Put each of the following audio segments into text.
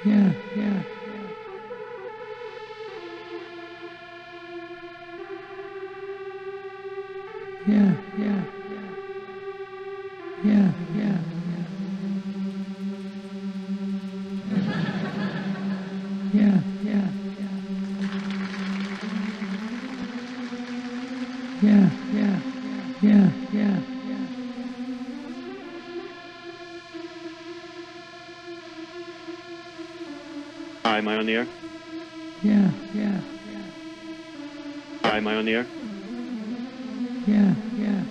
Yeah, yeah. Yeah, yeah. Yeah, yeah. Yeah, yeah. Yeah, yeah. Yeah, yeah. Hi, am I on the air? Yeah, yeah. Hi, am I on the air? Yeah, yeah.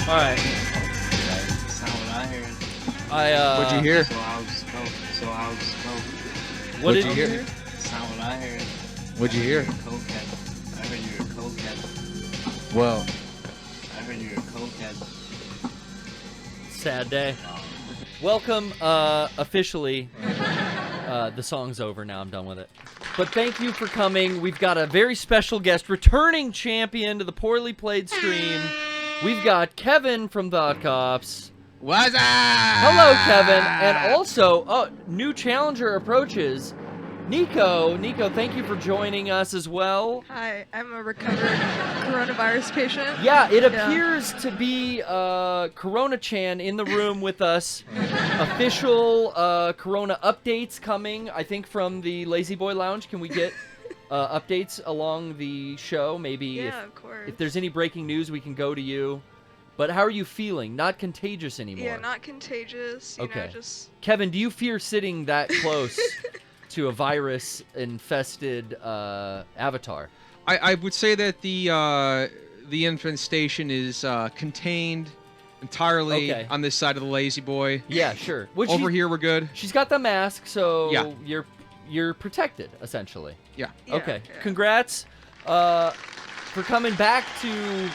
All right. That's not what I heard. What'd you hear? What did you you hear? hear? That's not what I heard. What'd you hear? Cokehead. I heard you were a cokehead. Well, I heard you were a cokehead. Sad day. Welcome, officially. The song's over now. I'm done with it. But thank you for coming. We've got a very special guest, returning champion to the Poorly Played stream. We've got Kevin from Thought Cops. what's up? Hello, Kevin. And also, new challenger approaches. Nico, thank you for joining us as well. Hi, I'm a recovered coronavirus patient. Yeah, it appears to be Corona-chan in the room with us. Official Corona updates coming, I think, from the Lazy Boy Lounge. Can we get updates along the show? Maybe Yeah, of course. if there's any breaking news, we can go to you. But how are you feeling? Not contagious anymore. Yeah, not contagious. You know, just Kevin, do you fear sitting that close to a virus-infested avatar? I would say that the infestation is contained entirely on this side of the Lazy Boy. Yeah, sure. Which Over here, we're good. She's got the mask, so Yeah. you're protected, essentially. Yeah. Okay. Congrats for coming back to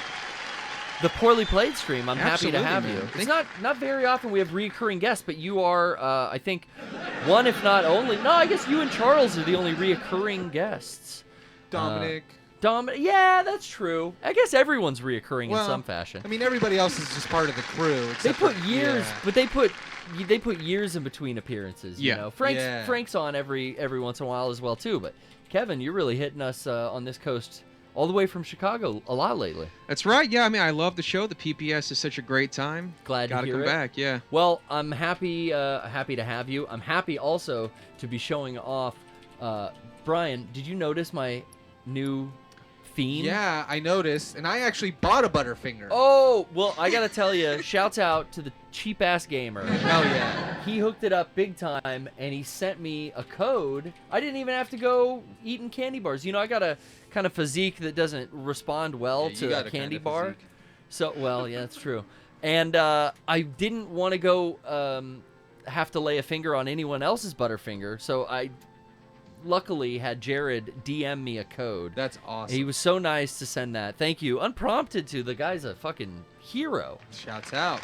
the Poorly Played stream. I'm happy to have Absolutely, you. man. It's not very often we have recurring guests, but you are, I think, one if not only. No, I guess you and Charles are the only reoccurring guests. Dominic. Yeah, that's true. I guess everyone's reoccurring in Well, some fashion. I mean, everybody else is just part of the crew. They except put for- years, yeah. but they put years in between appearances. You Yeah. know, Yeah. Frank's on every once in a while as well too. But Kevin, you're really hitting us on this coast all the way from Chicago a lot lately. That's right. Yeah, I mean, I love the show. The PPS is such a great time. Glad to Gotta hear come it. back. Yeah. Well, I'm happy to have you. I'm happy also to be showing off. Bryan, did you notice my new theme? Yeah, I noticed, and I actually bought a Butterfinger. Oh, well, I gotta tell you, shouts out to the cheap ass gamer. Hell yeah. He hooked it up big time, and he sent me a code. I didn't even have to go eating candy bars. You know, I got a kind of physique that doesn't respond well Yeah, you to got a a candy kind of bar. physique. So, well, yeah, that's true. And I didn't want to go have to lay a finger on anyone else's Butterfinger, so I luckily had Jared DM me a code. That's awesome. He was so nice to send that. Thank you. Unprompted to. The guy's a fucking hero. Shouts out.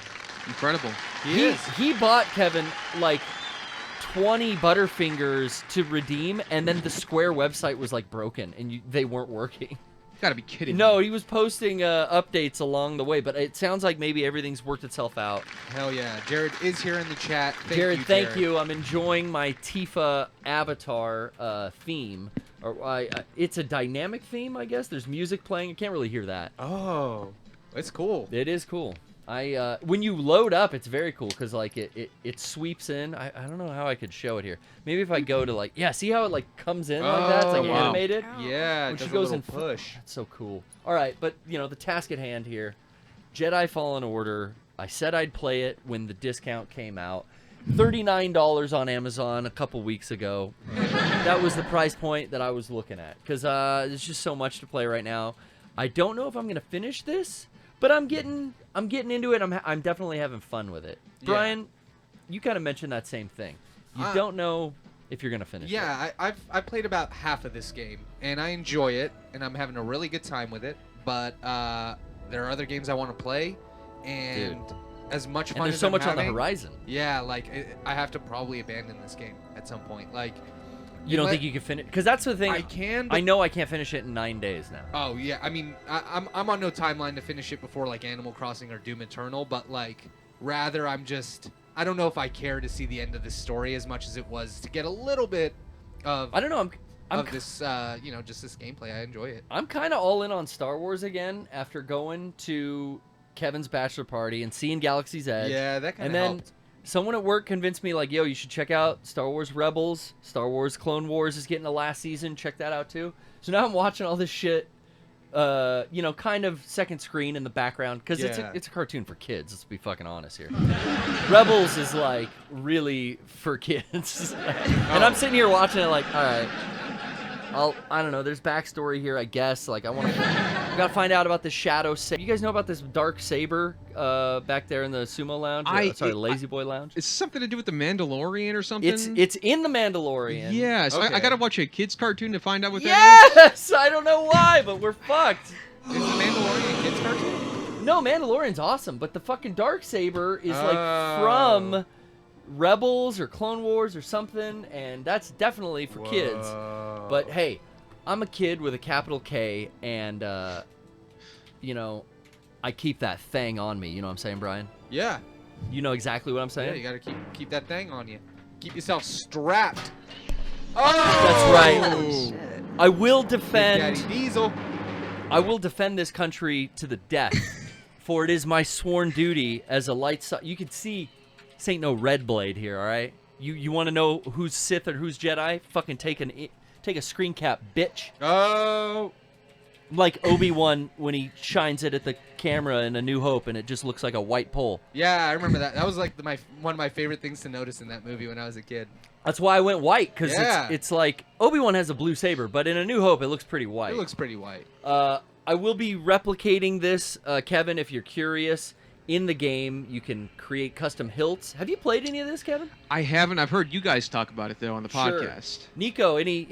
Incredible. He bought Kevin like 20 Butterfingers to redeem, and then the Square website was like broken and they weren't working. Gotta be kidding me. No, he was posting updates along the way, but it sounds like maybe everything's worked itself out. Hell yeah. Jared is here in the chat. Jared, thank you. I'm enjoying my Tifa avatar theme. It's a dynamic theme, I guess. There's music playing. I can't really hear that. Oh, it's cool. It is cool. When you load up, it's very cool because like it sweeps in. I don't know how I could show it here. Maybe if I go to like see how it like comes in like that. It's like Oh, wow. animated. Yeah, When it she does a goes little in push. That's so cool. All right, but you know the task at hand here, Jedi Fallen Order. I said I'd play it when the discount came out. $39 on Amazon a couple weeks ago. That was the price point that I was looking at because there's just so much to play right now. I don't know if I'm gonna finish this, but I'm getting into it. I'm definitely having fun with it. Yeah. Brian, you kind of mentioned that same thing. You don't know if you're gonna finish it. Yeah, I've played about half of this game, and I enjoy it, and I'm having a really good time with it. But there are other games I want to play, and as much fun And there's as so I'm much on the having- horizon. Yeah, like I have to probably abandon this game at some point. Like, You don't think you can finish? Because that's the thing. I can. I know I can't finish it in 9 days now. Oh yeah, I mean, I'm on no timeline to finish it before like Animal Crossing or Doom Eternal, but like rather I don't know if I care to see the end of this story as much as it was to get a little bit of I don't know. I'm this just this gameplay. I enjoy it. I'm kind of all in on Star Wars again after going to Kevin's bachelor party and seeing Galaxy's Edge. Yeah, that kind And of then helped. someone at work convinced me, like, yo, you should check out Star Wars Rebels. Star Wars Clone Wars is getting a last season. Check that out too. So now I'm watching all this shit, you know, kind of second screen in the background because Yeah. it's a cartoon for kids. Let's be fucking honest here. Rebels is like really for kids, and I'm sitting here watching it like, all right, I don't know. There's backstory here, I guess. Like I gotta find out about the shadow. You guys know about this dark saber back there in the sumo lounge? Lazy Boy lounge. It's something to do with the Mandalorian or something. It's in the Mandalorian. Yeah, so Okay. I gotta watch a kids cartoon to find out what that is. Yes, I don't know why, but we're fucked. Is the Mandalorian a kids cartoon? No, Mandalorian's awesome, but the fucking darksaber is like Oh. from Rebels or Clone Wars or something, and that's definitely for kids. But hey, I'm a kid with a capital K, and you know, I keep that thing on me. You know what I'm saying, Brian? Yeah. You know exactly what I'm saying? Yeah, you gotta keep that thing on you. Keep yourself strapped. That's right. Oh, shit. I will Big defend. Daddy Diesel. I will defend this country to the death, for it is my sworn duty as a lightsaber. You can see, this ain't no red blade here, all right? You want to know who's Sith or who's Jedi? Fucking take a screen cap, bitch. Oh. Like Obi-Wan when he shines it at the camera in A New Hope, and it just looks like a white pole. Yeah, I remember that. That was like one of my favorite things to notice in that movie when I was a kid. That's why I went white, because Yeah. it's like Obi-Wan has a blue saber, but in A New Hope it looks pretty white. It looks pretty white. I will be replicating this, Kevin, if you're curious. In the game, you can create custom hilts. Have you played any of this, Kevin? I haven't. I've heard you guys talk about it though on the Sure. podcast. Nico, any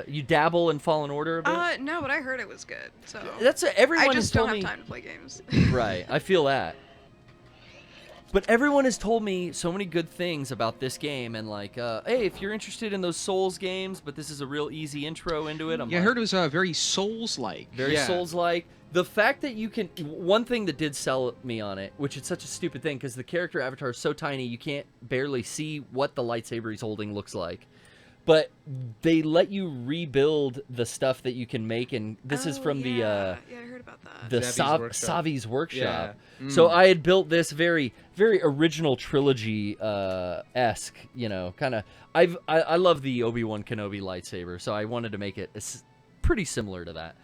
you dabble in Fallen Order a bit? No, but I heard it was good. So That's everyone I has just told don't have me. time to play games. Right, I feel that. But everyone has told me so many good things about this game, and like, hey, if you're interested in those Souls games, but this is a real easy intro into it. Yeah, I heard it was very Souls-like. Very Yeah. Souls-like. The fact that you can... One thing that did sell me on it, which is such a stupid thing, because the character avatar is so tiny, you can't barely see what the lightsaber he's holding looks like. But they let you rebuild the stuff that you can make, and this is from yeah, I heard about that. the Savi's workshop. Savi's workshop. Yeah. So I had built this very, very original trilogy esque, you know, kind of. I love the Obi-Wan Kenobi lightsaber, so I wanted to make it pretty similar to that.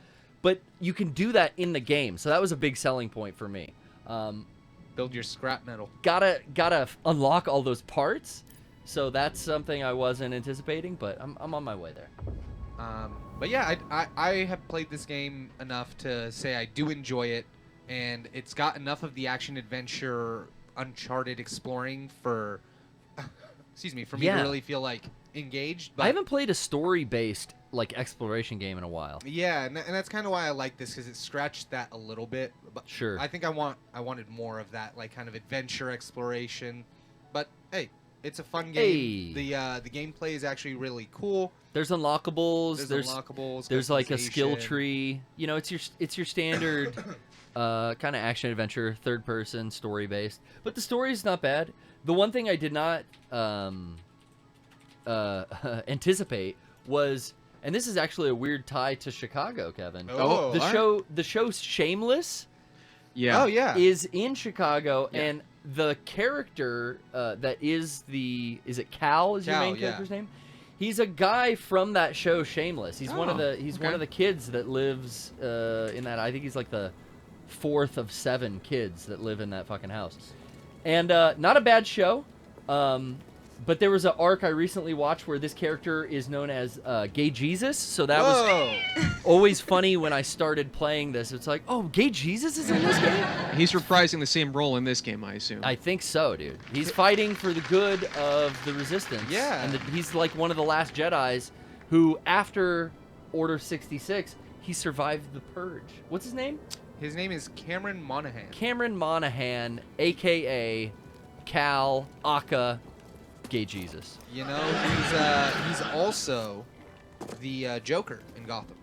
But you can do that in the game, so that was a big selling point for me. Build your scrap metal. Gotta unlock all those parts. So that's something I wasn't anticipating, but I'm on my way there. But yeah, I have played this game enough to say I do enjoy it, and it's got enough of the action adventure, Uncharted exploring for, excuse me, for me to Yeah. really feel like engaged. But I haven't played a story-based like exploration game in a while. yeah, and that's kind of why I like this, because it scratched that a little bit. But Sure. I think I wanted more of that, like kind of adventure exploration. But hey, it's a fun game. Hey. The gameplay is actually really cool. There's unlockables. There's unlockables. There's like a skill customization. tree. You know, it's your standard kind of action adventure, third person, story based. But the story is not bad. The one thing I did not anticipate was, and this is actually a weird tie to Chicago, Kevin. Oh, the all right. show Shameless Yeah. Oh yeah. is in Chicago, Yeah. and the character that is it Cal is your Cal, main yeah. character's name? He's a guy from that show Shameless. He's one of Oh, the okay. one of the kids that lives in that. I think he's like the fourth of 7 kids that live in that fucking house. And not a bad show. But there was an arc I recently watched where this character is known as Gay Jesus. So that was Whoa. always funny when I started playing this. It's like, oh, Gay Jesus is in this game? He's reprising the same role in this game, I assume. I think so, dude. He's fighting for the good of the Resistance. Yeah. And he's like one of the last Jedis who, after Order 66, he survived the Purge. What's his name? His name is Cameron Monaghan. Cameron Monaghan, a.k.a. Cal, Aka, Gay Jesus. You know, he's also the Joker in Gotham.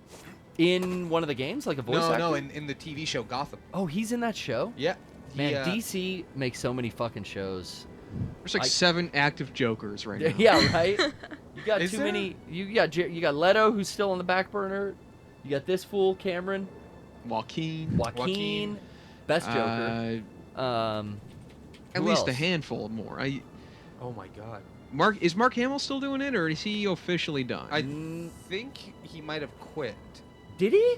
In one of the games, like a voice actor? No, in the TV show Gotham. Oh, he's in that show? Yeah. Man, DC makes so many fucking shows. There's like I- 7 active Jokers right now. Yeah, right? You got Is too there? many. You got Leto, who's still on the back burner. You got this fool, Cameron. Joaquin. Joaquin. Best Joker. At Who least a else? handful more. Oh my God. Is Mark Hamill still doing it, or is he officially done? I think he might have quit. Did he?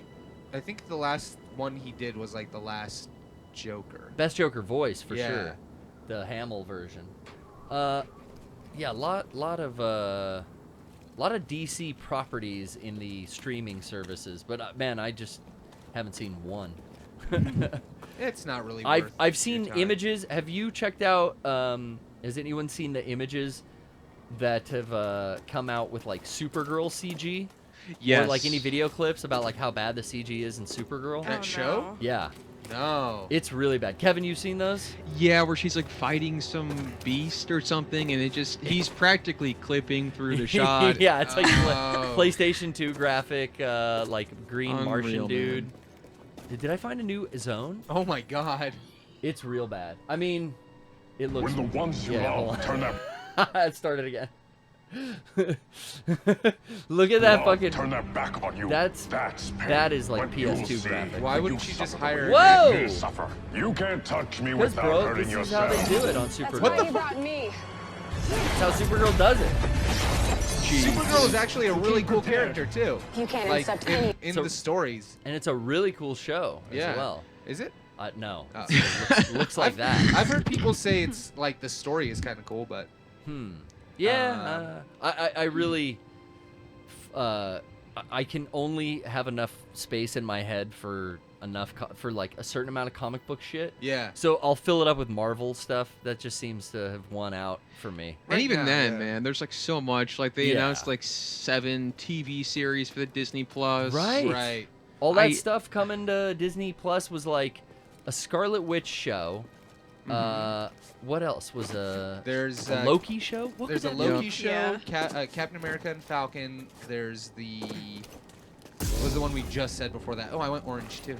I think the last one he did was like the last Joker. Best Joker voice for Yeah. sure. The Hamill version. Yeah, lot of DC properties in the streaming services, but man, I just haven't seen one. It's not really. I've worth your seen time. images. Have you checked out? Has anyone seen the images that have come out with like Supergirl CG? Yes. Or like any video clips about like how bad the CG is in Supergirl? That Oh, show? no. Yeah, No. it's really bad. Kevin, you seen those? Yeah, where she's like fighting some beast or something, and he's practically clipping through the shot. Yeah, it's like Oh. PlayStation 2 graphic, like green Unreal, Martian dude. man. Did I find a new zone? Oh my God. It's real bad. I mean, it looks. When the ones you Yeah, hold love on. turn their It started again. Look at that fucking. turn their back on you. That's- pain. that is like When you PS2 see, graphic. Why when wouldn't you she just suffer hire? the Whoa! way you suffer. You can't touch me Because, without bro, hurting this is yourself. how they do it on That's Supergirl. why you brought me. That's how Supergirl does it. Supergirl is actually a really cool character too. You can't Like accept in, any. in So- the stories. And it's a really cool show Yeah. as well. Is it? No. Oh. It looks like that. I've heard people say it's like the story is kind of cool, but Yeah. I really. I can only have enough space in my head for for like a certain amount of comic book shit. yeah. So I'll fill it up with Marvel stuff. That just seems to have won out for me. And Right even now, then, yeah. man, there's like so much. Like they Yeah. announced like 7 TV series for the Disney Plus. Right. Right. All that I- stuff coming to Disney Plus was like a Scarlet Witch show. What else was There's a Loki show? What There's a could that be? Loki show, Yeah. Captain America and Falcon. There's the what was the one we just said before that? Oh, I went orange too.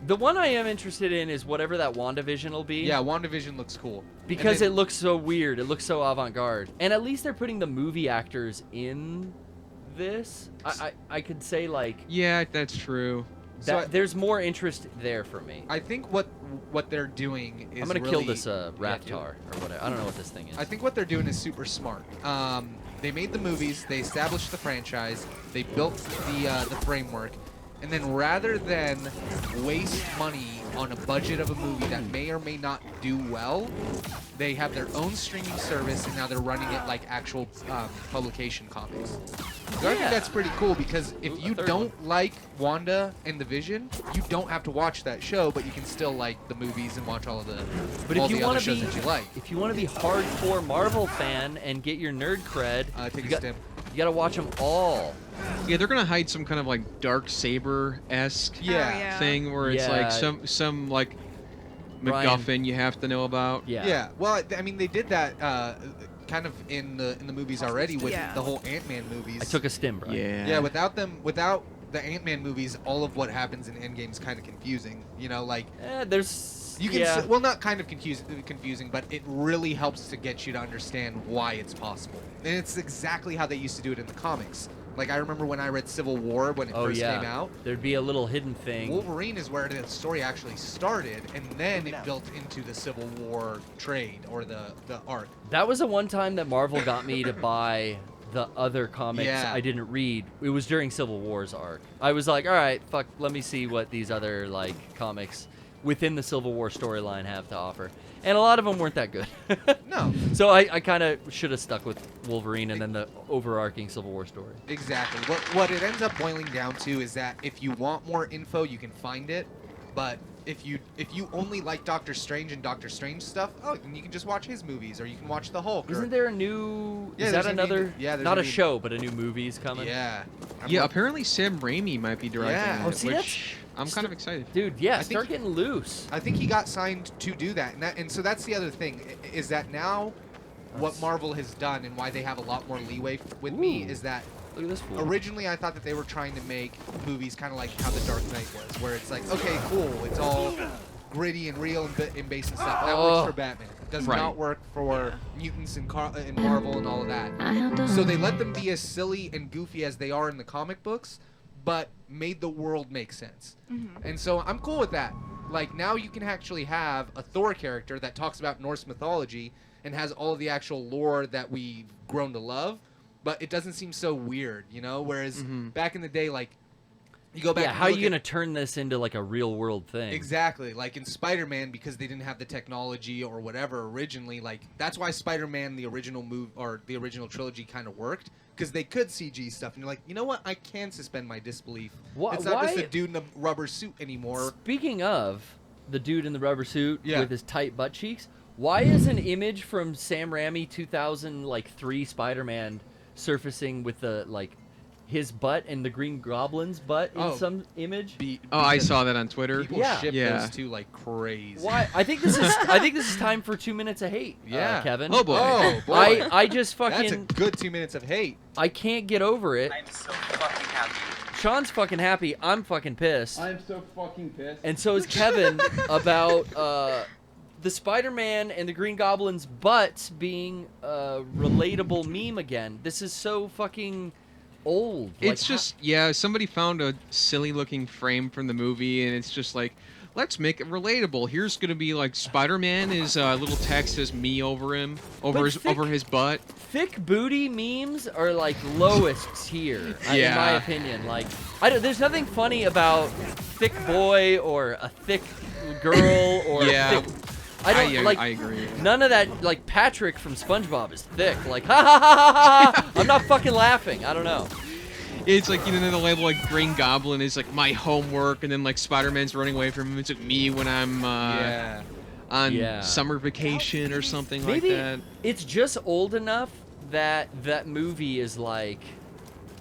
The one I am interested in is whatever that WandaVision will be. Yeah, WandaVision looks cool. Because And it looks so weird. It looks so avant-garde. And at least they're putting the movie actors in this. I could say like Yeah, that's true. So that, there's more interest there for me. I think what they're doing is I'm gonna really, kill this Yeah, do it. Raptor or whatever. I don't know what this thing is. I think what they're doing is super smart. They made the movies, they established the franchise, they built the framework, and then rather than waste money on a budget of a movie that may or may not do well, they have their own streaming service, and now they're running it like actual publication comics. So I Yeah. think that's pretty cool because if Ooh, a you third don't like Wanda and the Vision, you don't have to watch that show, but you can still like the movies and watch all of the But all if you the want other to shows be, that you like. if you want to be hardcore Marvel fan and get your nerd cred, Take you a got, stim. you got to watch them all. Yeah, they're gonna hide some kind of like Dark Saber-esque Yeah. Oh, yeah. thing where it's Yeah. like some like Bryan. MacGuffin you have to know about. Yeah. Yeah. Well, I mean, they did that kind of in the movies already with Yeah. the whole Ant-Man movies. I took a stim, bro. Yeah. Yeah, without the Ant-Man movies, all of what happens in Endgame is kind of confusing. You know, like There's you can yeah. well, not kind of confusing, but it really helps to get you to understand why it's possible. And it's exactly how they used to do it in the comics. Like I remember when I read Civil War when it Oh first yeah. came out. There'd be a little hidden thing. Wolverine is where the story actually started, and then it built into the Civil War trade or the arc. That was the one time that Marvel got me to buy the other comics Yeah. I didn't read. It was during Civil War's arc. I was like, all right, fuck, let me see what these other like comics within the Civil War storyline have to offer. And a lot of them weren't that good. No. So I kind of should have stuck with Wolverine and then the overarching Civil War story. Exactly. What it ends up boiling down to is that if you want more info, you can find it. But if you only like Doctor Strange and Doctor Strange stuff, then you can just watch his movies, or you can watch the Hulk. Isn't there a new? Yeah, is there's that a new- another? yeah, there's not a a new- show, but a new movie's coming. Yeah. Yeah, apparently Sam Raimi might be directing Yeah. it, Oh, see, which I'm kind of excited. Dude, yeah, I think start he- getting loose. I think he got signed to do that, and so that's the other thing is that now, what Marvel has done and why they have a lot more leeway with me Ooh. is that Look at this fool. originally I thought that they were trying to make movies kind of like how The Dark Knight was, where it's like, okay, cool, it's all gritty and real and based and stuff. That Oh. works for Batman. It does Right. not work for mutants and Marvel and all of that. So they let them be as silly and goofy as they are in the comic books, but made the world make sense. And so I'm cool with that. Like now you can actually have a Thor character that talks about Norse mythology and has all of the actual lore that we've grown to love, but it doesn't seem so weird, you know? Whereas back in the day, like You go back. Yeah, and how are look you at- gonna turn this into like a real world thing? Exactly. Like in Spider-Man, because they didn't have the technology or whatever originally, like that's why Spider-Man, the original or the original trilogy kind of worked, because they could CG stuff. And you're like, you know what? I can suspend my disbelief. It's not just a dude in a rubber suit anymore. Speaking of the dude in the rubber suit Yeah. with his tight butt cheeks, why is an image from Sam Raimi 2003 Spider-Man surfacing with the his butt and the Green Goblin's butt in some image? I saw that on Twitter. People Yeah. ship Yeah. those two like crazy. Why? I think this is time for 2 minutes of hate. Yeah. Kevin. Oh boy. Oh boy. I just That's a fucking good 2 minutes of hate. I can't get over it. I'm so fucking happy. Sean's fucking happy. I'm fucking pissed. I'm so fucking pissed. And so is Kevin about the Spider-Man and the Green Goblin's butts being a relatable meme again. This is so fucking old. It's just, somebody found a silly looking frame from the movie, and it's just like, let's make it relatable. Here's gonna be like Spider-Man is a little text says me over him, over his butt. Thick booty memes are like lowest tier, in my opinion. Like, there's nothing funny about thick boy or a thick girl or thick. I agree. None of that. Like Patrick from SpongeBob is thick. Like ha ha ha ha ha. I'm not fucking laughing. I don't know. It's like, the label like Green Goblin is like my homework, and then like Spider-Man's running away from him. It's like me when I'm on summer vacation or something like that. It's just old enough that that movie is like,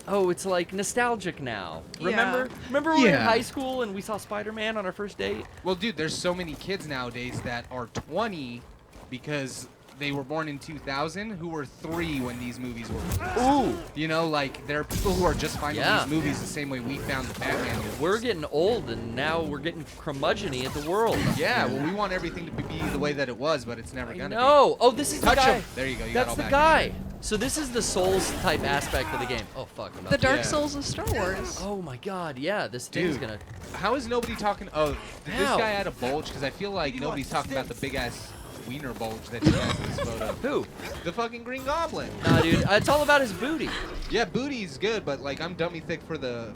oh, it's like nostalgic now. Remember we were in high school and we saw Spider-Man on our first date? Well, dude, there's so many kids nowadays that are 20 because they were born in 2000 who were 3 when these movies were released. Ooh. You know, like, there are people who are just finding these movies the same way we found the Batman movies. We're getting old, and now we're getting curmudgeon-y at the world. Yeah, well, we want everything to be the way that it was, but it's never gonna be. No. Oh, this is the guy. Him. There you go. You That's got all the back guy. So this is the Souls type aspect of the game. Oh, fuck. The Dark Souls of Star Wars. Oh, my God. Yeah, this thing's gonna... How is nobody talking... Oh, did this How? guy add a bulge? Because I feel like nobody's talking about the big-ass wiener bulge that he has in this photo. Who? The fucking Green Goblin. Nah, dude. It's all about his booty. Yeah, booty's good, but, like, I'm dummy thick for the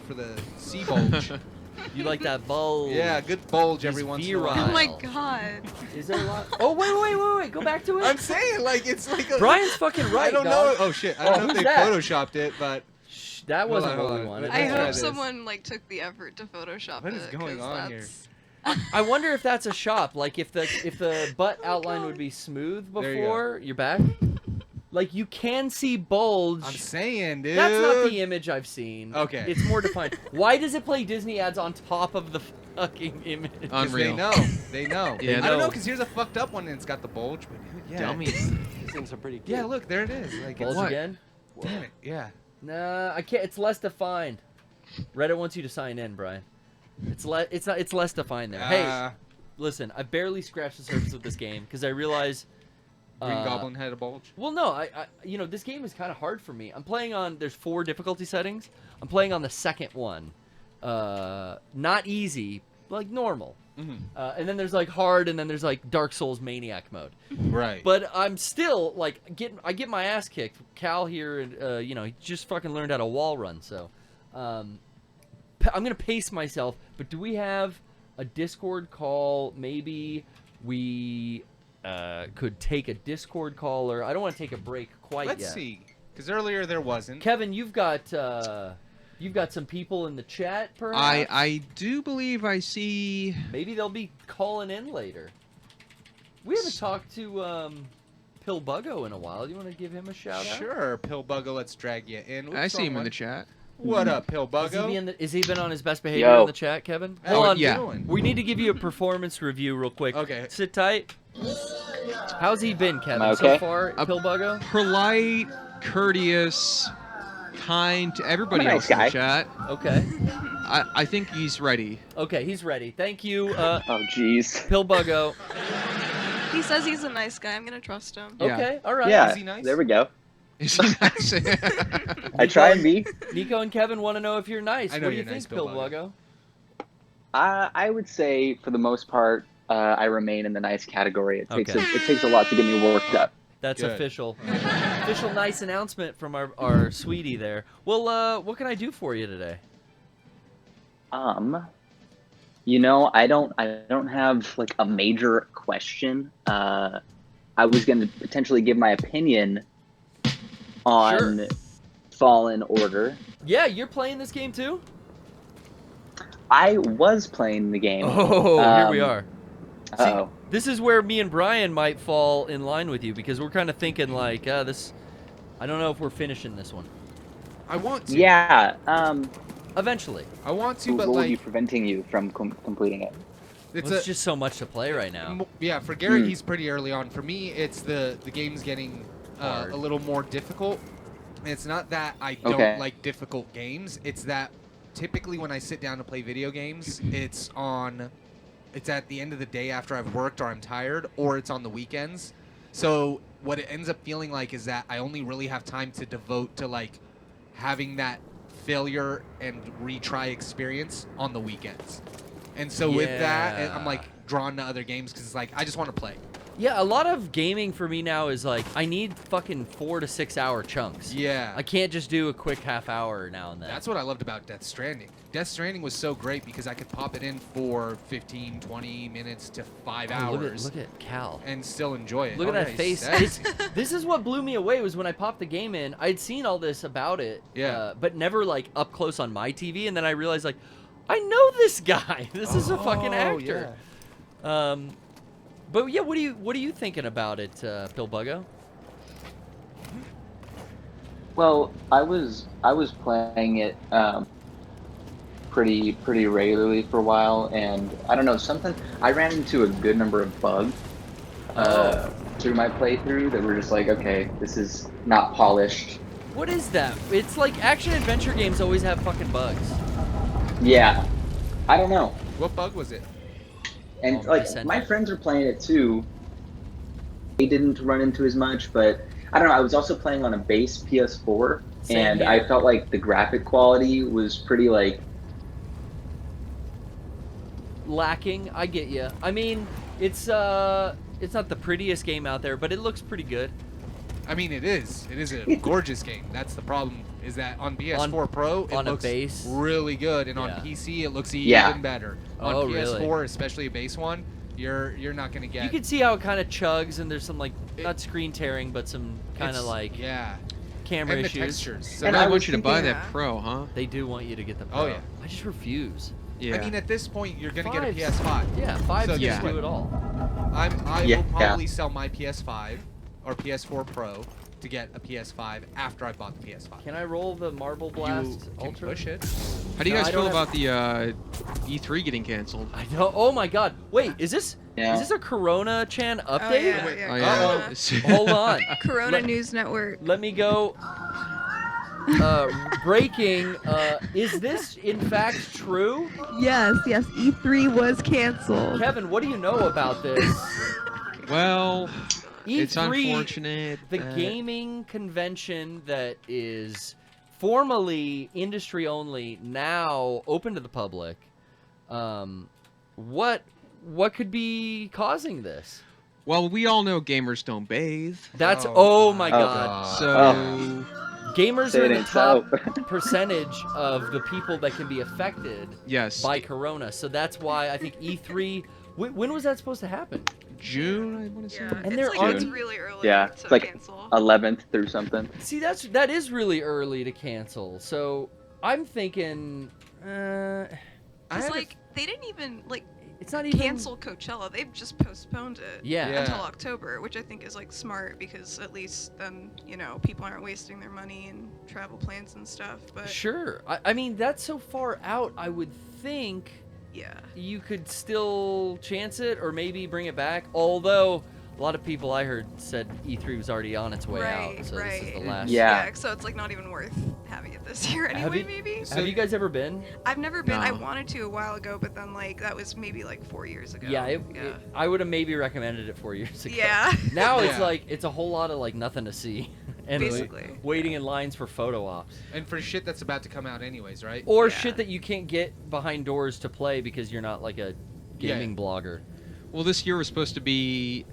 sea bulge. You like that bulge? Yeah, good bulge every once in a while. Oh my god. Is there a lot? Oh, wait. Go back to it. I'm saying, like, it's like a... Brian's fucking right, I don't dog. know. Oh, shit. I don't know if who's they that? photoshopped it, but... Shh, that wasn't Hold what on. we wanted. I Let's try hope this. someone like took the effort to Photoshop What it. is going 'cause on here? that's- I wonder if that's a shop. Like if the butt outline would be smooth There you go. before you're back. Like you can see bulge. I'm saying, dude. That's not the image I've seen. Okay. It's more defined. Why does it play Disney ads on top of the fucking image? Because Unreal. they know. They know. Yeah, I don't know, no. because here's a fucked up one and it's got the bulge. But yeah. Dummy. These things are pretty cute. Yeah, look, there it is. Like, Bulge What? again? Damn it. Yeah. Nah, I can't. It's less defined. Reddit wants you to sign in, Brian. It's less defined there. Hey, listen, I barely scratched the surface of this game because I realize Green Goblin had a bulge. Well, no, I this game is kind of hard for me. I'm playing on, there's 4 difficulty settings. I'm playing on the second one. Not easy, like normal. And then there's like hard, and then there's like Dark Souls Maniac mode. Right. But I'm still like I get my ass kicked. Cal here, he just fucking learned how to wall run. So, I'm gonna pace myself. But do we have a Discord call? Maybe we could take a Discord call, or I don't want to take a break quite yet. Let's see, because earlier there wasn't. Kevin, you've got some people in the chat, perhaps. I do believe I see. Maybe they'll be calling in later. We haven't talked to Pillbuggo in a while. Do you want to give him a shout out? Sure, Pillbuggo, let's drag you in. Oops, I see him in wrong the one. chat. What up, Pillbuggo? Has he been on his best behavior Yo. in the chat, Kevin? How Hold you on. yeah. doing? We need to give you a performance review real quick. Okay. Sit tight. How's he been, Kevin, Okay. so far, Pillbuggo? Polite, courteous, kind to everybody I'm a else nice in the guy. chat. Okay. I think he's ready. Okay, he's ready. Thank you, Oh, jeez. Pillbuggo. He says he's a nice guy. I'm gonna trust him. Yeah. Okay, all right. Yeah, Is he nice? there we go. Is he nice? I try and be. Nico and Kevin want to know if you're nice. I know What do you you're nice, think, Pillbuggo. Pillbuggo? I would say, for the most part, I remain in the nice category. It takes Okay. it takes a lot to get me worked up. That's Good. official. Official nice announcement from our sweetie there. Well, what can I do for you today? You know, I don't have like a major question. I was going to potentially give my opinion on Sure. Fallen Order. Yeah, you're playing this game too? I was playing the game. Oh, here we are. See, Uh-oh. this is where me and Bryan might fall in line with you because we're kind of thinking like, this. I don't know if we're finishing this one. I want to. Yeah. Eventually. I want to, What but would be like, preventing you from completing it? It's just so much to play right now. Yeah, for Garrett, Hmm. he's pretty early on. For me, it's the game's getting Hard. a little more difficult. And it's not that I don't Okay. like difficult games. It's that typically when I sit down to play video games, it's at the end of the day after I've worked or I'm tired, or it's on the weekends. So what it ends up feeling like is that I only really have time to devote to like having that failure and retry experience on the weekends. And so with that, I'm like drawn to other games because it's like I just want to play. Yeah, a lot of gaming for me now is like I need fucking 4 to 6 hour chunks. Yeah. I can't just do a quick half hour now and then. That's what I loved about Death Stranding. Death Stranding was so great because I could pop it in for 15, 20 minutes to 5 hours. Look at Cal. And still enjoy it. Look at that nice. face. Sexy. This is what blew me away was when I popped the game in. I'd seen all this about it, but never like up close on my TV. And then I realized like, I know this guy. This is a fucking actor. Yeah. But yeah, what are you thinking about it, Pillbuggo? Well, I was playing it pretty regularly for a while, and I don't know, I ran into a good number of bugs through my playthrough that were just like, okay, this is not polished. What is that? It's like action adventure games always have fucking bugs. Yeah, I don't know. What bug was it? And like my friends are playing it too. They didn't run into as much, but I don't know. I was also playing on a base PS4, and here. I felt like the graphic quality was pretty like lacking. I get you. I mean, it's not the prettiest game out there, but it looks pretty good. I mean, it is. It is a gorgeous game. That's the problem. Is that on PS4 Pro, it on a looks base? really good, and on Yeah. PC, it looks even Yeah. better. On Oh, PS4, really? especially a base one, you're not gonna get. You can see how it kind of chugs, and there's some like not screen tearing, but some kind of It's- like yeah. camera And the issues. textures. So And I I want was you to buy thinking- that Pro, huh? They do want you to get the Pro. Oh, yeah. I just refuse. Yeah. I mean, at this point, you're gonna get a Fives. PS5. Yeah, 5 So just yeah. do it all. I Yeah. will probably sell my PS5 or PS4 Pro to get a PS5 after I bought the PS5. Can I roll the Marble Blast You can Ultra? push it. How do you No, guys I feel don't about the E3 getting canceled? I don't. Oh my God! Wait, is this Yeah. a Corona Chan update? yeah, Wait, yeah. Oh, Corona. Hold on. Corona Let- News Network. Let me go. Breaking. Is this in fact true? Yes, E3 was canceled. Kevin, what do you know about this? Well, E3, it's unfortunate. the that- gaming convention that is formerly industry only, now open to the public. What could be causing this? Well, we all know gamers don't bathe. That's Oh my my God. So, Gamers Say are it the ain't top so. percentage of the people that can be affected yes. by Corona. So that's why I think E3. When was that supposed to happen? June, I want to say. Yeah, And it's there like are- it's really early Yeah, to it's like cancel. 11th through something. See, that is really early to cancel. So I'm thinking. I Because have a- like they didn't even like it's not even cancel Coachella. They've just postponed it. Yeah. Yeah. Until October, which I think is like smart because at least then people aren't wasting their money and travel plans and stuff. But Sure. I mean, that's so far out. I would think yeah, you could still chance it or maybe bring it back. Although a lot of people I heard said E3 was already on its way right, out. So right. this is the last. Yeah. So it's like not even worth having it this year Have anyway. you- Maybe. Have you guys ever been? I've never been. I No. wanted to a while ago, but then like that was maybe like 4 years ago. Yeah, yeah. I would have maybe recommended it 4 years ago. Yeah. Now it's Yeah. like it's a whole lot of like nothing to see, and Basically. waiting in lines for photo ops And for shit that's about to come out anyways, right? or Yeah. shit that you can't get behind doors to play because you're not like a gaming blogger. Well, this year was supposed to be,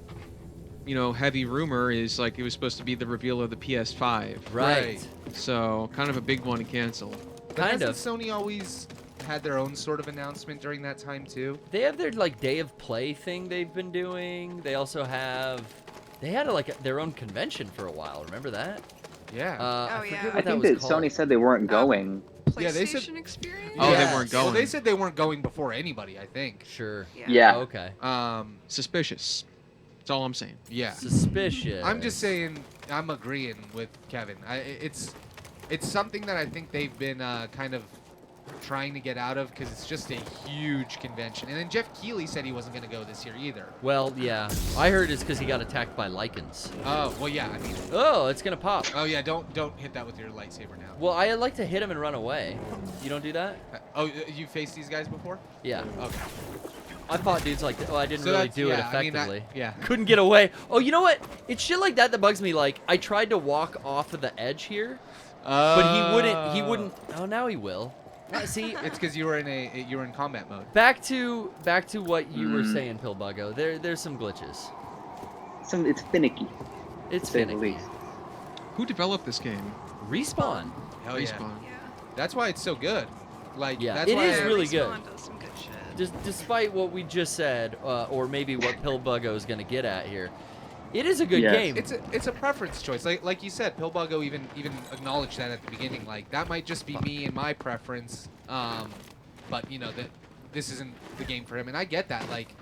heavy rumor is like it was supposed to be the reveal of the PS5. Right. So, kind of a big one to cancel. But Kind hasn't of. Sony always had their own sort of announcement during that time too. They have their like day of play thing they've been doing. They also have, they had like their own convention for a while. Remember that? Yeah. I Oh, forget yeah. what I that think was that called. Sony said they weren't going. PlayStation Yeah, they said- experience. Oh, they Yes. weren't Well, going. they said they weren't going before anybody. I think. Sure. Yeah. Oh, okay. Suspicious. That's all I'm saying. Yeah. Suspicious. I'm just saying. I'm agreeing with Kevin. It's something that I think they've been kind of trying to get out of because it's just a huge convention. And then Jeff Keighley said he wasn't going to go this year either. Well, yeah. I heard it's because he got attacked by lichens. Oh well, yeah. I mean. Oh, it's gonna pop. Oh yeah. Don't hit that with your lightsaber now. Well, I like to hit him and run away. You don't do that? Oh, you faced these guys before? Yeah. Okay. I fought dudes like that. Well, I didn't So really that's- do it yeah, I mean, effectively. yeah. Couldn't get away. Oh, you know what? It's shit like that that bugs me. Like, I tried to walk off of the edge here, but he wouldn't. He wouldn't. Oh, now he will. See, It's because you were in combat mode. back to what you were saying, Pillbuggo. There's some glitches. It's finicky. It's to say the finicky. least. Who developed this game? Respawn. Hell yeah. Respawn. Yeah. That's why it's so good. Like Yeah, that's it why is really good. Respawn does some good shit. Despite what we just said, or maybe what Pillbuggo is going to get at here, it is a good Yes. game. It's a preference choice. Like you said, Pillbuggo even acknowledged that at the beginning. Like that might just be me and my preference. But you know that this isn't the game for him, and I get that. Like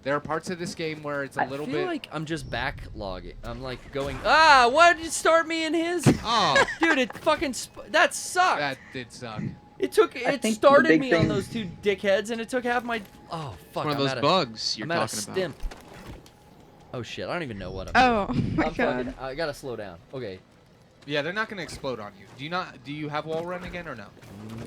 there are parts of this game where it's a little I feel bit. like I'm just backlogging. I'm like going, why did you start me in his? Oh, Dude, it fucking, that sucked. that did suck. It think the started big me on thing- those two dickheads, and it took half my, oh, fuck. one of I'm those at a- bugs you're I'm at a talking about. stimp. Oh, shit, I don't even know what I'm Oh doing. my I'm fucking, god. I gotta slow down. Okay. Yeah, they're not gonna explode on you. Do you have wall run again or no?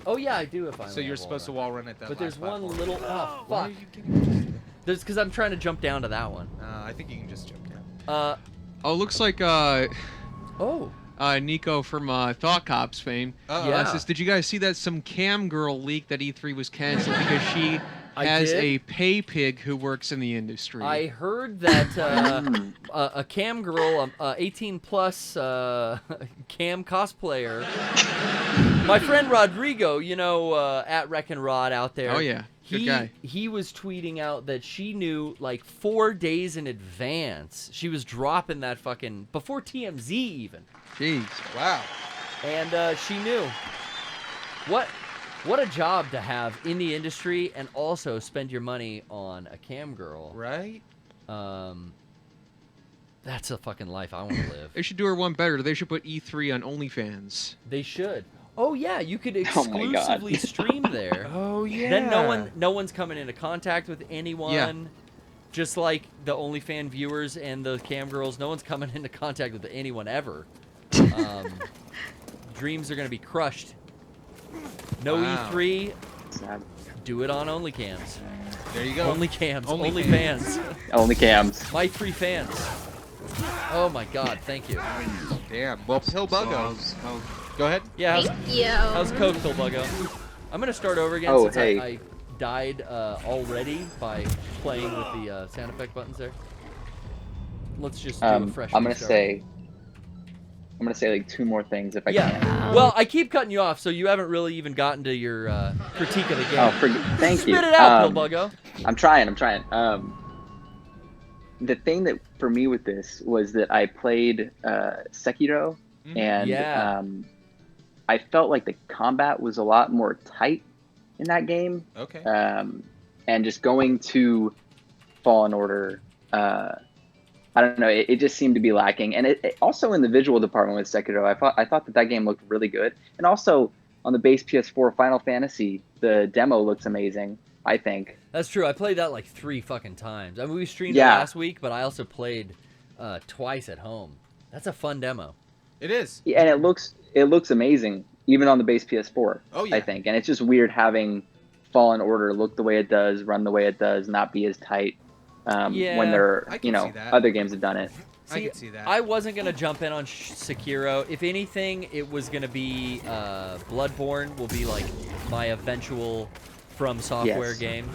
Oh, yeah, I do if I So you're supposed to wall run at that. But last there's one platform. little, oh, Why are fuck. you getting? There's, because I'm trying to jump down to that one. I think you can just jump down. Oh, looks like Oh. Nico from Thought Cops fame. Yeah. Says, did you guys see that some cam girl leaked that E3 was canceled because she I has did. a pay pig who works in the industry? I heard that a cam girl, 18 plus cam cosplayer, my friend Rodrigo, you know, at Wreck and Rod out there. Oh, yeah. Good guy. He was tweeting out that she knew like 4 days in advance. She was dropping that fucking before TMZ even, Jeez. Wow. and she knew. What a job to have in the industry, and also spend your money on a cam girl. Right? That's a fucking life I want to live. They should do her one better. They should put E3 on OnlyFans. They should. Oh yeah, you could Oh my God. exclusively stream there. Oh yeah. Then no one's coming into contact with anyone. Just like the OnlyFan viewers and the cam girls, no one's coming into contact with anyone ever. Dreams are gonna be crushed. No Wow. E3. Sad. Do it on OnlyCams. There you go. Only cams. Only Only fans. fans. Only cams. My 3 fans. Oh my God! Thank you. Damn. Well, Pillbuggo. Go ahead. Yeah. Thank you. How's Coke, Pillbuggo? I'm gonna start over again Oh, since hey. I died already by playing with the sound effect buttons there. Let's just do a fresh I'm gonna restart. say like 2 more things if I Yeah. can. Well, I keep cutting you off, so you haven't really even gotten to your critique of the game. Oh, thank you. Spit it out, Pillbuggo. I'm trying. The thing that for me with this was that I played Sekiro, and Yeah. I felt like the combat was a lot more tight in that game. Okay. And just going to Fallen Order, I don't know, it just seemed to be lacking. And it also in the visual department with Sekiro, I thought that game looked really good. And also on the base PS4 Final Fantasy, the demo looks amazing, I think. That's true. I played that like 3 fucking times. I mean, we streamed Yeah. it last week, but I also played twice at home. That's a fun demo. It is. Yeah, and it looks amazing, even on the base PS4. Oh, yeah. I think, and it's just weird having Fallen Order look the way it does, run the way it does, not be as tight. Yeah, when there, I can see that. other games have done it. I can see that. I wasn't gonna jump in on Sekiro. If anything, it was gonna be Bloodborne. Will be like my eventual From Software Yes. game.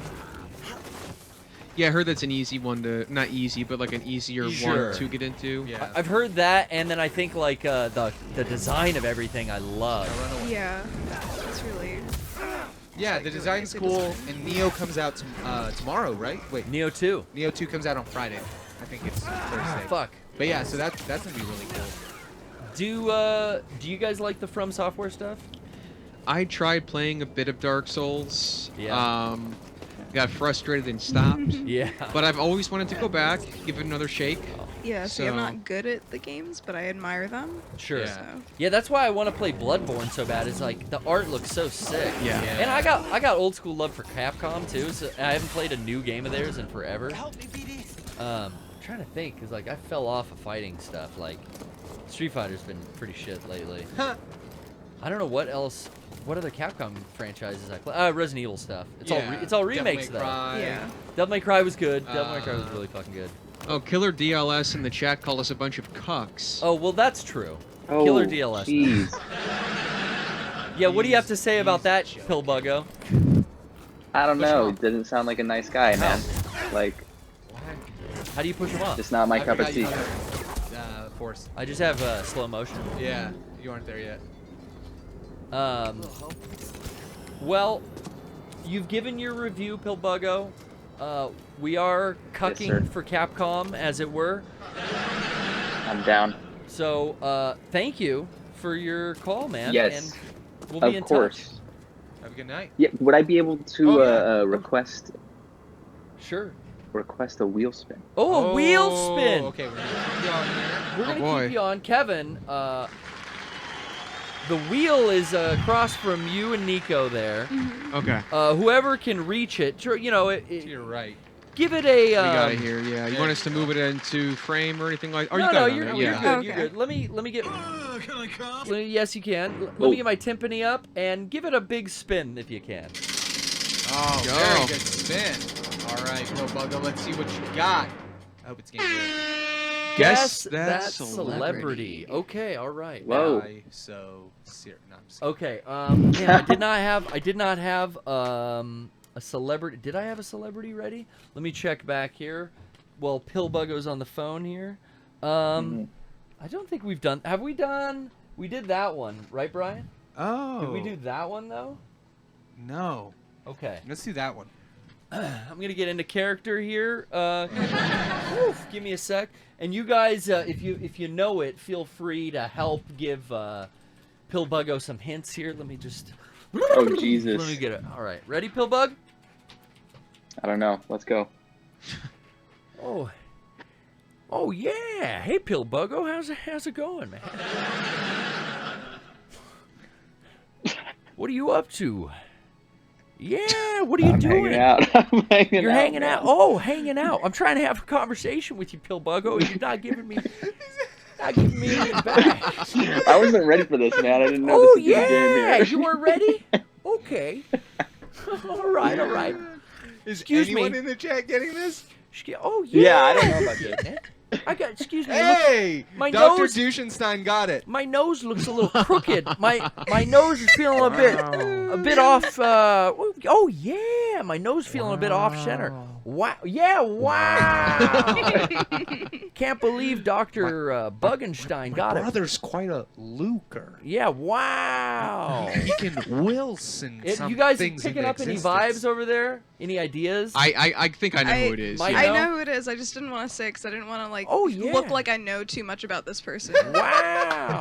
Yeah, I heard that's an easy one to, not easy, but like an easier Sure. one to get into. Yeah. I've heard that, and then I think like the design of everything I love. Yeah. It's really. Yeah, the design's cool, and Neo comes out tomorrow, right? Wait, Neo 2. Neo 2 comes out on Friday. I think it's Thursday. Fuck. But yeah, so that's gonna be really cool. Do you guys like the From Software stuff? I tried playing a bit of Dark Souls. Yeah. Got frustrated and stopped. Yeah. But I've always wanted to go back, give it another shake. Yeah, see, I'm So- not good at the games, but I admire them. Sure. Yeah. So. Yeah, that's why I want to play Bloodborne so bad. It's like the art looks so sick. Yeah. And I got old school love for Capcom too. So I haven't played a new game of theirs in forever. I'm trying to think, cause like I fell off of fighting stuff. Like Street Fighter's been pretty shit lately. I don't know what else. What other Capcom franchises I play? Resident Evil stuff. It's all remakes though. Yeah. Devil May Cry was good. Devil May Cry was really fucking good. Oh, Killer DLS in the chat called us a bunch of cucks. Oh well, that's true. Oh, Killer DLS. jeez. Yeah, what do you have to say about that, Pillbuggo? I don't know. He doesn't sound like a nice guy, man. Like, How do you push him off? just not my I cup of forgot tea. you had, Force. I just have slow motion. Yeah, you aren't there yet. Well, you've given your review, Pillbuggo. We are cucking sir. for Capcom, as it were. I'm down. So, thank you for your call, man. Yes, And we'll be in of course. Have a good night. Yeah, would I be able to Oh, yeah. request touch. Sure. a wheel spin? Oh, a wheel spin. Okay, we're gonna keep you on here. We're gonna boy. keep you on, Kevin. The wheel is across from you and Nico there. Okay. Whoever can reach it, you know, To your right. give it a. We got it here, yeah. You want us to move it into frame or anything like? Oh, you No, got no, it on you're there, good. yeah. You're Okay. good. Let me get. Can I come? Yes, you can. Let me get my timpani up and give it a big spin if you can. Oh, Go. very good spin. All right, Pillbuggo, let's see what you got. I hope it's getting good. Guess that that celebrity. celebrity. Okay, all right. Whoa. No, I'm just kidding. Okay. Man, I did not have a celebrity. Did I have a celebrity ready? Let me check back here. Well, Pillbuggo's on the phone here. I don't think we've done. Have we done? We did that one, right, Brian? Oh. Did we do that one though? No. Okay. Let's do that one. I'm gonna get into character here. Oof, give me a sec. And you guys, if you know it, feel free to help give Pillbuggo some hints here. Let me just. Oh, Jesus. Let me get it. All right, ready, Pillbug? I don't know. Let's go. Oh yeah. Hey, Pillbuggo, how's it going, man? What are you up to? Yeah, what are you doing? Hanging out. I'm hanging You're out, hanging man. out. Oh, hanging out. I'm trying to have a conversation with you, Pillbuggo, and you're not giving me any back. I wasn't ready for this, man. I didn't know Oh this was a game yeah, here. you weren't ready. Okay. All right. Is Excuse anyone me. in the chat getting this? Oh yeah. Yeah, I don't know about this. I got. Excuse me. Hey! my Dr. nose- Duschenstein got it. My nose looks a little crooked. My nose is feeling a bit off. Oh yeah, my nose feeling a bit off center. Wow. Yeah. Wow. Can't believe Dr. Bugenstein got it. Brother's quite a Luker. Yeah. Wow. He can Wilson some You guys things picking into up any existence. vibes over there? Any ideas? I think I know who it is. Might yeah. I know? know who it is. I just didn't want to say because I didn't want to like Oh, yeah. look like I know too much about this person. Wow.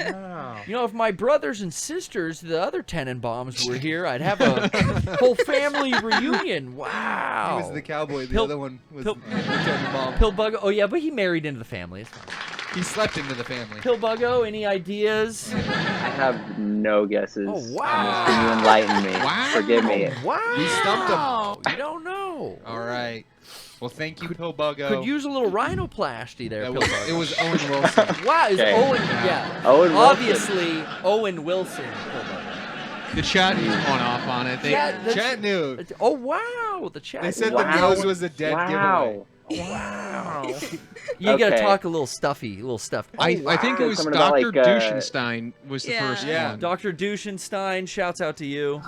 Wow. You know, if my brothers and sisters, the other Tenenbaums, were here, I'd have a whole family reunion. Wow. He was the cowboy. The Pill- other one was Pill- the Tenenbaum. Pillbuggo. Oh, yeah, but he married into the family. It's fine. He slept into the family. Pillbuggo, any ideas? I have no guesses. Oh, wow. Can you enlighten me? Wow. Forgive me. Wow. You stumped You don't know. All right. Well, thank you, Pillbuggo. Could use a little rhinoplasty there, That was, Pillbuggo. it was Owen Wilson. Wow, it's Okay. Owen. Yeah. Owen Wilson. Obviously, Owen Wilson. Pillbuggo. The chat is on off on it. They, Yeah, the- Chat knew. Oh, wow. The chat. They said Wow. the nose was a dead Wow. Wow. You gotta Okay. talk a little stuffy, a little stuffed. I think it was Something about, Dr. like, Duschenstein was the Yeah. first Yeah. one. Dr. Duschenstein, shouts out to you.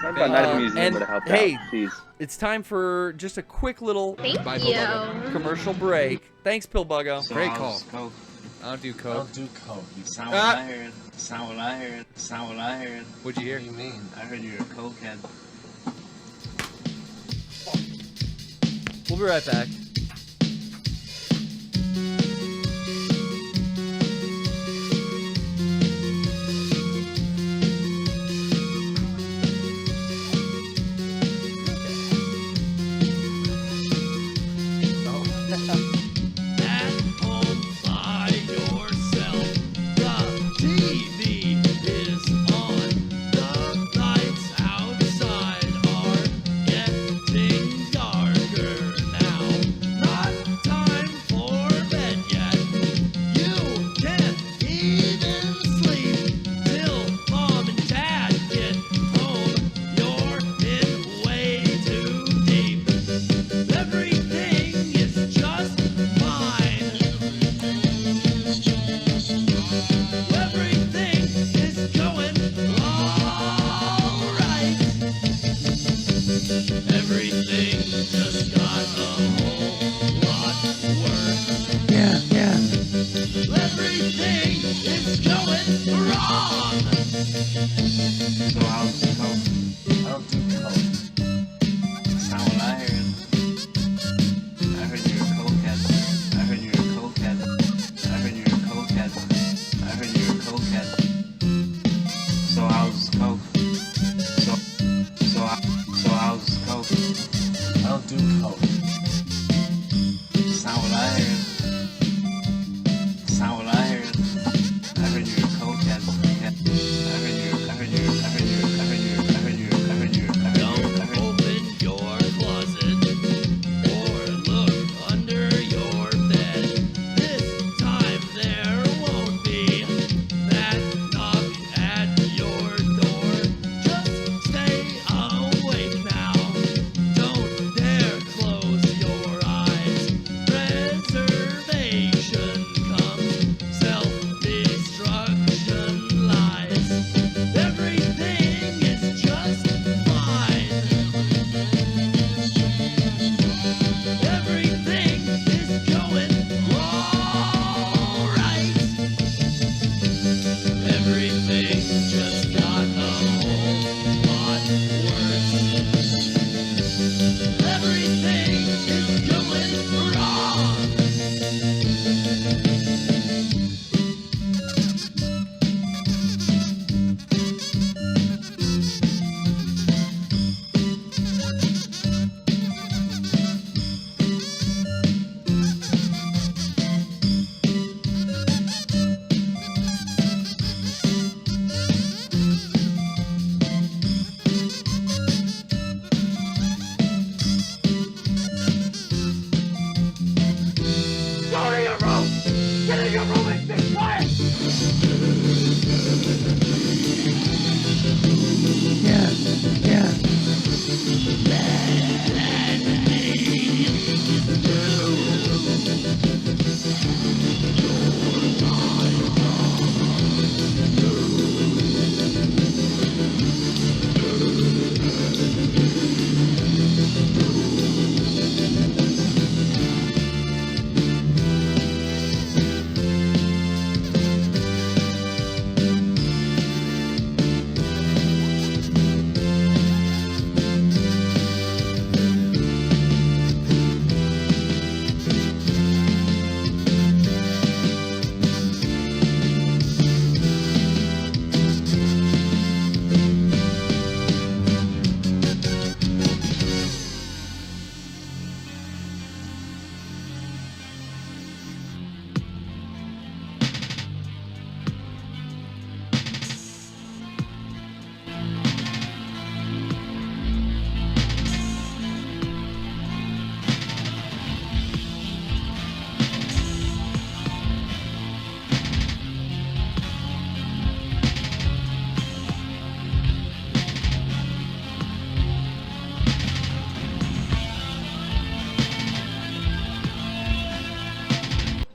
Something about Night at the Museum and would have helped hey, out. Jeez. it's time for just a quick little Bye, Pillbuggo. commercial break. Thanks, Pillbuggo. Great call. I don't do I coke. don't do coke. You sound Ah! what I heard. Sound what I heard. Sound what I heard. What'd you hear? What do you mean? I heard you're a cokehead. We'll be right back.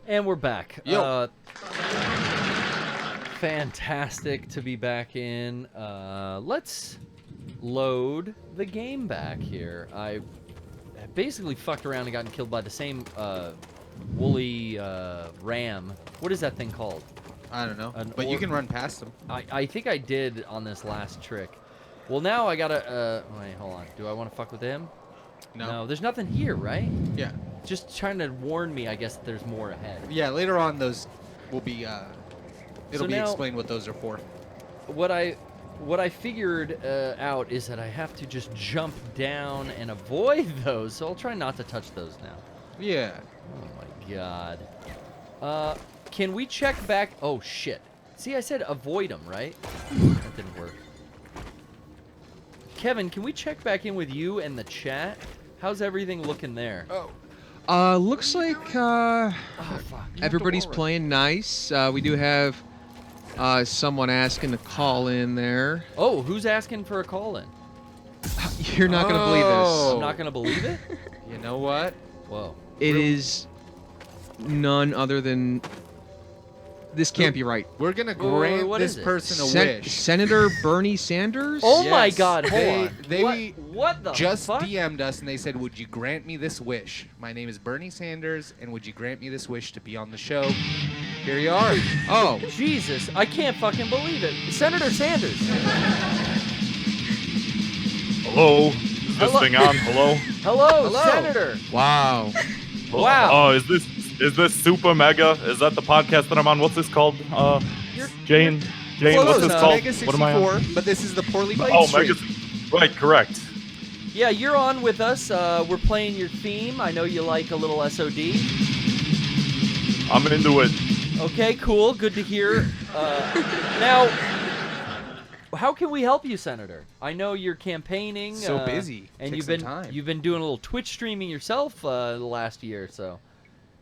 And we're back. Yo. Fantastic to be back in. Let's load the game back here. I basically fucked around and gotten killed by the same woolly ram. What is that thing called? I don't know. But you can run past them. I think I did on this last trick. Well, now I gotta. Wait, hold on. Do I want to fuck with him? No, there's nothing here, right? Yeah. Just trying to warn me, I guess, that there's more ahead. Yeah, later on those will be, it'll be now, explained what those are for. What I figured out is that I have to just jump down and avoid those, so I'll try not to touch those now. Yeah. Oh my god. Can we check back? Oh shit. See, I said avoid them, right? That didn't work. Kevin, can we check back in with you and the chat? How's everything looking there? Oh. Looks like Oh, fuck. everybody's playing nice. We do have someone asking to call in there. Oh, who's asking for a call in? You're not gonna believe this. I'm not gonna believe it? You know what? Whoa. It is none other than. This can't be right. We're gonna grant what this is it? person a wish. Senator Bernie Sanders? Oh my Yes. god, hold on. They what the just fuck? DM'd us and they said, "Would you grant me this wish? My name is Bernie Sanders, and would you grant me this wish to be on the show?" Here you are. Oh. Jesus, I can't fucking believe it. Senator Sanders. Hello? Is this thing on? Hello? Hello, Senator. Wow. Wow. Oh, is this Super Mega? Is that the podcast that I'm on? What's this called? Jane, Close what's this enough. called? Mega What am I 64, on? but this is the poorly played Oh, stream. Mega. Right, correct. Yeah, you're on with us. We're playing your theme. I know you like a little SOD. I'm into it. Okay, cool. Good to hear. Now, how can we help you, Senator? I know you're campaigning. So busy. and Take you've some been time. you've been doing a little Twitch streaming yourself the last year or so.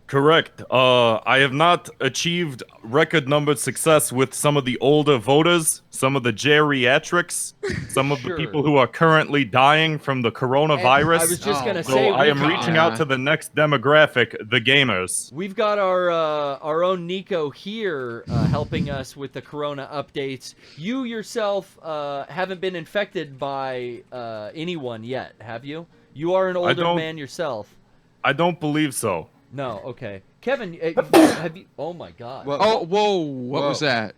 Correct. I have not achieved record-numbered success with some of the older voters, some of the geriatrics, some of the people who are currently dying from the coronavirus. I was just gonna so say, I am reaching out to the next demographic, the gamers. We've got our own Nico here helping us with the corona updates. You yourself haven't been infected by anyone yet, have you? You are an older man yourself. I don't believe so. No, okay. Kevin, have you? Oh my God. Whoa, what was that?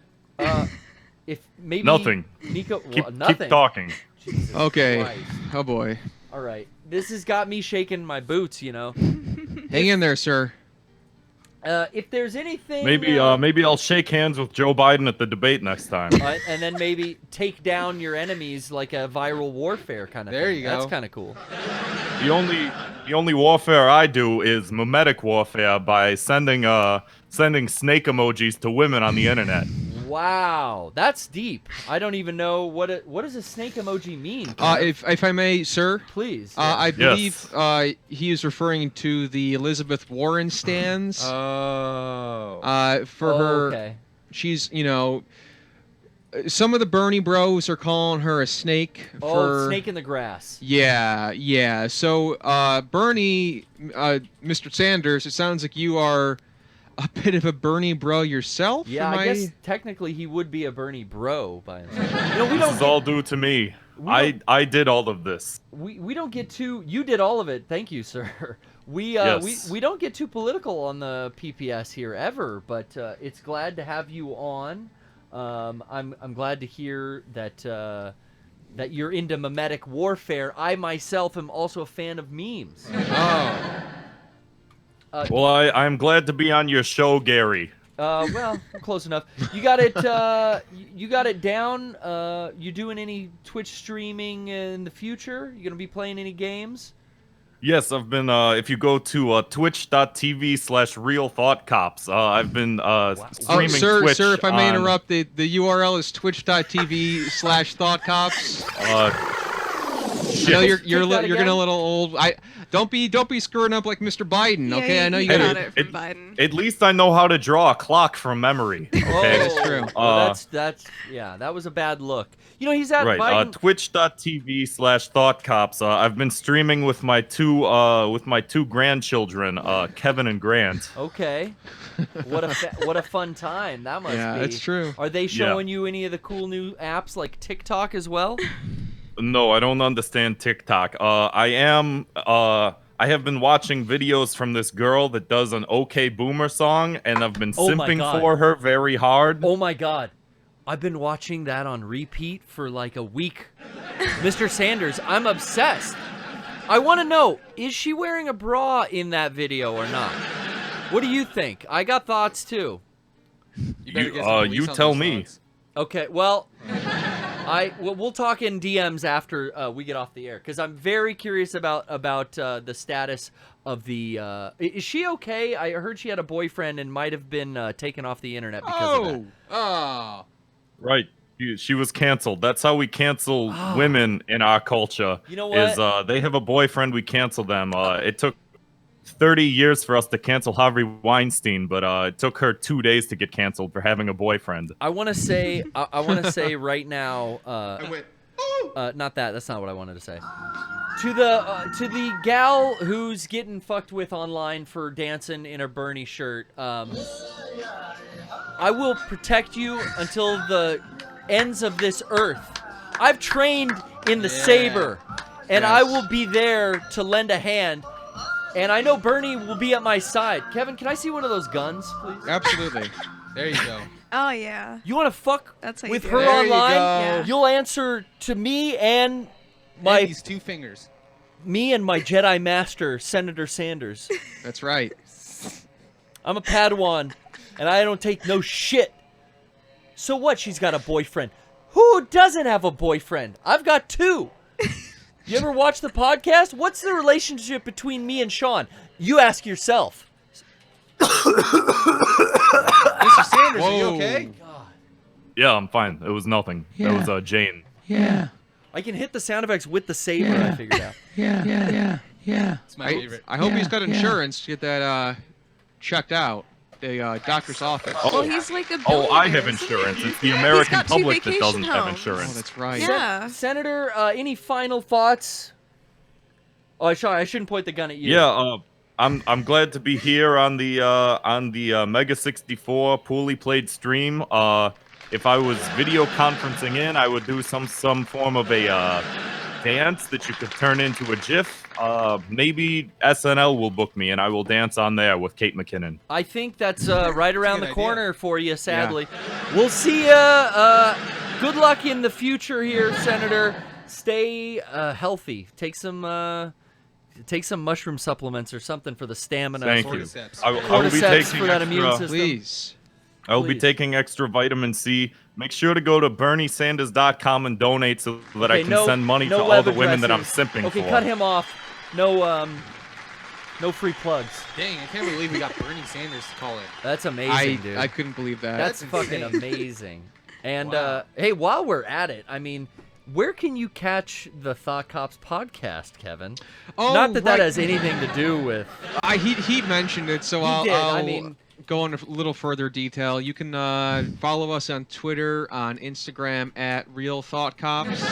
If maybe Nothing. Nico, Keep nothing. talking. Jesus Okay. Christ. Oh boy. All right. This has got me shaking my boots. You know. Hang in there, sir. If there's anything, Maybe I'll shake hands with Joe Biden at the debate next time. and then maybe take down your enemies like a viral warfare kind of thing. There you go. That's kind of cool. The only warfare I do is mimetic warfare by sending snake emojis to women on the internet. Wow, that's deep. I don't even know what does a snake emoji mean? If I may, sir. Please. I believe he is referring to the Elizabeth Warren stands. For her, okay. She's some of the Bernie bros are calling her a snake. Snake in the grass. Yeah. So Bernie, Mr. Sanders, it sounds like you are a bit of a Bernie bro yourself. Yeah, I guess technically he would be a Bernie bro by himself. This is all due to me. I did all of this. We don't get too. You did all of it. Thank you, sir. We don't get too political on the PPS here ever, but it's glad to have you on. I'm glad to hear that that you're into mimetic warfare. I myself am also a fan of memes. Well, I'm glad to be on your show, Gary. Well, close enough. You got it. You got it down. You doing any Twitch streaming in the future? You gonna be playing any games? Yes, I've been. If you go to twitch.tv/Real Thought Cops, I've been streaming Twitch. Sir, if I may interrupt, the URL is twitch.tv/ThoughtCops. I know you're getting a little old. Don't be screwing up like Mr. Biden. Yeah, Okay, I know you got got it from Biden. At least I know how to draw a clock from memory. Okay, that's true. Well, that was a bad look. You know, he's at right. Biden. Twitch.tv/Thought Cops. I've been streaming with my two grandchildren, Kevin and Grant. Okay. What a fun time that must be. Yeah, that's true. Are they showing you any of the cool new apps like TikTok as well? No, I don't understand TikTok. I am I have been watching videos from this girl that does an OK Boomer song, and I've been Oh my simping God. for her very hard. Oh my God. I've been watching that on repeat for like a week. Mr. Sanders, I'm obsessed. I want to know, is she wearing a bra in that video or not? What do you think? I got thoughts too. You tell me. Okay, well, we'll talk in DMs after we get off the air, because I'm very curious about the status of the. Is she okay? I heard she had a boyfriend and might have been taken off the internet because of that. Oh. Right. She was canceled. That's how we cancel women in our culture. You know what? Is they have a boyfriend, we cancel them. It took 30 years for us to cancel Harvey Weinstein, but it took her 2 days to get canceled for having a boyfriend. I want to say, I want to say right now. Not that. That's not what I wanted to say. To the gal who's getting fucked with online for dancing in a Bernie shirt. I will protect you until the ends of this earth. I've trained in the saber, and I will be there to lend a hand. And I know Bernie will be at my side. Kevin, can I see one of those guns, please? Absolutely. There you go. Oh yeah. You want to fuck That's how with you her do it. There you online? go. Yeah. You'll answer to me and my And these 2 fingers. me and my Jedi Master, Senator Sanders. That's right. I'm a Padawan, and I don't take no shit. So what? She's got a boyfriend. Who doesn't have a boyfriend? I've got 2. You ever watch the podcast? What's the relationship between me and Sean? You ask yourself. Mr. Sanders, are you okay? Yeah, I'm fine. It was nothing. Yeah. That was Jane. Yeah. I can hit the sound effects with the saber, I figured out. Yeah. It's my favorite. I hope he's Yeah, got yeah. insurance to get that checked out. The doctor's office. Well, he's like a Oh, I have billionaire, isn't he? insurance. It's the American got 2 public that vacation doesn't have homes. insurance. Oh, that's right. Yeah. Senator, any final thoughts? Oh, sorry, I shouldn't point the gun at you. Yeah, I'm glad to be here on the Mega 64 poorly played stream. If I was video conferencing in, I would do some form of a dance that you could turn into a GIF. Maybe SNL will book me and I will dance on there with Kate McKinnon. I think that's right around the good corner for you, sadly. We'll see ya. Good luck in the future here, Senator. Stay healthy. Take some mushroom supplements or something for the stamina. Thank you. Cordyceps. I will be Cordyceps taking for that immune extra. system. Please. I will be Please. taking extra vitamin C. Make sure to go to BernieSanders.com and donate so that I Okay, can send money to all web the women that I'm addresses. simping Okay, for. cut him off. No free plugs. Dang, I can't believe we got Bernie Sanders to call it. That's amazing, dude. I couldn't believe that. That's That's fucking insane. amazing. And Wow. hey, while we're at it, I mean, where can you catch the Thought Cops podcast, Kevin? Oh, Not that right. has anything to do with. He mentioned it, so He I'll, did, I I'll mean- go into a little further detail. You can follow us on Twitter, on Instagram at Real Thought Cops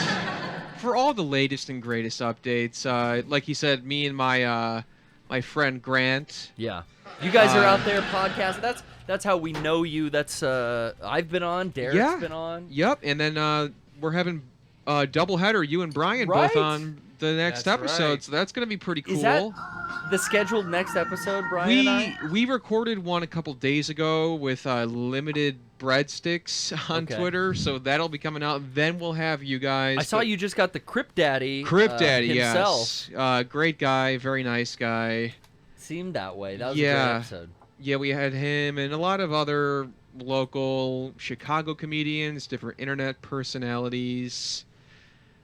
for all the latest and greatest updates. Like you said, me and my my friend Grant. Yeah, you guys are out there podcast. That's how we know you. That's I've been on. Derek's Yeah. been on. Yep, and then we're having a doubleheader. You and Bryan Right. both on the next That's episode, right. so that's gonna be pretty cool. Is that the scheduled next episode, Bryan and I? We recorded one a couple days ago with limited breadsticks on Okay. Twitter, so that'll be coming out. Then we'll have you guys. I saw you just got the Crypt Daddy. Crypt Daddy, himself. yes. Great guy, very nice guy. Seemed that way. That was a Yeah. great episode. Yeah, we had him and a lot of other local Chicago comedians, different internet personalities.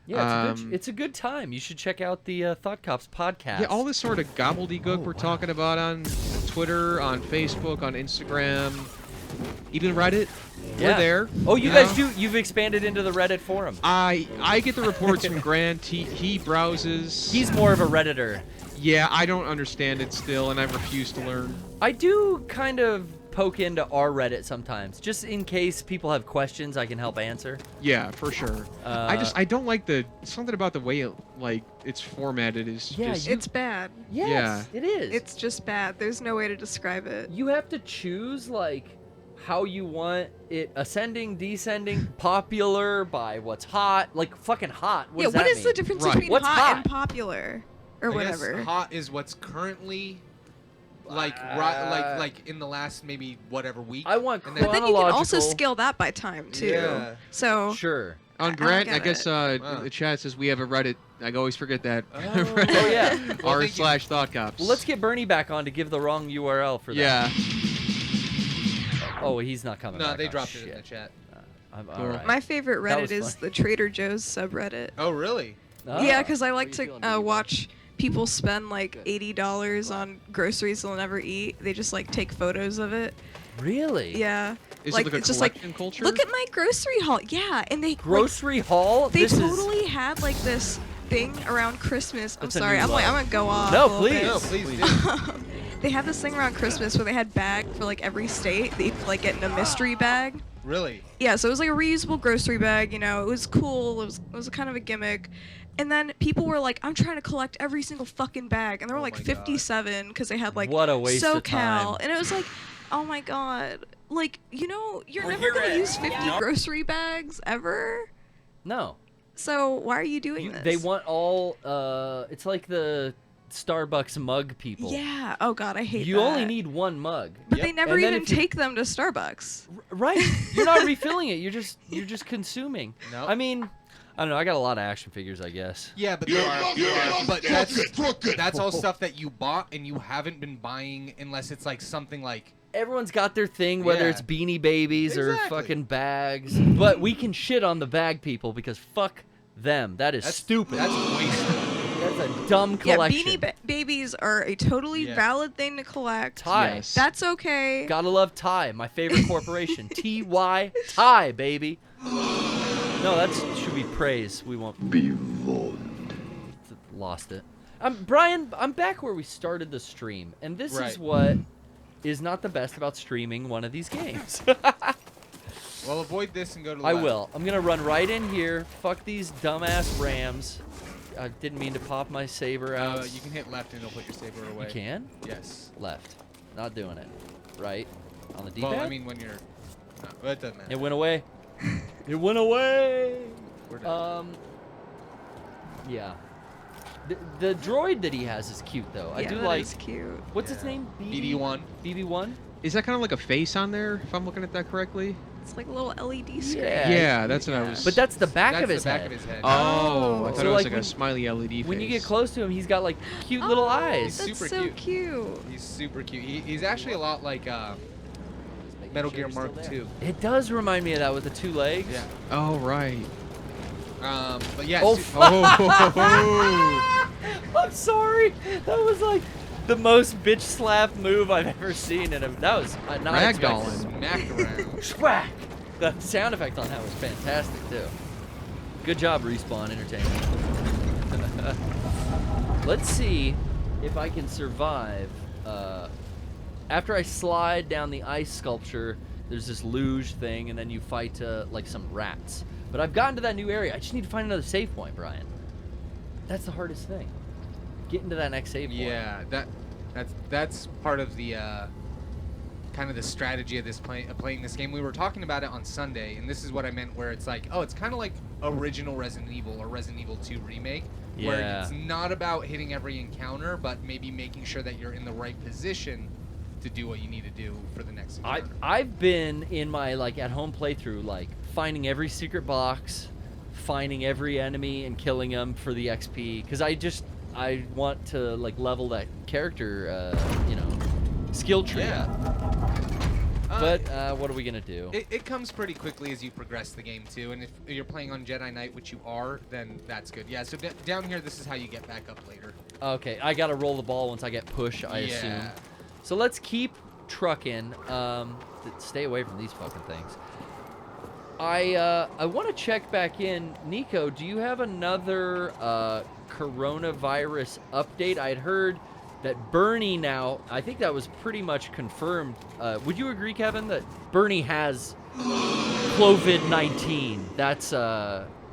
Yeah, it's a good time. You should check out the Thought Cops podcast. Yeah, all this sort of gobbledygook we're talking about on Twitter, on Facebook, on Instagram, even Reddit. Yeah. We're there. Oh, you guys do. You've expanded into the Reddit forum. I get the reports from Grant. He browses. He's more of a Redditor. Yeah, I don't understand it still, and I refuse to learn. I do kind of poke into our Reddit sometimes, just in case people have questions I can help answer. Yeah, for sure. I don't like something about the way it's formatted is Yeah, just It's bad. Yes, it is. It's just bad. There's no way to describe it. You have to choose how you want it: ascending, descending, popular, by what's hot, like fucking hot. What does that What is mean? the difference Right. between What's hot hot? and popular? or I guess whatever. hot is what's currently like like in the last maybe whatever week. I want and But then you can also chronological- scale that by time too. Yeah. So Sure. On I Grant, get I guess Wow. the chat says we have a Reddit. I always forget that. Oh, yeah. Well, R thank you. slash Thought Cops. Well, let's get Bernie back on to give the wrong URL for that. Yeah. Oh, he's not coming No, back they on. dropped it in Shit. the chat. All Cool. right. my favorite That Reddit was is fun. the Trader Joe's subreddit. Oh, really? Oh. Yeah, because I like What are you to feeling, watch people spend like $80 on groceries they'll never eat. They just like take photos of it. Really? Yeah. Is like it like a it's just like collection culture? look at my grocery haul. Yeah, and they Grocery haul? Like, they This is- totally had like this thing around Christmas. I'm That's a sorry. new I'm like love. I'm gonna go off. No, a little bit. please. No, please do. They had this thing around Christmas where they had bags for like every state that you could like get in a mystery bag. Really? Yeah, so it was like a reusable grocery bag, you know, it was cool, it was kind of a gimmick. And then people were like, I'm trying to collect every single fucking bag. And there were Oh like my God. 57 because they had like What a waste SoCal. of time. And it was like, oh my God. Like, you know, you're never going to use 50 grocery bags ever. No. So why are you doing this? They want all, it's like the Starbucks mug people. Yeah. Oh God, I hate You that. only need one mug. But they never And then even if you- take them to Starbucks. Right. You're not refilling it. You're just consuming. No. I mean, I don't know. I got a lot of action figures, I guess. Yeah, but but that's all stuff that you bought and you haven't been buying unless it's like something like Everyone's got their thing, whether Yeah. it's Beanie Babies or Exactly. fucking bags. But we can shit on the bag people because fuck them. That is stupid. That's wasted. That's a dumb collection. Yeah, Babies are a totally Yeah. valid thing to collect. Tie. Yes. That's okay. Gotta love Tie, my favorite corporation. TY Tie, baby. No, that should be praise. We won't. Be warned. Lost it. Brian, I'm back where we started the stream, and this Right. is what is not the best about streaming one of these games. Well, avoid this and go to the I left. will. I'm gonna run right in here. Fuck these dumbass Rams. I didn't mean to pop my saber out. You can hit left and it'll put your saber away. You can? Yes. Left. Not doing it. Right. On the D-pad? Well, I mean when you're no, well, it doesn't matter. It went away. It went away. We're done. Yeah. The droid that he has is cute though. I Yeah, do that like. is cute. What's its Yeah. name? BD1. BB1. Is that kind of like a face on there? If I'm looking at that correctly. It's like a little LED screen. Yeah, that's what I was. But that's the back That's of his the back head. of his head. Oh, I thought So, it was like, like when- a smiley LED face. When you get close to him, he's got like cute little Oh, eyes. That's Super so cute. cute. He's super cute. He's actually a lot like Metal Gear Mark II. It does remind me of that with the two legs. Yeah. Oh right. But yeah. Oh, Oh. I'm sorry. That was like the most bitch slap move I've ever seen, and that was not Ragdolling. expected. smacked around. Schwack! The sound effect on that was fantastic too. Good job, Respawn Entertainment. Let's see if I can survive. After I slide down the ice sculpture, there's this luge thing, and then you fight like some rats. But I've gotten to that new area. I just need to find another save point, Brian. That's the hardest thing. Getting to that next save point. Yeah, that's part of the kind of the strategy of this playing this game. We were talking about it on Sunday, and this is what I meant, where it's like, oh, it's kind of like original Resident Evil or Resident Evil 2 remake, where Yeah. it's not about hitting every encounter, but maybe making sure that you're in the right position to do what you need to do for the next encounter. I've been in my like at home playthrough like finding every secret box, finding every enemy and killing them for the XP because I want to like level that character skill tree Yeah. up. But what are we gonna do? It comes pretty quickly as you progress the game too, and if you're playing on Jedi Knight, which you are, then that's good. Yeah, so down here, this is how you get back up later. Okay, I gotta roll the ball once I get push, I assume. Yeah. So let's keep trucking. Stay away from these fucking things. I want to check back in. Nico, do you have another coronavirus update? I had heard that Bernie now, I think that was pretty much confirmed. Would you agree, Kevin, that Bernie has COVID-19? That's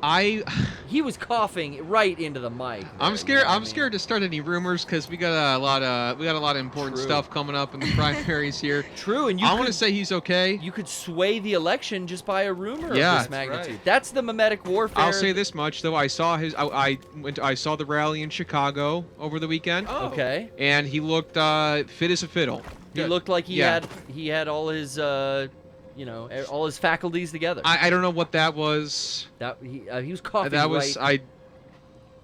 He was coughing right into the mic. I'm there, scared. you know what I I'm mean? scared to start any rumors because we got a lot of important True. stuff coming up in the primaries here. True, and I want to say he's okay. You could sway the election just by a rumor Yeah. of this That's magnitude. right. That's the mimetic warfare. I'll say this much though. I saw I saw the rally in Chicago over the weekend. Oh. Okay. And he looked fit as a fiddle. He looked like he Yeah. had all his all his faculties together. I don't know what that was. That he was coughing. That was right.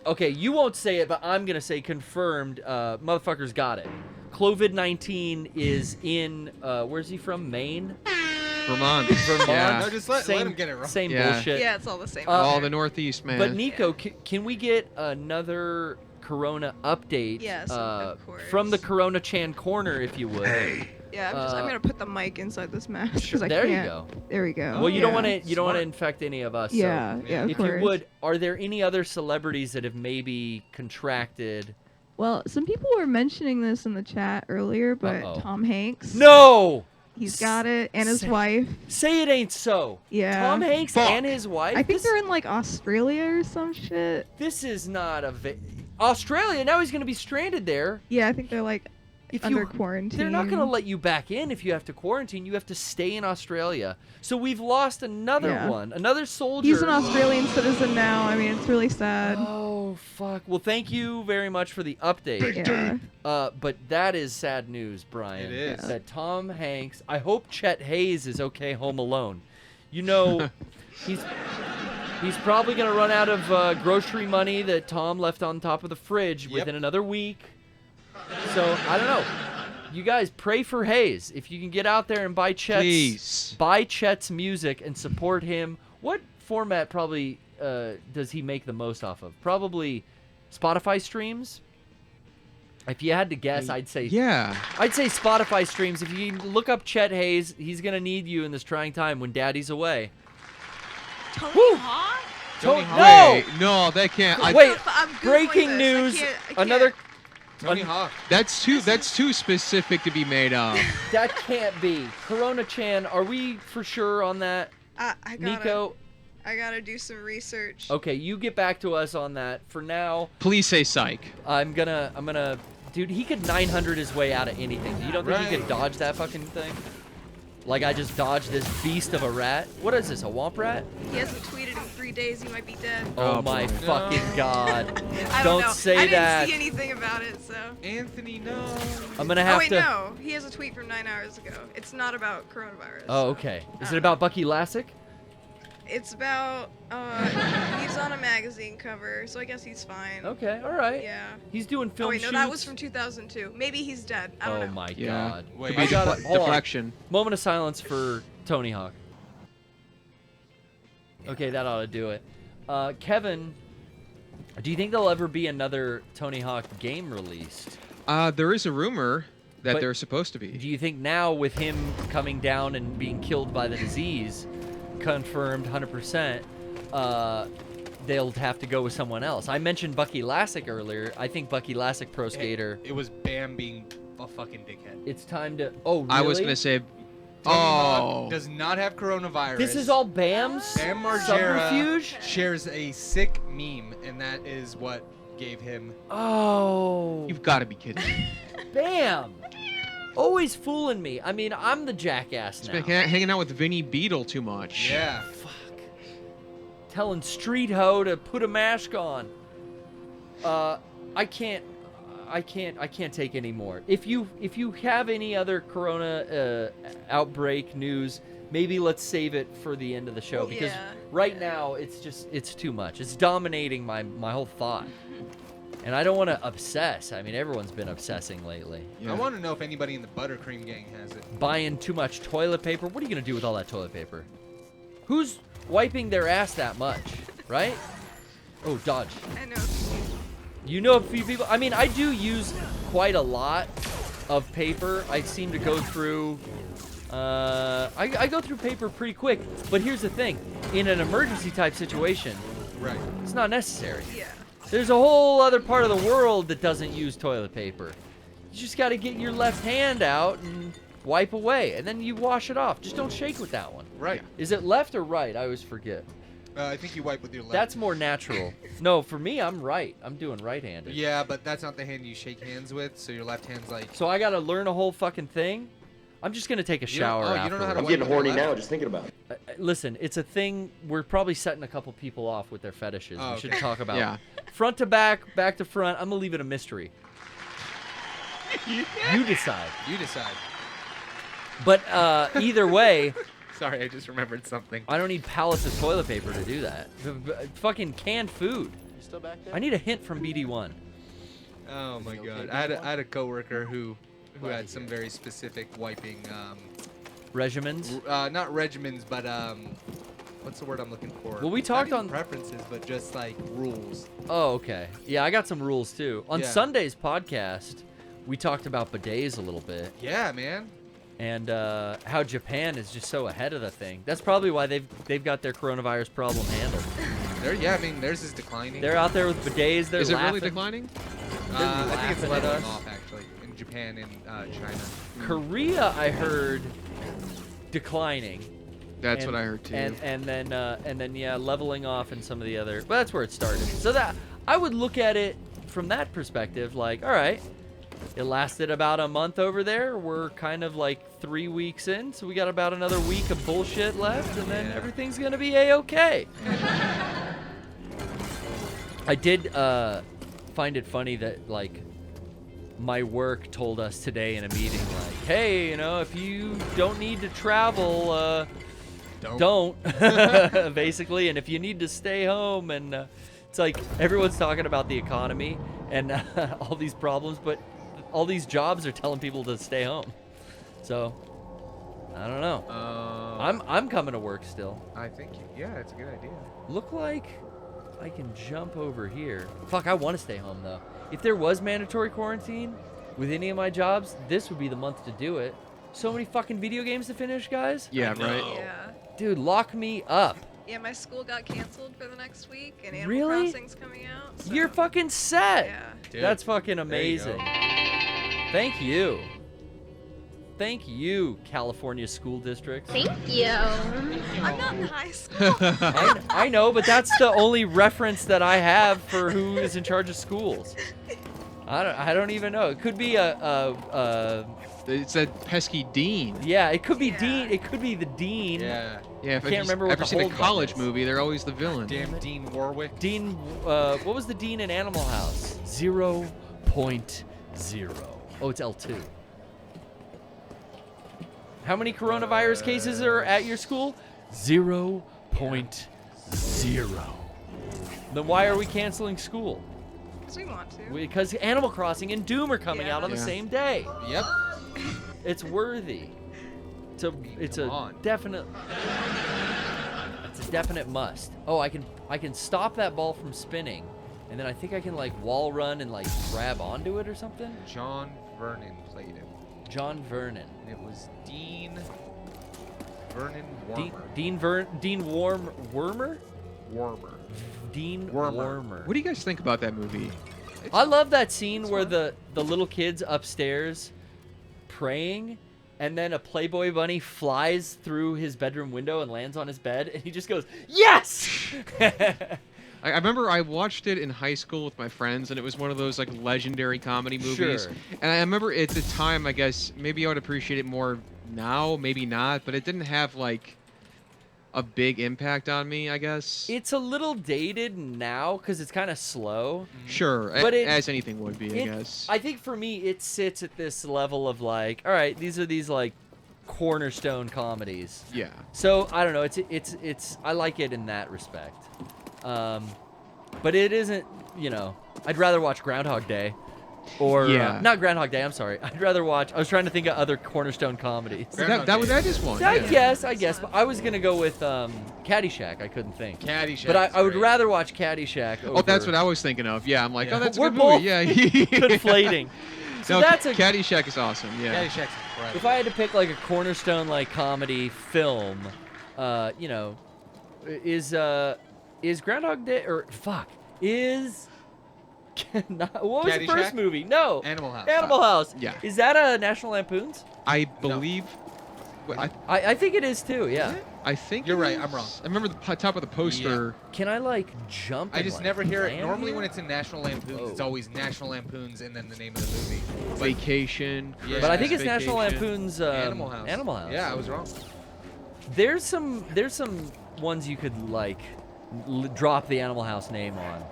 Okay, you won't say it, but I'm gonna say confirmed. Motherfuckers got it. COVID-19 is in. Where's he from? Maine. Vermont. Vermont. Yeah. No, just let him get it wrong. Same Yeah. bullshit. Yeah, it's all the same. All there. the Northeast, man. But Nico, can we get another Corona update? Yes, of course. From the Corona Chan corner, if you would. Hey. Yeah, I'm gonna put the mic inside this mask Sure, because I there you can't. go. There we go. Well, you don't want to. Smart. You don't want to infect any of us. Yeah, So yeah, of if course. you would, are there any other celebrities that have maybe contracted? Well, some people were mentioning this in the chat earlier, but Uh-oh. Tom Hanks. No. He's got it, and his Say- wife. Say it ain't so. Yeah. Tom Hanks Fuck. and his wife. I think this, they're in like Australia or some shit. This is not a. Australia. Now he's going to be stranded there. Yeah, I think they're like If under you, quarantine. they're not going to let you back in if you have to quarantine. You have to stay in Australia. So we've lost another Yeah. one, another soldier. He's an Australian citizen now. I mean, it's really sad. Oh fuck! Well, thank you very much for the update. Yeah. But that is sad news, Brian. It is. That Tom Hanks. I hope Chet Hayes is okay home alone. You know, he's probably gonna run out of grocery money that Tom left on top of the fridge within another week. So I don't know. You guys pray for Hayes. If you can get out there and buy Chet's music and support him. What format probably does he make the most off of? Probably Spotify streams. If you had to guess, I'd say Spotify streams. If you look up Chet Hayes, he's gonna need you in this trying time when Daddy's away. Tony Woo! Hawk? Tony No! Hawk. Wait, no, that can't. Wait, I'm Googling breaking this. news. I can't- Another. Tony Hawk. That's too specific to be made of. That can't be. Corona-chan, are we for sure on that? I gotta, Nico? I gotta do some research. Okay, you get back to us on that. For now, Please say psych. I'm gonna. Dude, he could 900 his way out of anything. You don't think he could dodge that fucking thing? Like I just dodged this beast of a rat? What is this, a womp rat? He hasn't tweeted in 3 days. He might be dead. Oh my fucking god. I Don't know. say I that. didn't see anything about it, so. Anthony, no. I'm gonna have Oh wait, to. no. He has a tweet from 9 hours ago. It's not about coronavirus. Oh, okay. Is it about Bucky Lassick? It's about he's on a magazine cover, so I guess he's fine. Okay, all right. Yeah. He's doing film Oh wait, no, shoots. that was from 2002. Maybe he's dead. I don't know. Oh my Yeah. god. Wait, I got Could be deflection. Moment of silence for Tony Hawk. Okay, that ought to do it. Kevin, do you think there'll ever be another Tony Hawk game released? There is a rumor that But they're supposed to be. Do you think now with him coming down and being killed by the disease, confirmed 100%, they'll have to go with someone else? I mentioned Bucky Lassick earlier. I think Bucky Lassick, pro skater. It was Bam being a fucking dickhead. It's time to. Oh, really? I was gonna say. Tony Hawk does not have coronavirus. This is all Bam's Bam Margera subterfuge? shares a sick meme, and that is what gave him. Oh. You've got to be kidding me. Bam! Always fooling me. I mean, I'm the jackass He's now. been hanging out with Vinny Beetle too much. Yeah. Fuck. Telling Street Ho to put a mask on. I can't take any more. If you have any other corona outbreak news, maybe let's save it for the end of the show because right now it's too much. It's dominating my whole thought. And I don't want to obsess. I mean, everyone's been obsessing lately. I want to know if anybody in the Buttercream gang has it. Buying too much toilet paper. What are you going to do with all that toilet paper? Who's wiping their ass that much, right? Oh, dodge. I know. You know a few people. I mean, I do use quite a lot of paper. I seem to go through. I go through paper pretty quick. But here's the thing: in an emergency type situation, right? It's not necessary. Yeah. There's a whole other part of the world that doesn't use toilet paper. You just got to get your left hand out and wipe away, and then you wash it off. Just don't shake with that one. Right. Is it left or right? I always forget. I think you wipe with your left. That's more natural. No, for me, I'm right. I'm doing right-handed. Yeah, but that's not the hand you shake hands with, so your left hand's like... So I gotta learn a whole fucking thing? I'm just gonna take a shower you don't know how to I'm getting horny now just thinking about it. Listen, it's a thing. We're probably setting a couple people off with their fetishes. Oh, We should okay. talk about Yeah. front to back, back to front. I'm gonna leave it a mystery. You decide. You decide. But either way, Sorry, I just remembered something. I don't need pallets of toilet paper to do that. Fucking canned food. You still back there? I need a hint from BD1. Oh my okay, god. big I had a coworker who Glad had to some hear. very specific wiping Regimens. not regimens, but what's the word I'm looking for? Well, we Not talked even on- preferences, but just like rules. Oh, okay. Yeah, I got some rules too. On Yeah. Sunday's podcast, we talked about bidets a little bit. Yeah, man. And how Japan is just so ahead of the thing. That's probably why they've got their coronavirus problem handled. I mean, theirs is declining. They're out there with bidets. They're Is it laughing. really declining? I think it's laughing at leveling us. off actually in Japan and China. Korea, I heard, declining. That's And- what I heard too. And then yeah, leveling off in some of the other. But that's where it started. So that I would look at it from that perspective, like, all right, it lasted about a month over there. We're kind of like 3 weeks in, so we got about another week of bullshit left, and then Yeah. everything's gonna be a-okay. I did find it funny that like my work told us today in a meeting, like, hey, you know, if you don't need to travel, don't. Basically, and if you need to stay home, and it's like everyone's talking about the economy and all these problems, but all these jobs are telling people to stay home. So I don't know. I'm coming to work still. I think yeah, it's a good idea. Look like I can jump over here. Fuck, I want to stay home though. If there was mandatory quarantine with any of my jobs, this would be the month to do it. So many fucking video games to finish, guys. Yeah, right. Yeah. Dude, lock me up. Yeah, my school got canceled for the next week, and Animal Really? Crossing's coming out. So. You're fucking set. Yeah. Dude, That's fucking there you go. amazing. Thank you. Thank you, California school districts. Thank you. I'm not in high school. I know, but that's the only reference that I have for who is in charge of schools. I don't even know. It could be It's that pesky dean. yeah, it could be Yeah. Dean. It could be the dean. Yeah. Yeah, if Can't you've remember what ever the seen a hold button college is. movie, they're always the villain. Damn Dean Warwick. Dean, what was the dean in Animal House? 0.0. Oh, it's L2. How many coronavirus cases are at your school? 0.0. Then why are we canceling school? Because we want to. Because Animal Crossing and Doom are coming Yeah. out on the Yeah. same day. Yep. It's worthy. It's Come a on. definite. It's a definite must. Oh, I can stop that ball from spinning, and then I think I can like wall run and like grab onto it or something. John Vernon played him. John Vernon. And it was Dean Vernon Dean Warmer. Dean Wormer. Warmer. Dean Wormer. Wormer. What do you guys think about that movie? I love that scene where the little kids upstairs praying, and then a Playboy bunny flies through his bedroom window and lands on his bed, and he just goes, "Yes!" I remember I watched it in high school with my friends, and it was one of those like legendary comedy movies. Sure. And I remember at the time, I guess maybe I would appreciate it more now, maybe not, but it didn't have like a big impact on me, I guess. It's a little dated now because it's kind of slow. Sure, But as anything would be, I guess. I think for me, it sits at this level of like, all right, these are these like cornerstone comedies. Yeah. So I don't know. It's I like it in that respect. But it isn't. You know, I'd rather watch Groundhog Day. Or Yeah. not Groundhog Day. I'm sorry. I'd rather watch. I was trying to think of other cornerstone comedies. That is one. I yeah. guess. But I was gonna go with Caddyshack. I couldn't think. Caddyshack. But I would rather watch Caddyshack. Over, Oh, that's what I was thinking of. Yeah, I'm like, Yeah. oh, that's a We're good both movie. Yeah. conflating. So No, that's a. Caddyshack is awesome. Yeah. Caddyshack's incredible. If I had to pick like a cornerstone like comedy film, you know, is Groundhog Day or fuck is. What was the first Caddyshack? movie? No. Animal House. Animal House. Yeah. Is that a National Lampoon's? I believe. I I think it is too. Yeah. I think You're right. I'm wrong. I remember the top of the poster. Can I like jump? I and, just like, never hear it. land Normally, here? when it's in National Lampoons, it's always National Lampoons and then the name of the movie. Vacation. Yeah, But I think Christmas it's National Vacation. Lampoon's Animal House. Animal House. Yeah, I was wrong. There's some ones you could like drop the Animal House name on.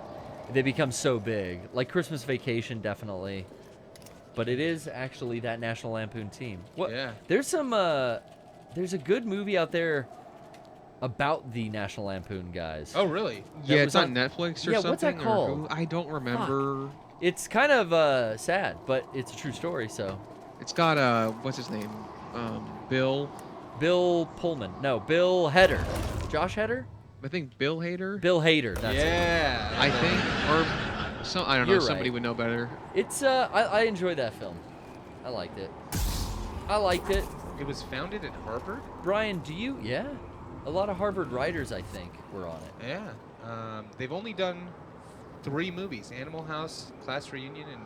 They become so big, like Christmas Vacation, definitely. But it is actually that National Lampoon team. What? Yeah. There's some. There's a good movie out there about the National Lampoon guys. Oh, really? Yeah, That it's was on Netflix or yeah, something. what's that or called? who- I don't remember. It's kind of sad, but it's a true story. So. It's got what's his name? Bill. Bill Pullman. No, Bill Hader. Josh Hader? I think Bill Hader. Bill Hader. That's it. Yeah. I think, or some. I don't know. You're Somebody right. would know better. It's I enjoyed that film. I liked it. I liked it. It was founded at Harvard? Brian, do you? Yeah. A lot of Harvard writers, I think, were on it. Yeah. They've only done 3 movies: Animal House, Class Reunion, and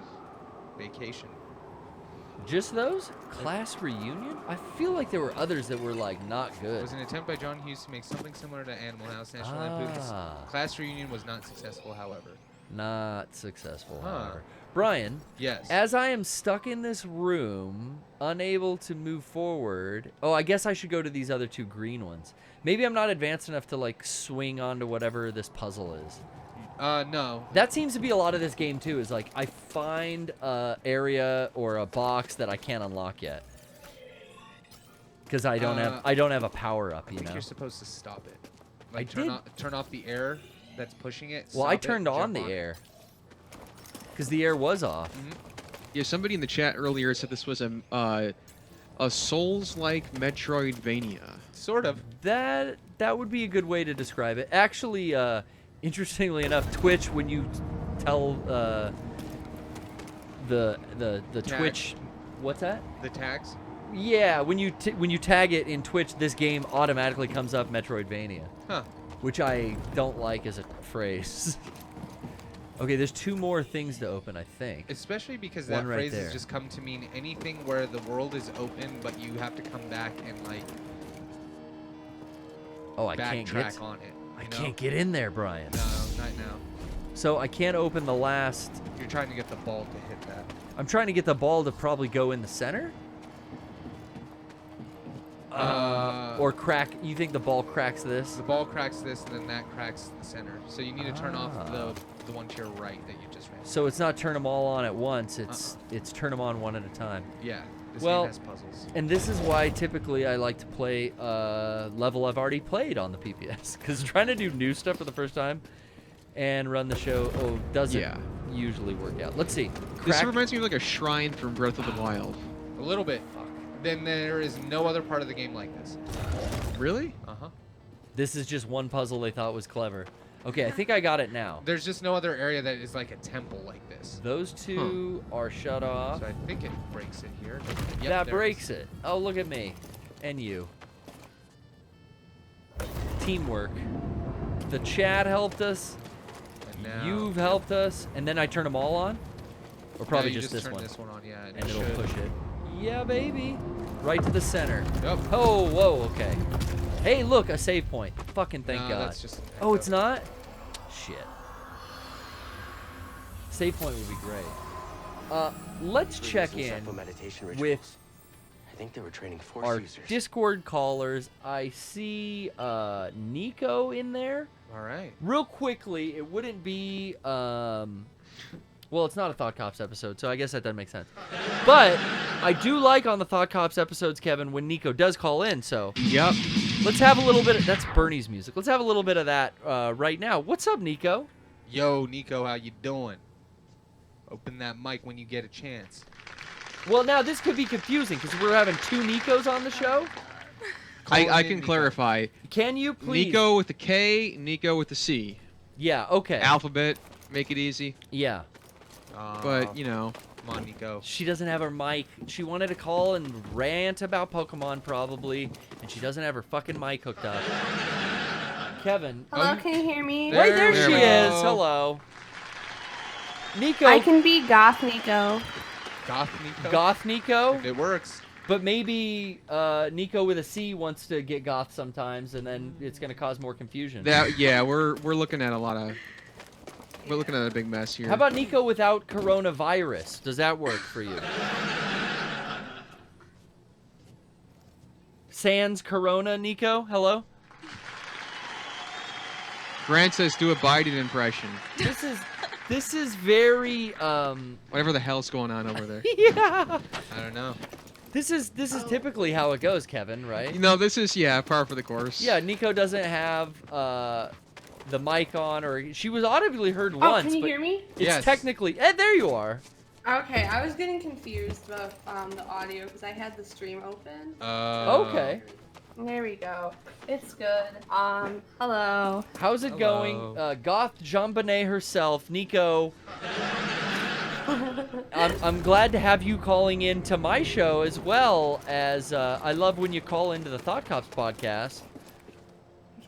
Vacation. Just those? Class Reunion? I feel like there were others that were like not It good. was an attempt by John Hughes to make something similar to Animal House, National Lampoon's Ah. Class Reunion was not successful, however. Not successful, Huh. however. Brian, Yes. as I am stuck in this room, unable to move forward. Oh, I guess I should go to these other 2 green ones. Maybe I'm not advanced enough to like swing onto whatever this puzzle is. No. That seems to be a lot of this game too. Is like I find a area or a box that I can't unlock yet because I don't have a power up. I You think know. you're supposed to stop it. I Like did. turn off the air that's pushing it. Well, I stop it, turned on jump the it. air because the air was off. Yeah, somebody in the chat earlier said this was a Souls-like Metroidvania. Sort of. That would be a good way to describe it. Actually, interestingly enough, Twitch, when you tell the Tag. Twitch, what's that? The tags. Yeah, when you tag it in Twitch, this game automatically comes up Metroidvania. Huh. Which I don't like as a phrase. Okay, there's 2 more things to open, I think. Especially because One that right phrase there. has just come to mean anything where the world is open, but you have to come back and like Oh, I can't backtrack get. on it. I you know? can't get in there, Brian. No, not now. So I can't open the last. You're trying to get the ball to hit that. I'm trying to get the ball to probably go in the center. Or crack. You think the ball cracks this? The ball cracks this, and then that cracks the center. So you need to turn off Ah. the one to your right that you just ran. So it's not turn them all on at once. It's turn them on one at a time. Yeah. This Well, game has puzzles. and this is why typically I like to play level I've already played on the PPS, because trying to do new stuff for the first time and run the show doesn't usually work out. Let's see. This Crack. reminds me of like a shrine from Breath of the Wild. A little bit. Then there is no other part of the game like this. Really? Uh-huh. This is just one puzzle they thought was clever. Okay, I think I got it now. There's just no other area that is like a temple like this. Those 2 are shut off. So I think it breaks it here. Yep, That there breaks is. it. Oh, look at me. And you. Teamwork. The chat helped us. And now, You've helped us. And then I turn them all on? Or probably you just this turn one. this one on, yeah. And it it'll should. push it. Yeah, baby. Right to the center. Yep. Oh, whoa, okay. Hey, look, a save point. Fucking thank No, God. that's just an Oh, echo. it's not? Shit. Save point would be great. Let's check in with I think they were training force our users. Discord callers. I see Nico in there. All right. Real quickly, it wouldn't be well, it's not a Thought Cops episode, so I guess that doesn't make sense. But I do like on the Thought Cops episodes, Kevin, when Nico does call in, so Yep. let's have a little bit of, that's Bernie's music. Let's have a little bit of that right now. What's up, Nico? Yo, Nico, how you doing? Open that mic when you get a chance. Well, now this could be confusing because we're having 2 Nicos on the show. I can clarify. Can you please? Nico with the K, Nico with the C. Yeah, okay. Alphabet, make it easy. Yeah. But, you know. Come on, Nico. She doesn't have her mic. She wanted to call and rant about Pokemon probably, and she doesn't have her fucking mic hooked up. Kevin. Hello, can you hear me? Right there There she we is. go. Hello. Nico. I can be Goth Nico. Goth Nico? Goth Nico? If it works. But maybe Nico with a C wants to get goth sometimes, and then it's going to cause more confusion. Yeah, we're looking at a lot of. We're looking at a big mess here. How about Nico without coronavirus? Does that work for you? Sans Corona, Nico? Hello? Grant says do a Biden impression. This is very whatever the hell's going on over there. Yeah. I don't know. This is typically how it goes, Kevin, right? You know, this is par for the course. Yeah, Nico doesn't have the mic on, or she was audibly heard once. Can you but hear me? It's Yes. technically. There you are. Okay, I was getting confused about the audio because I had the stream open. Okay. There we go. It's good. Hello. How's it going? Goth JonBenet herself, Nico. I'm glad to have you calling in to my show as well as I love when you call into the Thought Cops podcast.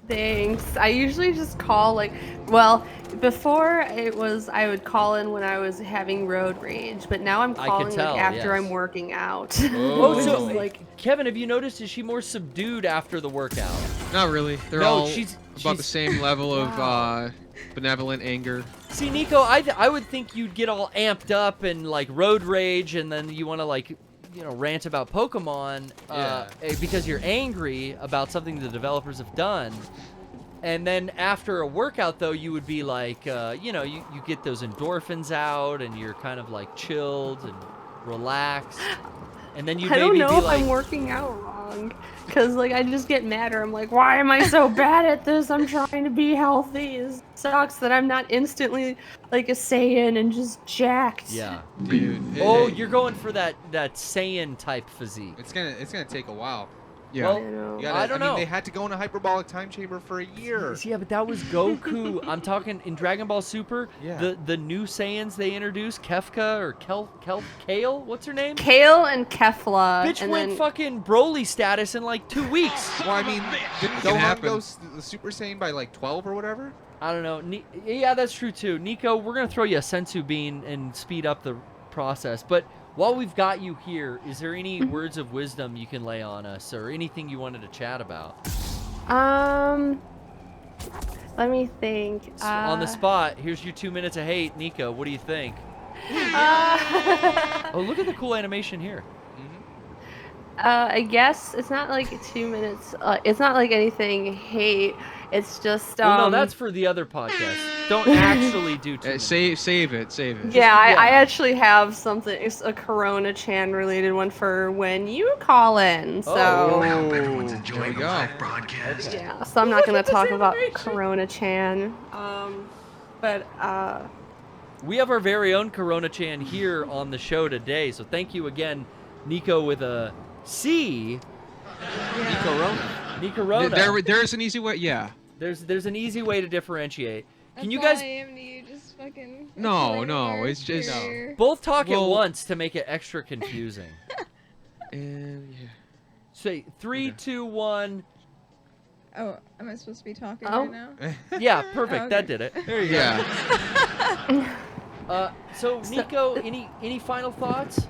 Thanks. I usually just call before I would call in when I was having road rage, but now I'm calling after I'm working out. Oh, so Kevin, have you noticed, is she more subdued after the workout? Not really. They're all about the same level of benevolent anger. See, Nico, I would think you'd get all amped up and road rage, and then you want to rant about Pokemon because you're angry about something the developers have done. And then after a workout, though, you would be you get those endorphins out, and you're kind of chilled and relaxed. And then you I don't know if I'm working out wrong, because I just get madder. I'm like, why am I so bad at this? I'm trying to be healthy. It sucks that I'm not instantly a Saiyan and just jacked. Yeah, dude. You're going for that Saiyan type physique. It's gonna take a while. Yeah. Well, I don't know. They had to go in a hyperbolic time chamber for a year. Yeah, but that was Goku. I'm talking in Dragon Ball Super. Yeah. The new Saiyans they introduced, Kefka or Kale. What's her name? Kale and Kefla. Bitch and went fucking Broly status in 2 weeks. Well, I mean, didn't Gohan go the Super Saiyan by 12 or whatever? I don't know. Yeah, that's true too. Nico, we're gonna throw you a sensu bean and speed up the process. But while we've got you here, is there any words of wisdom you can lay on us, or anything you wanted to chat about? Let me think. On the spot, here's your 2 minutes of hate, Nico. What do you think? Oh, look at the cool animation here. I guess it's not 2 minutes. It's not anything hate. It's just. Well, no, that's for the other podcast. Don't actually do 2 minutes. Save it. Yeah, I actually have something. It's a Corona Chan related one for when you call in. So. Everyone's enjoying the live broadcast. Yeah, so I'm not gonna talk about Corona Chan. But we have our very own Corona Chan here on the show today. So thank you again, Nico with a C. Nico Rona. There's an easy way. Yeah. There's an easy way to differentiate. Can you That's all guys? I am to you, just fucking. No, it's just. Both talk at once to make it extra confusing. And yeah. Say 3, 2, 1. Oh, am I supposed to be talking right now? Yeah, perfect. Oh, okay. That did it. There you go. So Nico, any final thoughts?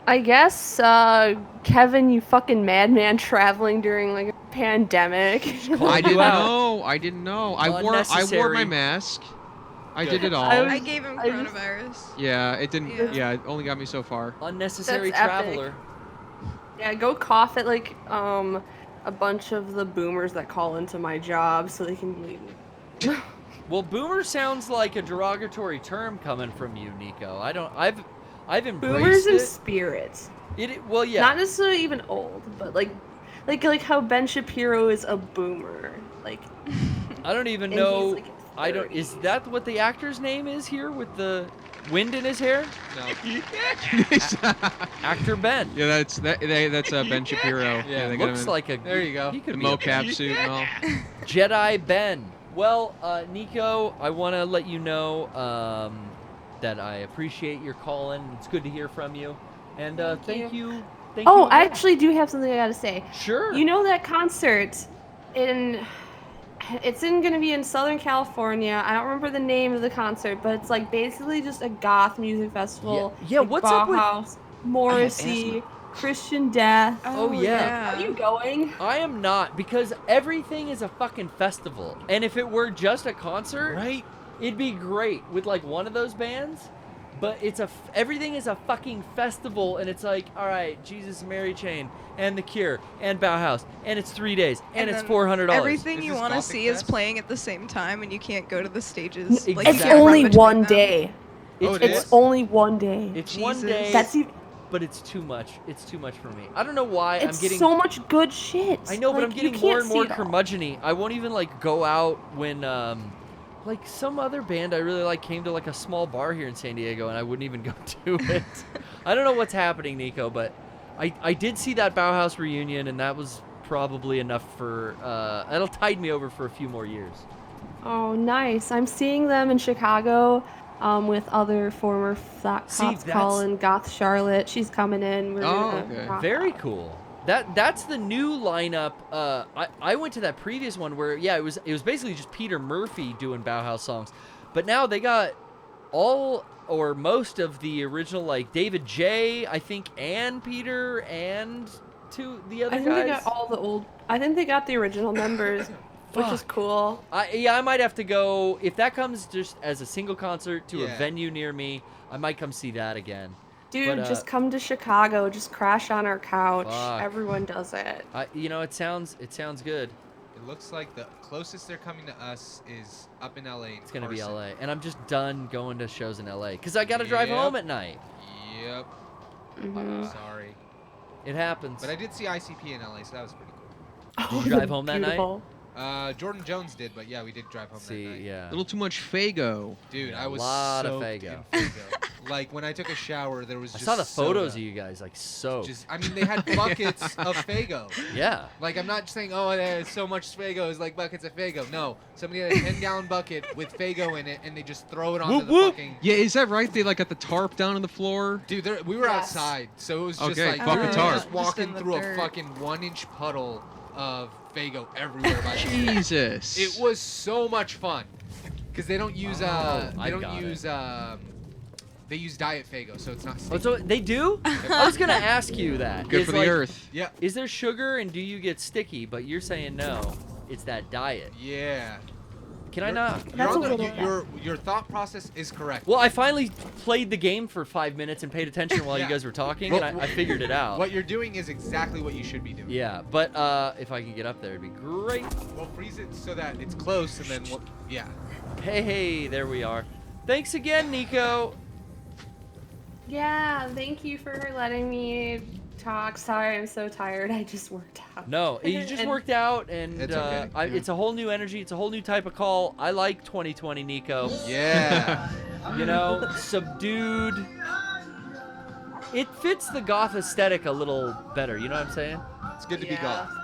I guess Kevin, you fucking madman traveling during a pandemic. I didn't know. I wore my mask. I did it all. I gave him coronavirus. Yeah, it didn't. Yeah, it only got me so far. Unnecessary That's traveler. epic. Yeah, go cough at a bunch of the boomers that call into my job so they can bleed me. Well, boomer sounds like a derogatory term coming from you, Nico. I've embraced Boomers and it. spirits. Well, yeah. Not necessarily even old, but like how Ben Shapiro is a boomer. I don't even and know. he's, Is that what the actor's name is here with the wind in his hair? No. Actor Ben. Yeah, that's Ben Shapiro. Yeah, they got looks him like a. There you go. He could the be mocap suit and all. Jedi Ben. Well, Nico, I want to let you know that I appreciate your calling. It's good to hear from you. And thank you. Thank you I again. actually do have something I gotta say. Sure. You know that concert it's gonna be in Southern California. I don't remember the name of the concert, but it's basically just a goth music festival. Yeah, what's up with Bauhaus. Morrissey, Christian Death. Oh, yeah. Are you going? I am not, because everything is a fucking festival. And if it were just a concert, Right? it'd be great with like one of those bands. But everything is a fucking festival, and it's like, all right, Jesus and Mary Chain, and The Cure, and Bauhaus, and it's 3 days, and it's then $400. Everything Is you this want to Gothic see is Fest? playing at the same time, and you can't go to the stages. N- Like, you It's can't run only between one them. day. Oh, it It's is? only one day. It's one Jesus. day, That's even. but it's too much. It's too much for me. I don't know why It's I'm getting. so much good shit. I know, but I'm Like, getting you more can't and more see it all. curmudgeon-y. I won't even like go out when like some other band I really like came to like a small bar here in San Diego, and I wouldn't even go to it. I don't know what's happening, Nico, but I did see that Bauhaus reunion, and that was probably enough for that'll tide me over for a few more years. Oh, nice. I'm seeing them in Chicago with other former Thought See, Cops that's- calling Goth Charlotte. She's coming in. We're Oh, gonna okay. rock Very out. cool. That's the new lineup. I went to that previous one where it was basically just Peter Murphy doing Bauhaus songs, but now they got all or most of the original, like David J, I think, and Peter and the other I think guys. they got all the old. I think they got the original members, which is Fuck. cool. I might have to go if that comes just as a single concert to a Yeah. venue near me. I might come see that again. Dude, But, just come to Chicago. Just crash on our couch. Fuck. Everyone does it. It sounds good. It looks like the closest they're coming to us is up in LA. It's gonna be LA, and I'm just done going to shows in LA because I gotta drive Yep. home at night. Yep. Mhm. Sorry. It happens. But I did see ICP in LA, so that was pretty cool. Did you drive home that night? Beautiful. Jordan Jones did, but yeah, we did drive home See, that night. yeah. A little too much Fago. Dude, Yeah, I was a lot of soaked Faygo. in Faygo. Like when I took a shower, there was I just saw the photos soda. of you guys like soaked. I mean, they had buckets of Faygo. Yeah. Like, I'm not saying, oh, there's so much Faygo, it's like buckets of Faygo. No, somebody had a 10-gallon bucket with Faygo in it, and they just throw it onto Whoop, the whoop. fucking... Yeah, is that right? They like got the tarp down on the floor. Dude, we were Yes. outside, so it was just Okay, like fucking we were tarp. just Just walking in the through a dirt. fucking 1-inch puddle of Faygo everywhere by the way. Jesus. It was so much fun because they don't use I got they use diet Faygo, so it's not. Oh, so they do? I was gonna ask you that. Good Is, for the like, earth. Yeah. Is there sugar and do you get sticky? But you're saying no. It's that diet. Yeah. Can I not? You're That's on a the, little- your thought process is correct. Well, I finally played the game for 5 minutes and paid attention while Yeah. you guys were talking, Well, and I figured it out. What you're doing is exactly what you should be doing. Yeah, but if I could get up there, it'd be great. We'll freeze it so that it's close, and then yeah. Hey, there we are. Thanks again, Nico. Yeah, thank you for letting me talk. Sorry, I'm so tired. I just worked out. No, you just And- worked out, and It's okay. it's a whole new energy. It's a whole new type of call. I like 2020, Nico. Yeah. You know, subdued. It fits the goth aesthetic a little better. You know what I'm saying? It's good to be Yeah. gone.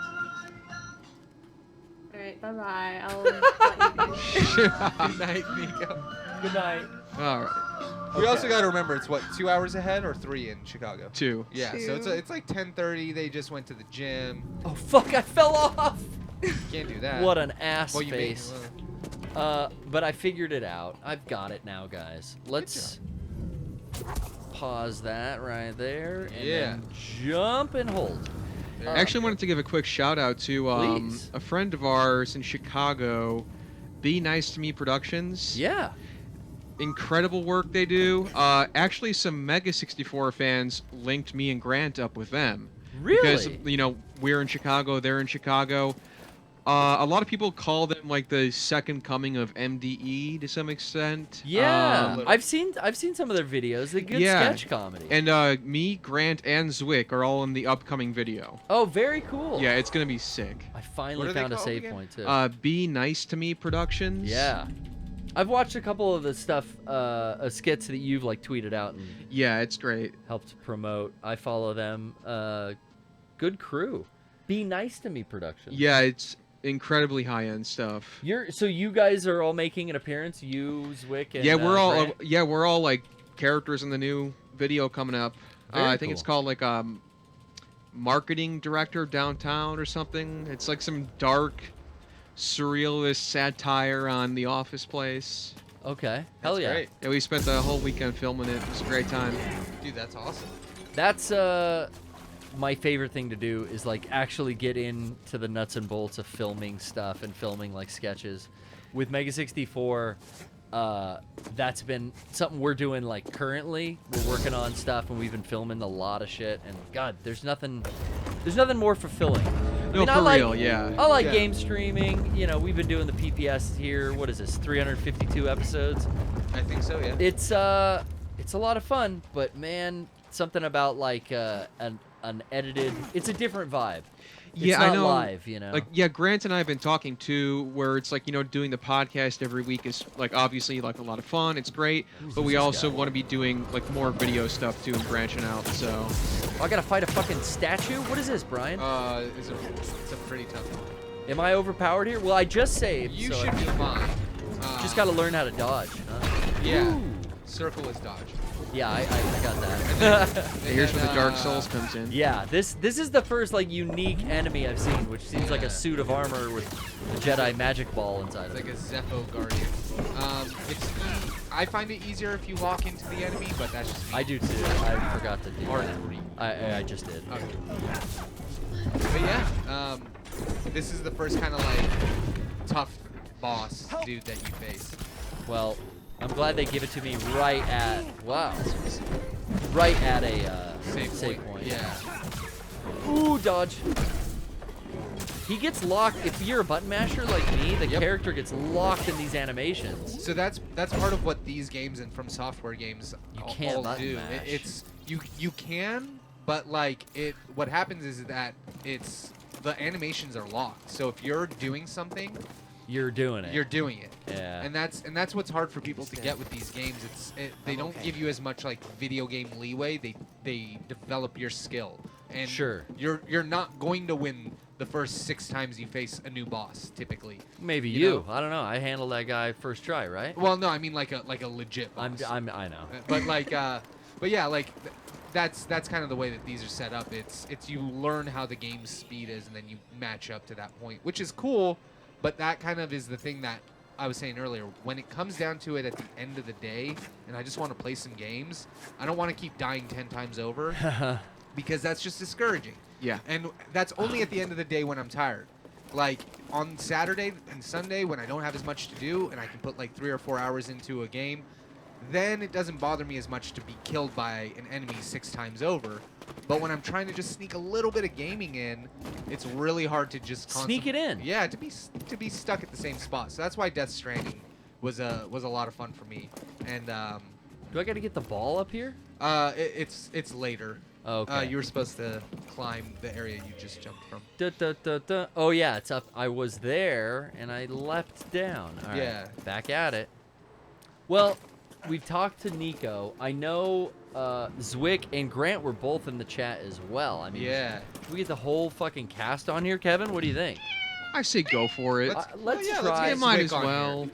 Alright, bye-bye. I'll let you do. Good night, Nico. Good night. All right. We also got to remember it's what 2 hours ahead or 3 in Chicago. 2. Yeah, so it's like 10:30. They just went to the gym. Oh fuck! I fell off. Can't do that. What an ass Well, you made- face. But I figured it out. I've got it now, guys. Let's pause that right there and then jump and hold. I actually wanted to give a quick shout out to Please. a friend of ours in Chicago, Be Nice to Me Productions. Yeah. Incredible work they do. Actually, some Mega 64 fans linked me and Grant up with them. Really? Because, you know, we're in Chicago, they're in Chicago. A lot of people call them like the second coming of MDE to some extent. Yeah. I've seen some of their videos. They're good sketch comedy. And me, Grant, and Zwick are all in the upcoming video. Oh, very cool. Yeah, it's gonna be sick. I finally found a save point too. Be Nice to Me Productions. Yeah. I've watched a couple of the stuff, skits that you've like tweeted out and yeah, it's great. Helped promote. I follow them. Good crew. Be Nice to Me production. Yeah, it's incredibly high-end stuff. So you guys are all making an appearance. You, Zwick, and Yeah, Bryan? we're all like characters in the new video coming up. I think it's called like marketing director downtown or something. It's like some dark, surrealist satire on The Office Place. Okay, hell yeah. Great. Yeah, we spent the whole weekend filming it. It was a great time. Dude, that's awesome. that's my favorite thing to do is like actually get into the nuts and bolts of filming stuff and filming like sketches. With Mega 64, that's been something we're doing like currently. We're working on stuff and we've been filming a lot of shit. And God, there's nothing more fulfilling. No, for real, yeah. I like game streaming. You know, we've been doing the PPS here. What is this? 352 episodes. I think so. Yeah. It's a lot of fun, but man, something about like an edited. It's a different vibe. Yeah, it's not I know. Live, you know. Like, yeah, Grant and I have been talking too, where it's like, you know, doing the podcast every week is like obviously like a lot of fun. It's great, but we also want to be doing like more video stuff too and branching out. So. Oh, I gotta fight a fucking statue. What is this, Brian? It's a pretty tough one. Am I overpowered here? Well, I just saved. You so should be fine. Just gotta learn how to dodge. Huh? Yeah. Ooh. Circle is dodge. Yeah, I got that. Here's where the Dark Souls comes in. Yeah, this is the first like unique enemy I've seen, which seems like a suit of armor with a Jedi magic ball inside. It's like a Zepho Guardian. I find it easier if you walk into the enemy, but that's just me. I do too. I forgot to do R3. I just did. Okay. But yeah, this is the first kind of like tough boss dude that you face. Well, I'm glad they give it to me right at right at a save point. Yeah. Ooh, dodge. He gets locked. If you're a button masher like me, the character gets locked in these animations. So that's part of what these games and From Software games all do. Mash. It's you can, but like what happens is that the animations are locked. So if you're doing something, you're doing it. You're doing it. Yeah. And that's what's hard for people to get with these games. They don't give you as much like video game leeway. They develop your skill. And sure. You're not going to win the first 6 times you face a new boss typically. Maybe you you. I don't know. I handled that guy first try, right? Well, no, I mean like a legit boss. I know. But like but yeah, like that's kind of the way that these are set up. It's you learn how the game's speed is and then you match up to that point, which is cool. But that kind of is the thing that I was saying earlier. When it comes down to it at the end of the day, and I just want to play some games, I don't want to keep dying 10 times over because that's just discouraging. Yeah. And that's only at the end of the day when I'm tired. Like on Saturday and Sunday when I don't have as much to do and I can put like 3 or 4 hours into a game, then it doesn't bother me as much to be killed by an enemy 6 times over. But when I'm trying to just sneak a little bit of gaming in, it's really hard to just sneak it in. Yeah, to be stuck at the same spot. So that's why Death Stranding was a lot of fun for me. And do I got to get the ball up here? It's later. Oh, okay. You were supposed to climb the area you just jumped from. Oh yeah, it's up. I was there and I leapt down. All right, yeah. Back at it. Well, we talked to Nico. I know Zwick and Grant were both in the chat as well. I mean, yeah. Should we get the whole fucking cast on here, Kevin? What do you think? I say go for it. Let's try. Let's get might as well.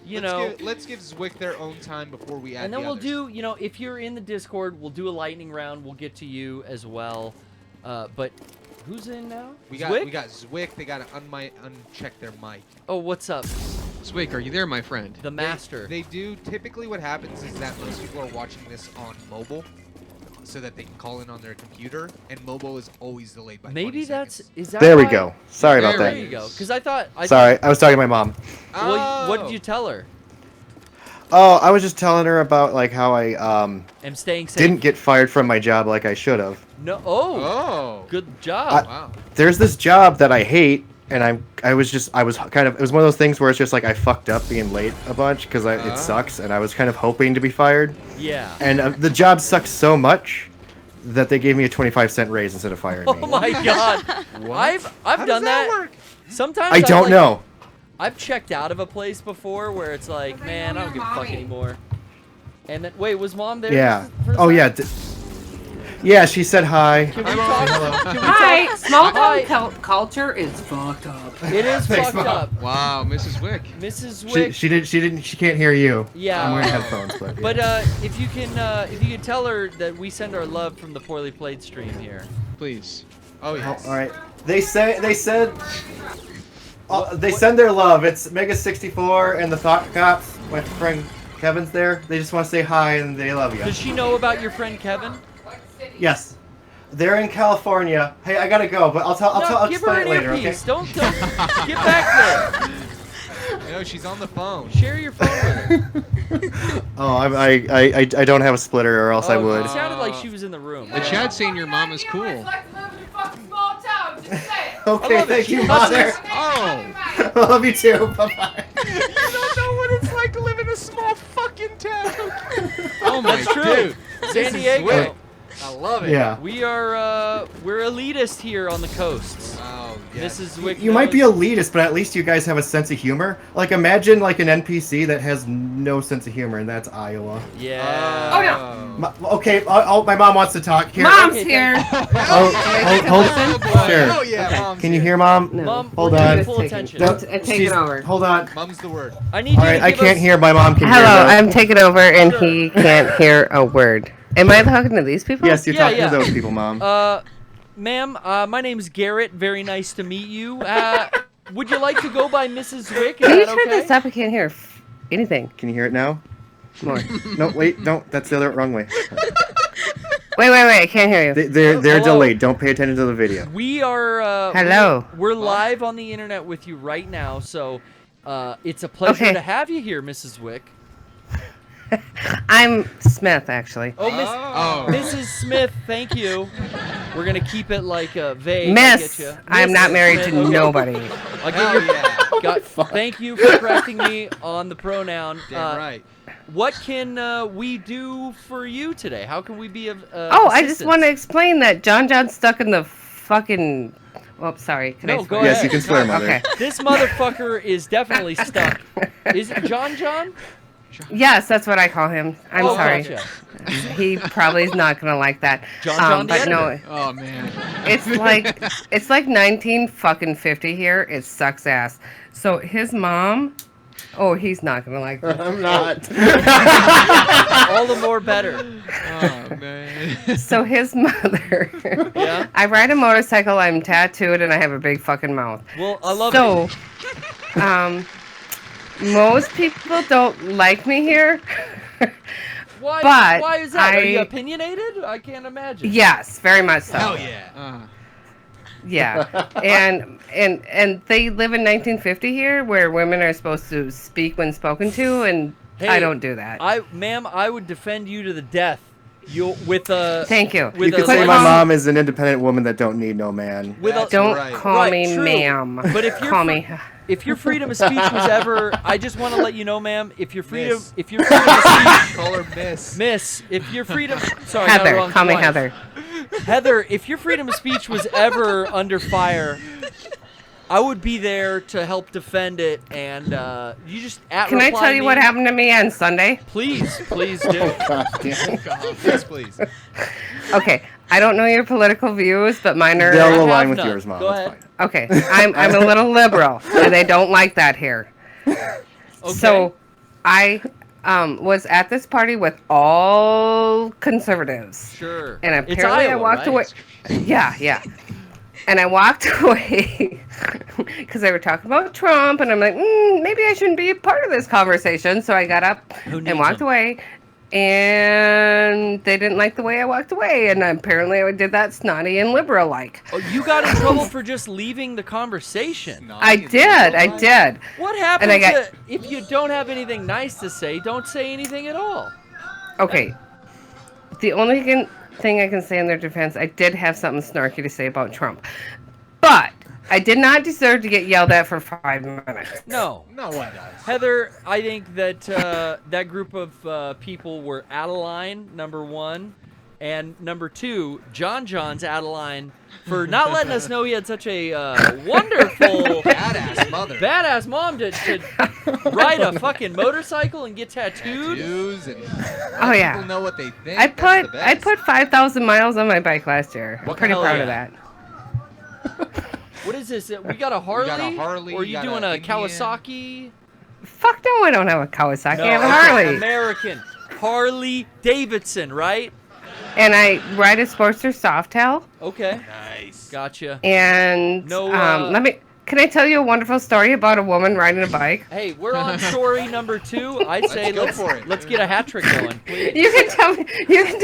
Let's give Zwick their own time before we add. And then the we'll others. do. You know, if you're in the Discord, we'll do a lightning round. We'll get to you as well. But who's in now? We got Zwick. They got to uncheck their mic. Oh, what's up? Zwick, are you there, my friend? The master. They do. Typically, what happens is that most people are watching this on mobile, so that they can call in on their computer, and mobile is always delayed by 20 seconds. Is that there we why? go. Sorry about that. There you go. Because I thought. Sorry, I was talking to my mom. Well, what did you tell her? Oh, I was just telling her about like how I am staying safe. Didn't get fired from my job like I should have. No. Oh. Good job. Wow. There's this job that I hate, and it was one of those things where it's just like I fucked up being late a bunch because it sucks, and I was kind of hoping to be fired. Yeah. And the job sucks so much that they gave me a 25-cent raise instead of firing me. Oh my god. I've done that. Work? Sometimes I don't know. I've checked out of a place before where it's like, man, I don't give a fuck anymore. And then, wait, was mom there? Yeah. Oh yeah. Yeah, she said hi. Can we talk? Hi. Small town culture is fucked up. It is fucked up. Wow, Mrs. Wick. Mrs. Wick. She can't hear you. Yeah. I'm wearing headphones, but. Yeah. But if you can tell her that we send our love from the Poorly Played stream here, please. Oh yes. All right. They said. They send their love. It's Mega 64 and the Thought Cops. My friend Kevin's there. They just want to say hi and they love you. Does she know about your friend Kevin? Yes. They're in California. Hey, I gotta go, but I'll give explain her it an later, earpiece. okay? Don't get back there. No, she's on the phone. Share your phone with her. Oh, I don't have a splitter, or else I would. It sounded like she was in the room. The chat's saying your mom is cool. Okay, thank you, Mother. Oh. I love you too. Bye-bye. I don't know what it's like to live in a small fucking town. Oh my That's true. dude. San Diego. Zwick. I love it. Yeah. We are we're elitist here on the coasts. Oh, yes. Mrs. Zwick You might be knows- elitist, but at least you guys have a sense of humor. Like, imagine like an NPC that has no sense of humor, and that's Iowa. Yeah. Oh no. Okay, my mom wants to talk. Here. Mom's Okay, here. Hold. Sure. Oh, yeah, Mom's Can you here. hear, Mom? No. Mom, Hold we're on. giving full attention. Don't- Take she's- it over. Hold on. Mum's the word. I need All you right, to I give can't us- hear. My mom can hear. Hello, though. I'm taking over, and he can't hear a word. Am I talking to these people? Yes, you're Yeah, talking yeah. to those people, Mom. Ma'am, my name's Garrett. Very nice to meet you. Would you like to go by Mrs. Zwick? Is Can you that turn okay? this up? I can't hear anything. Can you hear it now? More. No, wait, don't. That's the other wrong way. Wait, I can't hear you. They're Hello. delayed. Don't pay attention to the video. We are. Hello. We're live on the internet with you right now, so it's a pleasure Okay. to have you here, Mrs. Zwick. I'm Smith, actually. Oh, Oh. Mrs. Smith, thank you. We're gonna keep it like vague. I Miss. get you. I'm not married to Smith. nobody. I get your, thank you for correcting me on the pronoun. Damn right. What can we do for you today? How can we be of Oh, I just assistance? want to explain that John's stuck in the fucking. Oh, sorry. Can I No, swear? go Yes, ahead. you can swear, Mother. Okay. This motherfucker is definitely stuck. Is it John? Yes, that's what I call him. I'm Oh, sorry. gotcha. He probably is not gonna like that. John the but no, editor. Oh man. it's like 1950 here. It sucks ass. So his mom. Oh, he's not gonna like that. I'm not. All the more better. Oh man. So his mother. Yeah. I ride a motorcycle. I'm tattooed, and I have a big fucking mouth. Well, I love So, it. Most people don't like me here. Why? but Why is that? Are you I- opinionated? I can't imagine. Yes, very much so. Hell yeah. Yeah, and they live in 1950 here, where women are supposed to speak when spoken to, and Hey, I don't do that. Ma'am, I would defend you to the death. You with a. Thank you. With You could a say my license- mom is an independent woman that don't need no man. With a, That's Don't right. call Right, me true. ma'am. But if you're call me. If your freedom of speech was ever, I just want to let you know, ma'am, if your freedom, Miss. if your freedom of speech, Call her Miss. Miss, if your freedom, sorry, I got it Heather, wrong, call me twice. Heather. Heather, if your freedom of speech was ever under fire, I would be there to help defend it, and you just Can I tell you what happened to me on Sunday? Please do. God damn. Yes, please. Okay, I don't know your political views, but mine are. They'll have align with none. yours, Mom. Go That's ahead. fine. Okay, I'm a little liberal, and they don't like that here. Okay. So, I was at this party with all conservatives, Sure. and It's apparently I Iowa, walked right? away. Yeah. And I walked away because they were talking about Trump, and I'm like, maybe I shouldn't be a part of this conversation. So I got up Who needs and walked him? away, and they didn't like the way I walked away, and apparently I did that snotty and liberal like. Oh, you got in trouble for just leaving the conversation. I did. What happens And I got- if you don't have anything nice to say? Don't say anything at all. Okay. The only thing I can say in their defense, I did have something snarky to say about Trump. But I did not deserve to get yelled at for 5 minutes. No. No one does. Heather, I think that that group of people were out of line, number one. And number two, John's out of line for not letting us know he had such a wonderful, badass mom to ride a fucking motorcycle and get tattooed. And Oh yeah. people know what they think. I That's the I best. put 5,000 miles on my bike last year. I'm What pretty the hell, proud yeah. of that. What is this? We got a Harley? Harley, Or are you you got doing a a Indian. Kawasaki? Fuck no, I don't have a Kawasaki. I have a okay, Harley. American. Harley Davidson, right? And I ride a Sportster Softail. Okay. Nice. Gotcha. And No, Can I tell you a wonderful story about a woman riding a bike? Hey, we're on story number 2. I'd say let's get a hat trick going, please. You can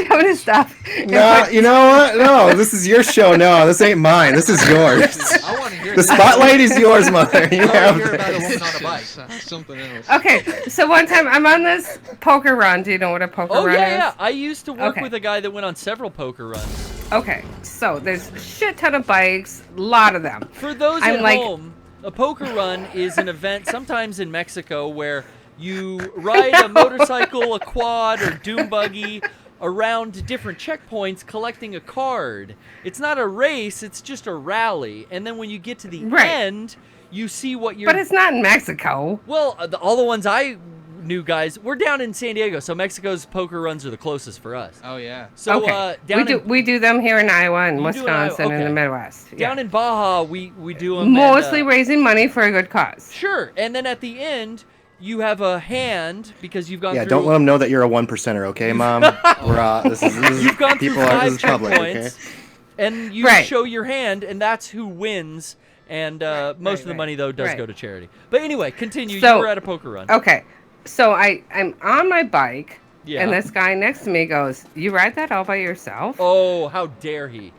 tell me to stop. No, you know what? No, this is your show. No, this ain't mine. This is yours. I want to hear The spotlight is yours, mother. You have hear about a this. woman on a bike. Something else. Okay, so one time I'm on this poker run. Do you know what a poker Oh run yeah, is? yeah. I used to work Okay. with a guy that went on several poker runs. Okay, so there's a shit ton of bikes, a lot of them. For those I'm at like- home, a poker run is an event sometimes in Mexico where you ride a motorcycle, a quad, or dune buggy around different checkpoints collecting a card. It's not a race, it's just a rally. And then when you get to the Right. end, you see what you're... But it's not in Mexico. Well, all the ones I knew, guys, we're down in San Diego, so Mexico's poker runs are the closest for us. Oh yeah. So okay. down we do them here in Iowa and You do in Iowa, Wisconsin and the okay. Midwest. down in Baja, we do them. Mostly raising money for a good cause. Sure, and then at the end, you have a hand because you've gone Yeah, through... don't let them know that you're a 1%er, okay, Mom? We're this is You've gone through people are this 5 is public, okay? checkpoints, and you Right. show your hand, and that's who wins. And most of the money, though, does right. go to charity. But anyway, continue. So- You were at a poker run. Okay, so I'm on my bike, Yeah. and this guy next to me goes, "You ride that all by yourself?" Oh, how dare he!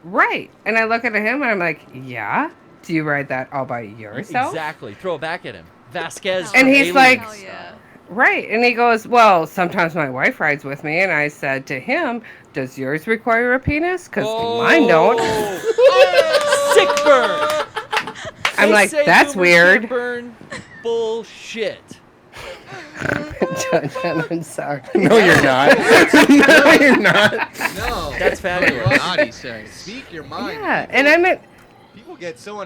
Right. And I look at him and I'm like, "Yeah. Do you ride that all by yourself?" Exactly. Throw it back at him. Vasquez. And from he's like, Aliens. Right. And he goes, "Well, sometimes my wife rides with me." And I said to him, "Does yours require a penis? Because mine don't." Sick burn. I'm They like, say "That's boomers can't weird." Burn. Bullshit. I'm sorry. No, you're not. No, you're not. No. That's fabulous. Naughty sex. Speak your mind. Yeah, and I'm at. People get so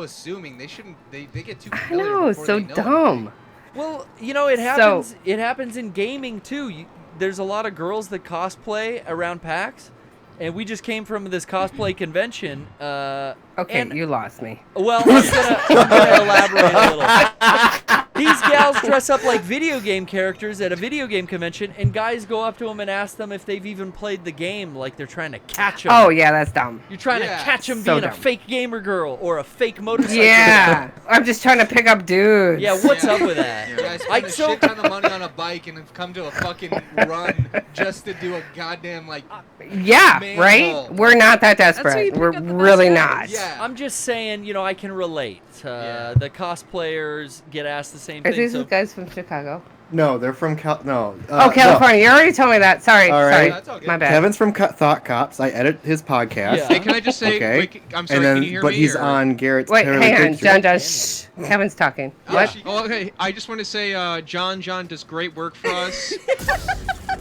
assuming. They shouldn't. They get too. I familiar know, before so they know dumb. Well, you know, it happens. It happens in gaming too. There's a lot of girls that cosplay around PAX, and we just came from this cosplay convention. Okay, and- you lost me. Well, I'm gonna elaborate a little. These gals dress up like video game characters at a video game convention, and guys go up to them and ask them if they've even played the game, like they're trying to catch them. Oh yeah, that's dumb. You're trying to catch them so being a dumb. fake gamer girl or a fake motorcycle. Yeah, I'm just trying to pick up dudes. Yeah, what's up with that? You guys spend a shit ton of money on a bike and have come to a fucking run just to do a goddamn like. Yeah, manhole. right? We're not that desperate. We're really not. Yeah. I'm just saying, you know, I can relate. The cosplayers get asked the same Are thing. these So guys from Chicago? No, they're from no. Oh, California. You already told me that. Sorry. All right. Sorry. My bad. Kevin's from Thought Cops. I edit his podcast. Yeah. Hey, can I just say, Okay. wait, I'm sorry, And then, can you hear but me? he's or- on Garrett's. Wait, Parallel hang on. Picture. John, shh. Kevin's talking. What? Oh, okay, I just want to say John does great work for us.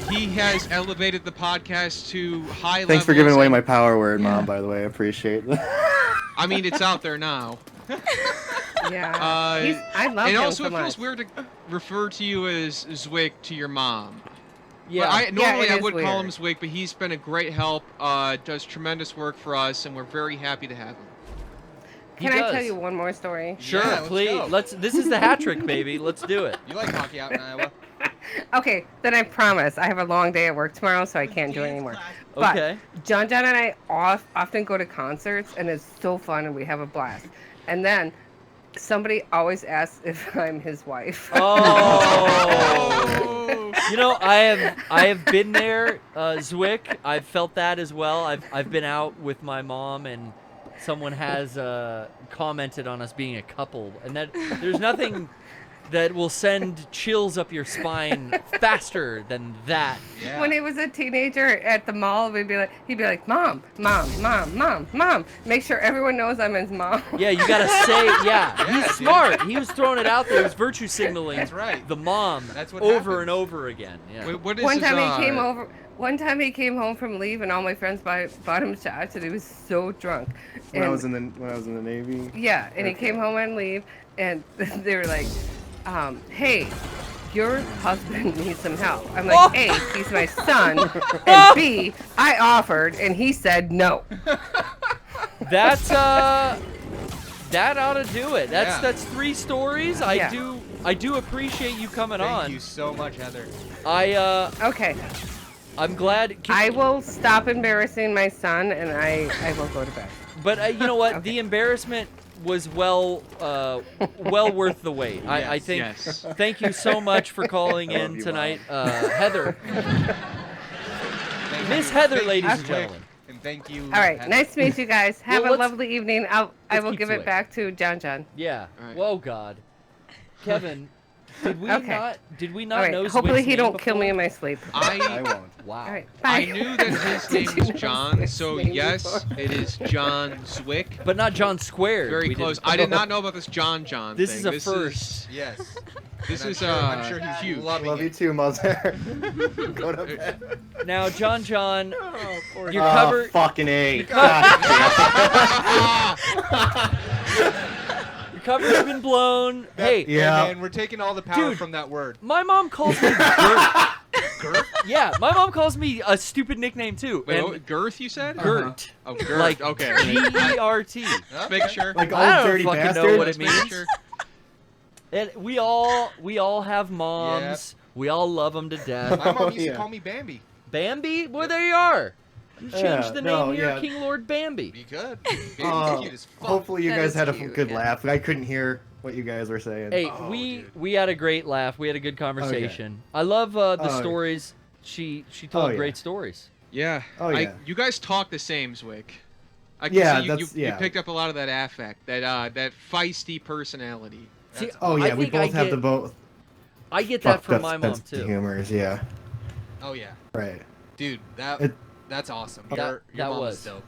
He has elevated the podcast to high Thanks for levels giving away and- my power word, Mom. By the way, I appreciate that. I mean, it's out there now. Yeah. I love and him also, so it feels much. weird to refer to you as Zwick to your mom. Yeah. But normally it I is would call him weird. Zwick, but he's been a great help. Does tremendous work for us, and we're very happy to have him. Can I does. tell you one more story? Sure, Yeah, let's please. go. This is the hat trick, baby. Let's do it. You like hockey out in Iowa? Okay, then I promise. I have a long day at work tomorrow, so I can't do it anymore. But Okay. John and I often go to concerts, and it's so fun, and we have a blast. And then somebody always asks if I'm his wife. Oh. You know, I have been there, Zwick. I've felt that as well. I've been out with my mom, and someone has commented on us being a couple, and that there's nothing that will send chills up your spine faster than that. Yeah. When he was a teenager at the mall, he'd be like, Mom, Mom, Mom, Mom, Mom. Make sure everyone knows I'm his mom. Yeah, you gotta say, yeah. He's dude. smart. He was throwing it out there. He was virtue signaling That's right. the mom That's what over happens. and over again. Yeah. Wait, what is One his, time he came over. One time he came home from leave, and all my friends bought him shots, and he was so drunk. when I And- was in the Navy. Yeah, and he came home on leave, and they were like, "Hey, your husband needs some help." I'm like, "A, he's my son, and B, I offered, and he said no." That's that ought to do it. That's 3 stories. Yeah. I do appreciate you coming on. Thank you so much, Heather. Okay, I'm glad. I will stop embarrassing my son, and I will go to bed. But you know what? Okay. The embarrassment was well worth the wait. I think. Yes. Thank you so much for calling in you, tonight, Heather. Miss Heather, ladies and gentlemen. And thank you. All right, nice to meet you guys. Have Well, a lovely evening. I will keep give Zwick. it back to John. Yeah. Right. Whoa, God. Kevin, did we Okay. not? Did we not All right, know? hopefully Zwick's he name don't kill me before? in my sleep. I won't. Wow. All right, I bye. knew that his Did name you was know John, his so name yes, before? it is John Zwick. But not John Squared. Very We close. didn't- I did not know about this John This thing. is a first. Yes. This And is I'm sure he's huge. loving Love it. you too, Mother. Go to bed. Now, John, poor your Oh, cover. fucking A. Your cover's been blown. Hey, Yeah. And we're taking all the power Dude. from that word. my mom calls me Gert. Gert? Yeah, my mom calls me a stupid nickname too. Wait, and what, Girth, you said? Gert. Oh, Girth. Like Okay. G-E-R-T. Just making sure. Like I old don't dirty fucking bastard. know what it Just making means. sure. And we all have moms. We all love them to death. My mom used yeah. to call me Bambi. Bambi? Well, there you are. You changed Yeah, the name no, here, yeah. King Lord Bambi. Be good. Bambi's Oh, cute as fuck. hopefully you That guys is had a cute, good yeah. laugh. I couldn't hear what you guys were saying. Hey, Oh, we had a great laugh. We had a good conversation. I love the Oh, yeah. stories. She told Oh, yeah. great stories. Yeah. Oh, yeah. You guys talk the same, Zwick. I can Yeah, see that's- you yeah. picked up a lot of that affect, that feisty personality. See, Oh I yeah, we think I both have get- the both. I get that fucked from up my mom sense of too. Humors, yeah. Oh yeah, Right. dude, that It- that's awesome. That- Your that mom was. is dope.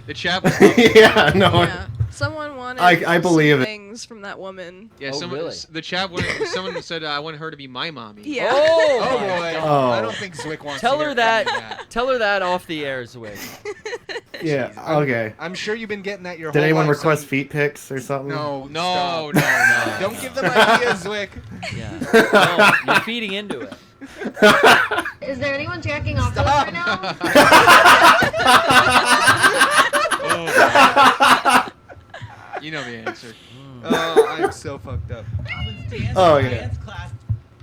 The chat was lovely. Yeah, no. Yeah. Someone wanted I believe some it. things from that woman. Yeah, Oh, really? the chat someone said I want her to be my mommy. Yeah. Oh, Oh my boy, God. Oh. I don't think Zwick wants Tell to her hear that. any of that. Tell her that off the air, Zwick. Yeah. Jeez, Okay. I'm sure you've been getting that your Did whole anyone life, request so- feet pics or something? No, No, stop. no. Don't give them ideas, Zwick. Yeah. No, you're feeding into it. Is there anyone jacking off to us Stop. right now? Oh. You know the answer. Oh, I'm so fucked up. Oh yeah.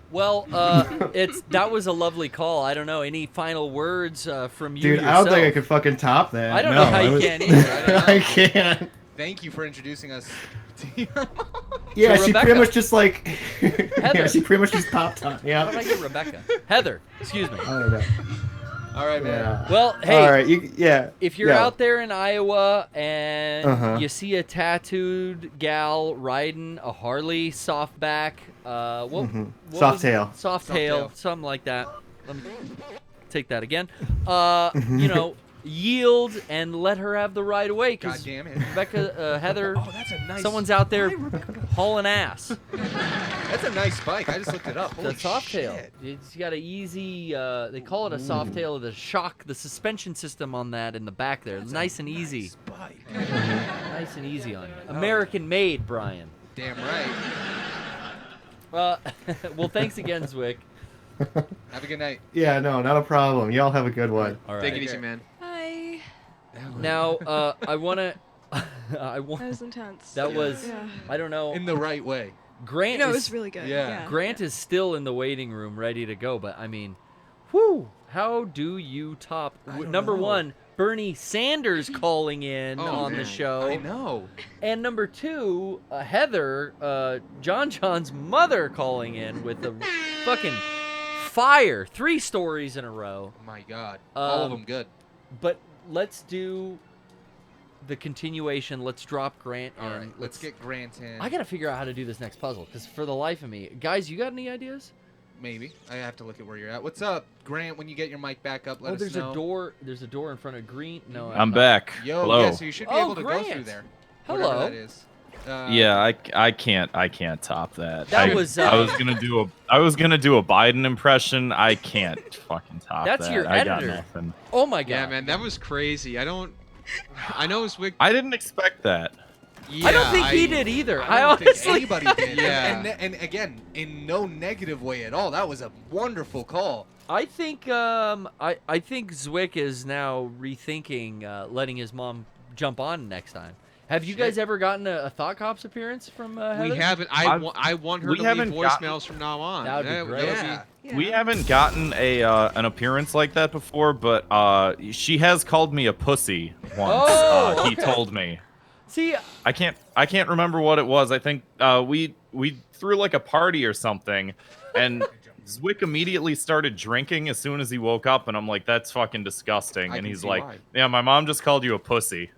Well, that was a lovely call. I don't know. Any final words from you Dude, yourself? I don't think I could fucking top that. I don't no, know how I you was- can either. I can't. Thank you for introducing us to your mom. Yeah, So she Rebecca. pretty much just like. Heather. Yeah, she pretty much just popped on. How Yeah. did I get Rebecca? Heather, excuse me. I don't know. All right, man. Yeah. Well, hey, All right. Yeah. if you're yeah. out there in Iowa and Uh-huh. you see a tattooed gal riding a Harley softback, what Mhm. was Softail. it? Softail, Softail. something like that. Let me take that again. You know, yield and let her have the ride away. God 'Cause damn it. Rebecca, Heather, Oh, that's a nice. someone's out there hauling ass. That's a nice bike. I just looked it up. The Holy softail. shit. It's got an easy. They call it a softail. The suspension system on that in the back there, That's nice a and easy. nice bike. Nice and easy on you. American made, Brian. Damn right. Well, thanks again, Zwick. Have a good night. Yeah. No, not a problem. Y'all have a good one. All right. Take it easy, man. Hi. Now, I wanna. I That want. was intense. That was. Yeah. I don't know. In the right way. Grant No, it is. was really good. Yeah. Yeah. Grant is still in the waiting room, ready to go. But I mean, whew! How do you top don't number know. one? Bernie Sanders calling in Oh, on the man. show. I know. And number two, Heather, John's mother calling in with a fucking fire. 3 stories in a row. Oh my god. All of Um, them good. But let's do the continuation. Let's drop Grant in. All right, let's get Grant in. I gotta figure out how to do this next puzzle, because for the life of me, guys, you got any ideas? Maybe. I have to look at where you're at. What's up, Grant? When you get your mic back up, let us there's know. a door. There's a door in front of Green. No, I'm back. Yo, Hello. yeah, so you should be Oh, able to go through Grant. there. Hello. Whatever that is. Yeah, I can't top that. That I was, I was gonna do a Biden impression. I can't fucking top That's that. your I got editor. nothing. Oh my god. Yeah, man, that was crazy. I know Zwick. I didn't expect that. Yeah, I don't think he did either. I don't think honestly. anybody did. Yeah. And again, in no negative way at all. That was a wonderful call. I think I think Zwick is now rethinking letting his mom jump on next time. Have you guys ever gotten a Thought Cops appearance from Heather? We haven't. I want her we to leave haven't gotten- voicemails from now on. That would be great. Yeah. We haven't gotten a an appearance like that before, but she has called me a pussy once. Oh, He told me. See, I can't remember what it was. I think we threw like a party or something, and Zwick immediately started drinking as soon as he woke up, and I'm like, that's fucking disgusting. And he's like, yeah, my mom just called you a pussy.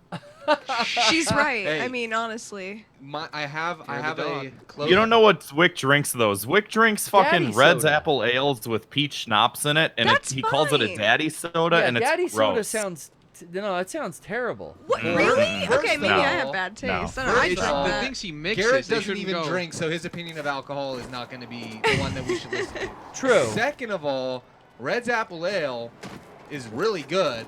She's right. Hey. I mean, honestly. I have a close. You don't know what Zwick drinks though. Zwick drinks fucking Daddy Red's soda. apple ales with peach schnapps in it, and he calls it a daddy soda, yeah, and it's daddy soda gross. sounds. No, that sounds terrible. What? Really? First Okay, maybe of I have all- bad No. taste. I don't know. I First drink of all, that. The things he mixes, Garrett they doesn't shouldn't even go. drink, so his opinion of alcohol is not going to be the one that we should listen to. True. Second of all, Red's apple ale is really good,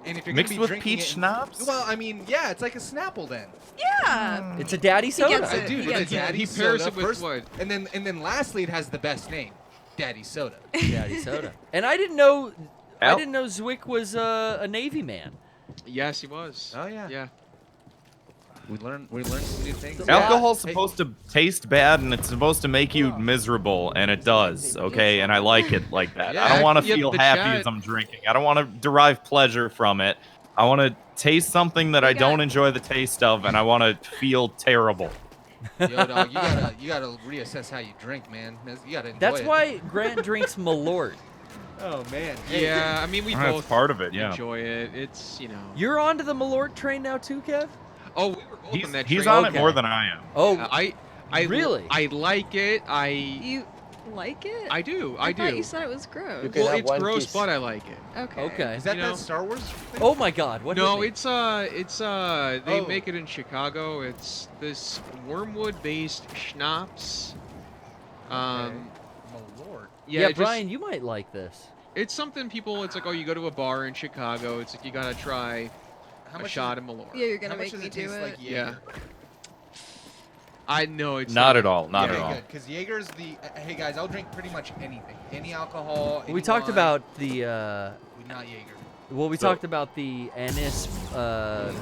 and if you're Mixed gonna be with drinking peach it, schnapps? well, I mean, yeah, it's like a Snapple then. Yeah. It's a daddy soda. gets it. Dude, He it's a gets it. daddy He pairs soda it with first, what? and then lastly, it has the best name, Daddy Soda. Daddy soda. And I didn't know Zwick was a Navy man. Yes, he was. Oh yeah. Yeah. We learned some new things. Alcohol's supposed to taste bad, and it's supposed to make you miserable, and it does, okay? And I like it like that. I don't want to feel happy as I'm drinking. I don't want to derive pleasure from it. I want to taste something that I don't enjoy the taste of, and I want to feel terrible. Yo, dog, you gotta reassess how you drink, man. You gotta enjoy That's it. why Grant drinks Malort. Oh man. Yeah, I mean we That's both part of it, yeah. enjoy it. It's You're onto the Malort train now too, Kev? Oh, we were both on that He's train. on it more than I am. Oh, I really? I like it. You like it? I do. I I thought do. you said it was gross. Well, it's gross, but I like it. Okay. Okay. Is that You know? that Star Wars thing? Oh my God! What? No, hit me? it's they make it in Chicago. It's this wormwood-based schnapps. My lord. Yeah, just- Brian, you might like this. It's something people. It's like, oh, you go to a bar in Chicago. It's like you gotta try How a much shot of Malort. Yeah, you're gonna How much make does me it do taste it. like Yeah. Jaeger? I know it's Not at all. Not Okay, at all. good. Because Jaeger's the. Hey guys, I'll drink pretty much anything. Any alcohol. We any talked wine. about the. Not Jaeger. Well, we So- talked about the anise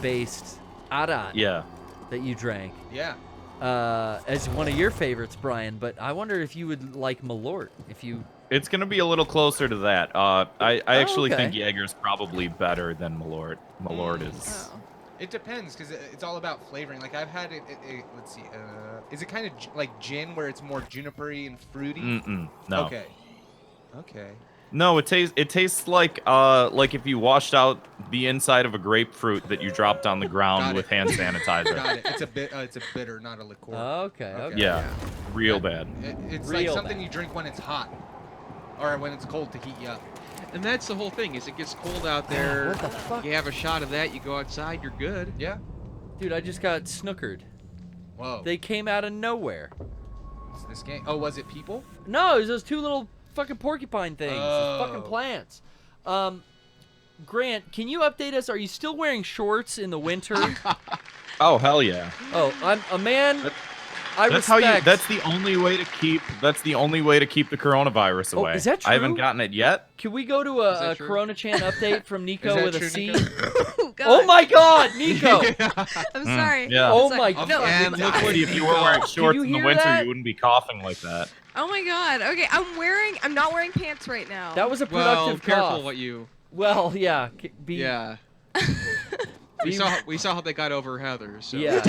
based arat Yeah. that you drank Yeah. as one of your favorites, Brian. But I wonder if you would like Malort. If you. It's gonna be a little closer to that. I actually okay. think Jaeger's probably better than Malort. Malort is. Oh. It depends because it's all about flavoring. Like I've had it. Let's see. Is it kind of like gin where it's more junipery and fruity? No. Okay. Okay. No, it tastes like if you washed out the inside of a grapefruit that you dropped on the ground Got with it. hand sanitizer. Got it. It's a bit. It's a bitter, not a liqueur. Okay. Okay. Yeah, real bad. It's Real like something bad. you drink when it's hot, or when it's cold to heat you up. And that's the whole thing. Is it gets cold out there. What the fuck? You have a shot of that. You go outside. You're good. Yeah. Dude, I just got snookered. Whoa. They came out of nowhere. What's this game? Oh, was it people? No, it was those two little fucking porcupine things. Those fucking Oh. plants. Grant, can you update us? Are you still wearing shorts in the winter? Oh hell yeah. Oh, I'm a man. I That's respect. how you. That's the only way to keep. That's the only way to keep the coronavirus Oh, away. is that I haven't true? gotten it yet. Can we go to Is a that true? Corona Chan update from Nico that with a true, C? Nico? Oh, God. Oh my God, Nico! I'm sorry. yeah. Oh It's my like, no. And look, God. if you were wearing shorts you in the hear winter, that? you wouldn't be coughing like that. Oh my God. Okay, I'm not wearing pants right now. That was a Well, productive careful cough. what you. Well, yeah. Be, Yeah. We saw how they got over Heather. So. Yeah.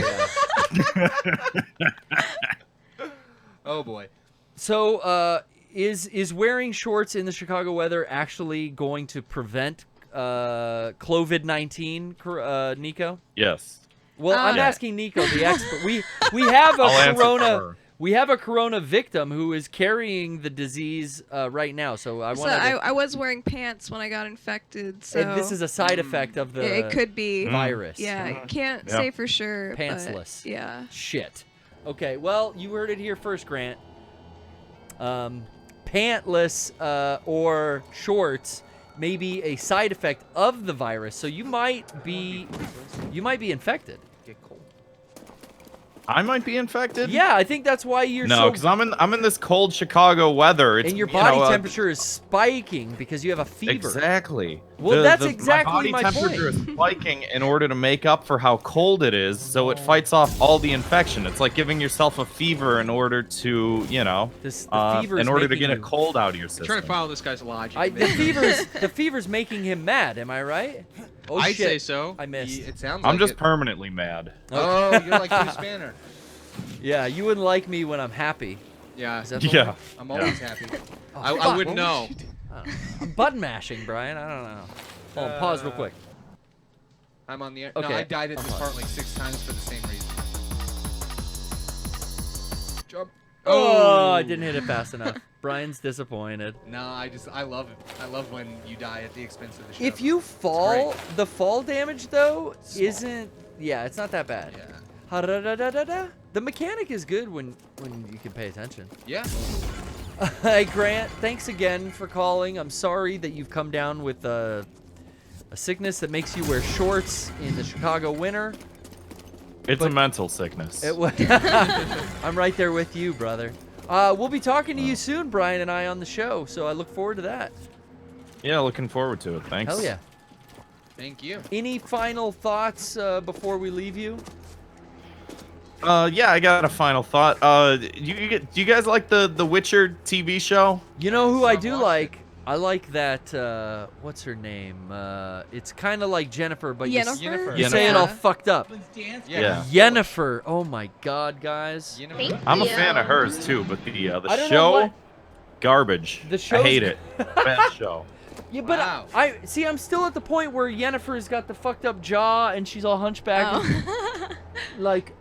Oh boy. So, is wearing shorts in the Chicago weather actually going to prevent COVID-19, Nico? Yes. Well, I'm Yeah. asking Nico, the expert. We have a I'll answer for corona. her. We have a corona victim who is carrying the disease right now. So I So wanted. I was wearing pants when I got infected. So and this is a side effect of the it could be virus. Yeah, I can't Yeah. say for sure. but Pantsless. yeah. Shit. Okay, well, you heard it here first, Grant. Pantless or shorts may be a side effect of the virus, so you might be infected. I might be infected. Yeah, I think that's why you're No, so. because I'm in this cold Chicago weather. It's, And your you body know, temperature is spiking because you have a fever. Exactly. Well, that's exactly my my body temperature point. is spiking in order to make up for how cold it is, so it fights off all the infection. It's like giving yourself a fever in order to, you know, in order to get a cold out of your system. I'm trying to follow this guy's logic. The fever's making him mad. Am I right? Oh, I'd shit. say so. I missed. It sounds I'm like just it. permanently mad. Oh, you're like Bruce Banner. Yeah, you wouldn't like me when I'm happy. Yeah. Is that the Yeah. one? I'm always happy. Oh, I wouldn't know. I'm button mashing, Brian. I don't know. Hold on, pause real quick. I'm on the air. Okay. No, I died at this part like 6 times for the same reason. Jump. Oh, I didn't hit it fast enough. Brian's disappointed. No, I love it. I love when you die at the expense of the show. If you fall, the fall damage though isn't. Yeah, it's not that bad. Yeah. Ha-da-da-da-da-da. The mechanic is good when you can pay attention. Yeah. Hey Grant, thanks again for calling. I'm sorry that you've come down with a sickness that makes you wear shorts in the Chicago winter. It's a mental sickness. I'm right there with you, brother. We'll be talking to you soon, Brian and I, on the show, so I look forward to that. Yeah, looking forward to it. Thanks. Hell yeah. Thank you. Any final thoughts before we leave you? Yeah, I got a final thought. Do you guys like the Witcher TV show? You know who I do like? I like that, what's her name? It's kind of like Jennifer, but you say it all fucked up. Yeah. Yennefer. Oh my god, guys. I'm a fan of hers too, but the I don't know show, what- garbage. The I show's- hate it. Bad show. Yeah, but I see. I'm still at the point where Yennefer's got the fucked up jaw and she's all hunchbacked. Like,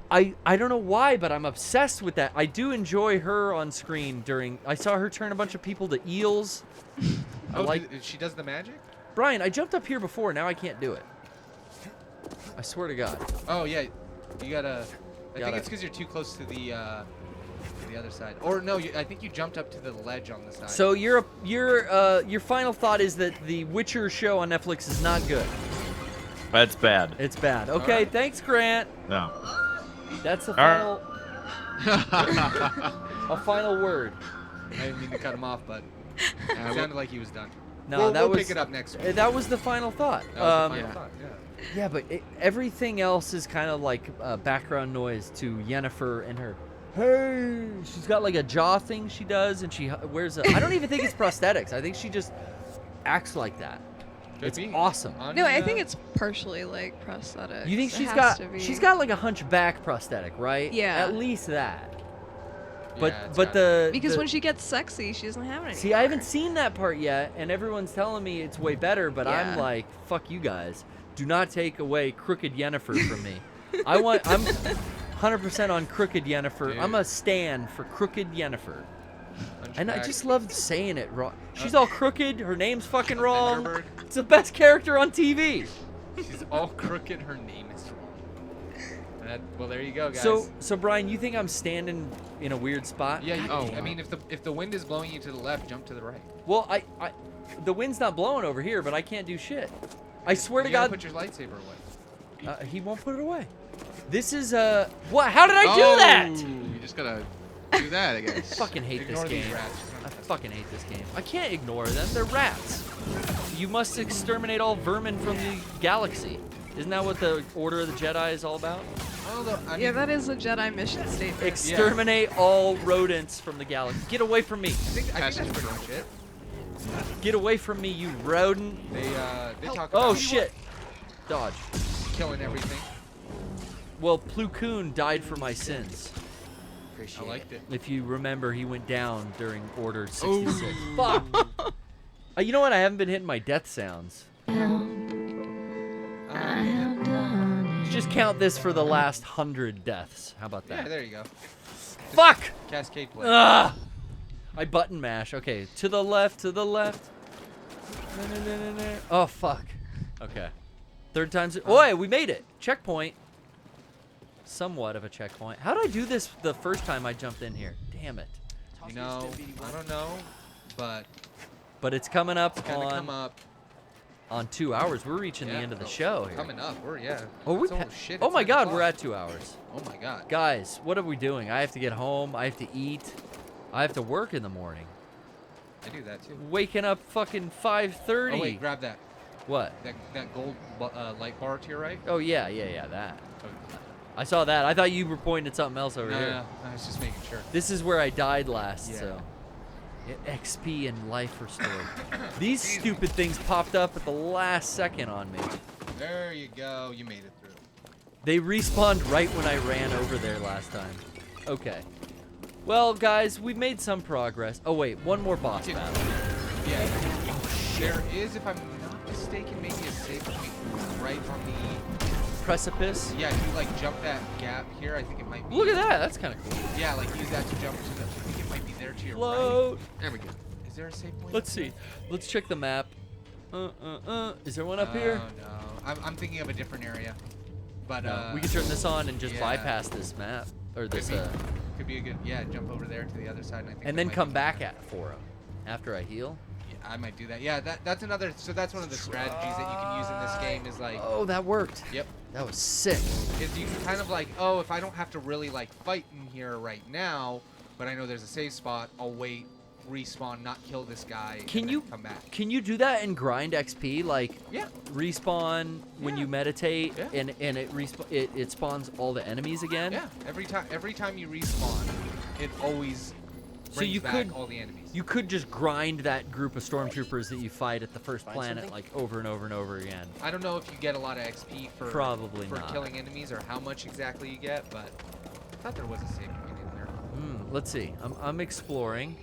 I don't know why, but I'm obsessed with that. I do enjoy her on screen during. I saw her turn a bunch of people to eels. She does the magic? Brian, I jumped up here before. Now I can't do it. I swear to God. Oh yeah, you gotta. I think it's because you're too close to the other side. Or no, I think you jumped up to the ledge on the side. So your final thought is that the Witcher show on Netflix is not good. That's bad. It's bad. Okay, thanks, Grant. No. That's the All final. A final word. I didn't mean to cut him off, but it sounded like he was done. No, we'll pick it up next week. That was the final thought. That was the final thought, Yeah, but everything else is kind of like background noise to Yennefer and her. Hey, she's got like a jaw thing she does, and she wears a. I don't even think it's prosthetics. I think she just acts like that. It's awesome. No, I think it's partially like prosthetic. You think she's got like a hunchback prosthetic, right? Yeah. At least that. But because when she gets sexy, she doesn't have it anymore. See, I haven't seen that part yet, and everyone's telling me it's way better, but I'm Yeah. like, fuck you guys. Do not take away crooked Yennefer from me. I'm 100% on crooked Yennefer. Dude. I'm a stan for crooked Yennefer. And I Hunchback. just love saying it wrong. She's all crooked, her name's fucking wrong. It's the best character on TV. She's all crooked. Her name is wrong. Well, there you go, guys. So Brian, you think I'm standing in a weird spot? Yeah. God damn. I mean, if the wind is blowing you to the left, jump to the right. Well, the wind's not blowing over here, but I can't do shit. I swear to You gotta God. put your lightsaber away. He won't put it away. This is what? How did I do that? You just gotta do that, I guess. I fucking hate Ignore this these game. rats. I fucking hate this game. I can't ignore them. They're rats. You must exterminate all vermin from the galaxy. Isn't that what the Order of the Jedi is all about? Yeah, that is a Jedi mission statement. Exterminate all rodents from the galaxy. Get away from me. I think that's pretty much it. Get away from me, you rodent. They talk Oh about shit. Dodge. killing everything. Well, Plo Koon died for my sins. I liked it. If you remember, he went down during Order 66. Fuck! You know what? I haven't been hitting my death sounds. Just count this for the last 100 deaths. How about that? Yeah, there you go. Fuck! Cascade play. Ugh! I button mash. Okay, to the left, to the left. Oh, fuck. Okay. Third time's... Oi, we made it! Checkpoint. Somewhat of a checkpoint. How did I do this the first time I jumped in here? Damn it. You know, I don't know, but it's coming up it's gonna come up. on 2 hours. We're reaching the end of the show here. Coming up, yeah. Oh, we It's almost shit. oh It's my 9 God, o'clock. we're at 2 hours. Oh my God. Guys, what are we doing? I have to get home. I have to eat. I have to work in the morning. I do that too. Waking up fucking 5:30. Oh wait, grab that. What? That gold light bar to your right. Oh yeah, that. I saw that. I thought you were pointing at something else over here. No, I was just making sure. This is where I died last, Yeah. so. XP and life restored. These stupid things popped up at the last second on me. There you go. You made it through. They respawned right when I ran over there last time. Okay. Well, guys, we've made some progress. Oh, wait. One more boss battle. Yeah. There is, if I'm not mistaken, maybe a safe point right on the precipice. Yeah, if you like jump that gap here, I think it might be. Look at that. That's kind of cool. Yeah, like use that to jump to the. I think it might be there to your Float. right. There we go. Is there a safe point? Let's see. Let's check the map. Is there one up here? No. I'm thinking of a different area. But we can turn this on and just yeah. bypass this map or this. Could be a good. Yeah, jump over there to the other side, and I think. And then come back for him after I heal. Yeah, I might do that. Yeah, that's another. So that's one of the strategies that you can use in this game is like. Oh, that worked. Yep. That was sick. Is you can kind of like, oh, if I don't have to really like fight in here right now, but I know there's a safe spot, I'll wait, respawn, not kill this guy, and then come back. Can you do that and grind XP? Like, yeah. Respawn when you meditate, and it spawns all the enemies again. Yeah. Every time you respawn, it always brings back all the enemies. You could just grind that group of stormtroopers that you fight at the first planet like over and over and over again. I don't know if you get a lot of XP for not. killing enemies or how much exactly you get, but I thought there was a save point in there. Let's see. I'm exploring.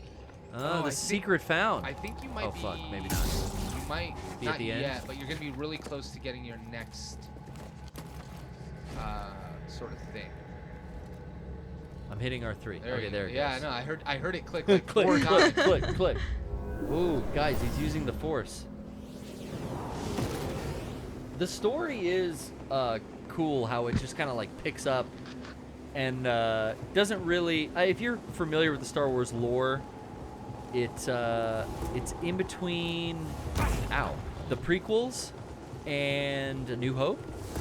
Oh, the secret found. I think you might be. Oh fuck, maybe not. You might be not at the end? yet, but you're gonna be really close to getting your next sort of thing. I'm hitting R3. There Okay, there it goes. Yeah, no, I heard it click like click, 4 times. click. Ooh, guys, he's using the Force. The story is cool how it just kind of like picks up and doesn't really. If you're familiar with the Star Wars lore, it's in between. The prequels and A New Hope.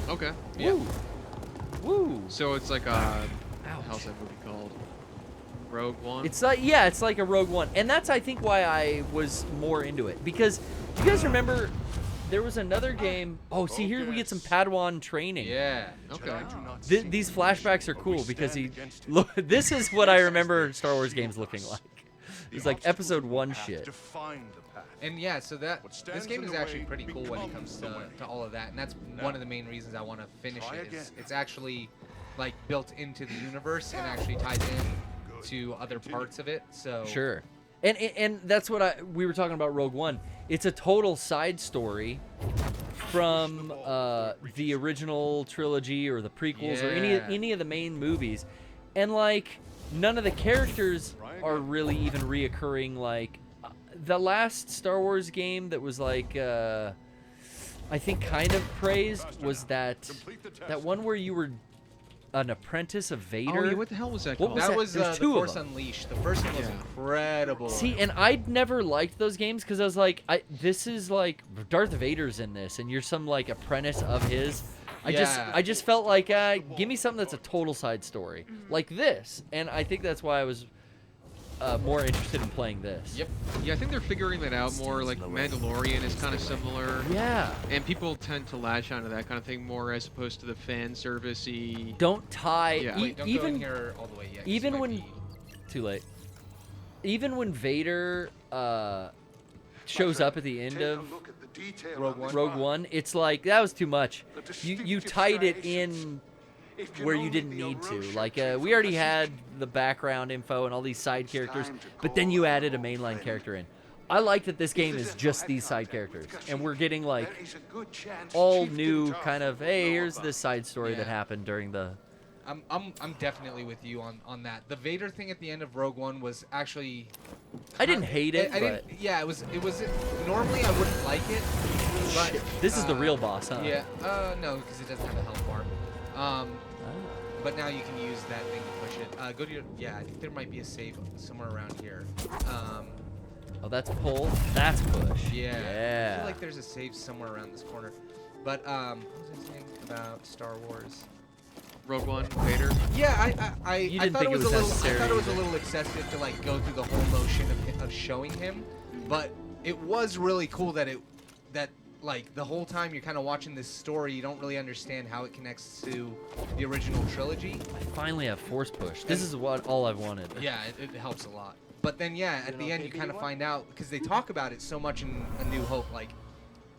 Okay. Yeah. Woo. So it's like a. How's that movie called? Rogue One? It's like a Rogue One. And that's, I think, why I was more into it. Because, do you guys remember, there was another game... Oh, see, here we get some Padawan training. Yeah. Okay. These flashbacks are cool because look, this is what I remember Star Wars games looking like. It's like Episode 1 shit. And yeah, so this game is actually pretty cool when it comes to all of that. And that's one of the main reasons I want to finish it. It's actually... like built into the universe and actually ties in to other parts of it. So sure, and that's what we were talking about Rogue One. It's a total side story from the original trilogy or the prequels or any of the main movies, and like none of the characters are really even reoccurring. Like the last Star Wars game that was like I think kind of praised was that one where you were an apprentice of Vader. Oh, yeah, what the hell was that called? That was There's The two Force of them. Unleashed. The first one was incredible. See, and I'd never liked those games because I was like, this is like Darth Vader's in this, and you're some like apprentice of his. I just felt like give me something that's a total side story like this, and I think that's why I was more interested in playing this. Yep. Yeah, I think they're figuring that out more. Like Mandalorian is kind of similar. Yeah. And people tend to latch onto that kind of thing more as opposed to the fan servicey. Don't tie. Yeah. Wait, don't go in here all the way yet. Even when too late. Even when Vader shows up at the end of Rogue One, it's like that was too much. You tied it in where you didn't need to. Like we already had the background info and all these side characters, but then you added a mainline character in. I like that this game is just these side characters, and we're getting like all new kind of, hey, here's this side story that happened during the. I'm definitely with you on that. The Vader thing at the end of Rogue One was actually. I didn't hate it. Yeah, it was. Normally I wouldn't like it, but this is the real boss, huh? Yeah. No, because it doesn't have a health bar. But now you can use that thing to push it. Go to your. Yeah, I think there might be a save somewhere around here. Oh, that's pull. That's push. Yeah. I feel like there's a save somewhere around this corner. But what was I saying about Star Wars? Rogue One, Vader. Yeah, I thought it was a little. necessary I thought it was a little excessive to like go through the whole motion of showing him, but it was really cool that like the whole time you're kind of watching this story, you don't really understand how it connects to the original trilogy. I finally have force push. This is all I've wanted. Yeah, it helps a lot. But then, yeah, at the end you kind of find out, because they talk about it so much in A New Hope, like,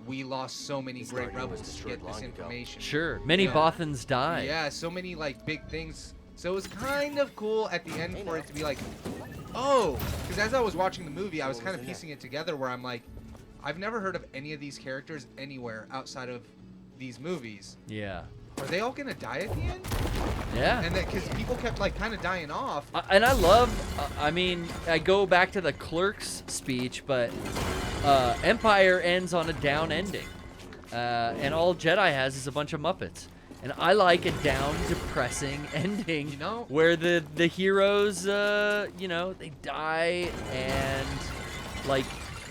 we lost so many great rebels to get this information. Sure, many Bothans died. Yeah, so many, like, big things. So it was kind of cool at the end for it to be like, oh, because as I was watching the movie, I was kind of piecing it together where I'm like, I've never heard of any of these characters anywhere outside of these movies. Yeah. Are they all gonna die at the end? Yeah. And then, because people kept like kind of dying off. And I love, I mean, I go back to the Clerk's speech, but Empire ends on a down ending. And all Jedi has is a bunch of Muppets. And I like a down, depressing ending, you know, where the heroes, you know, they die and like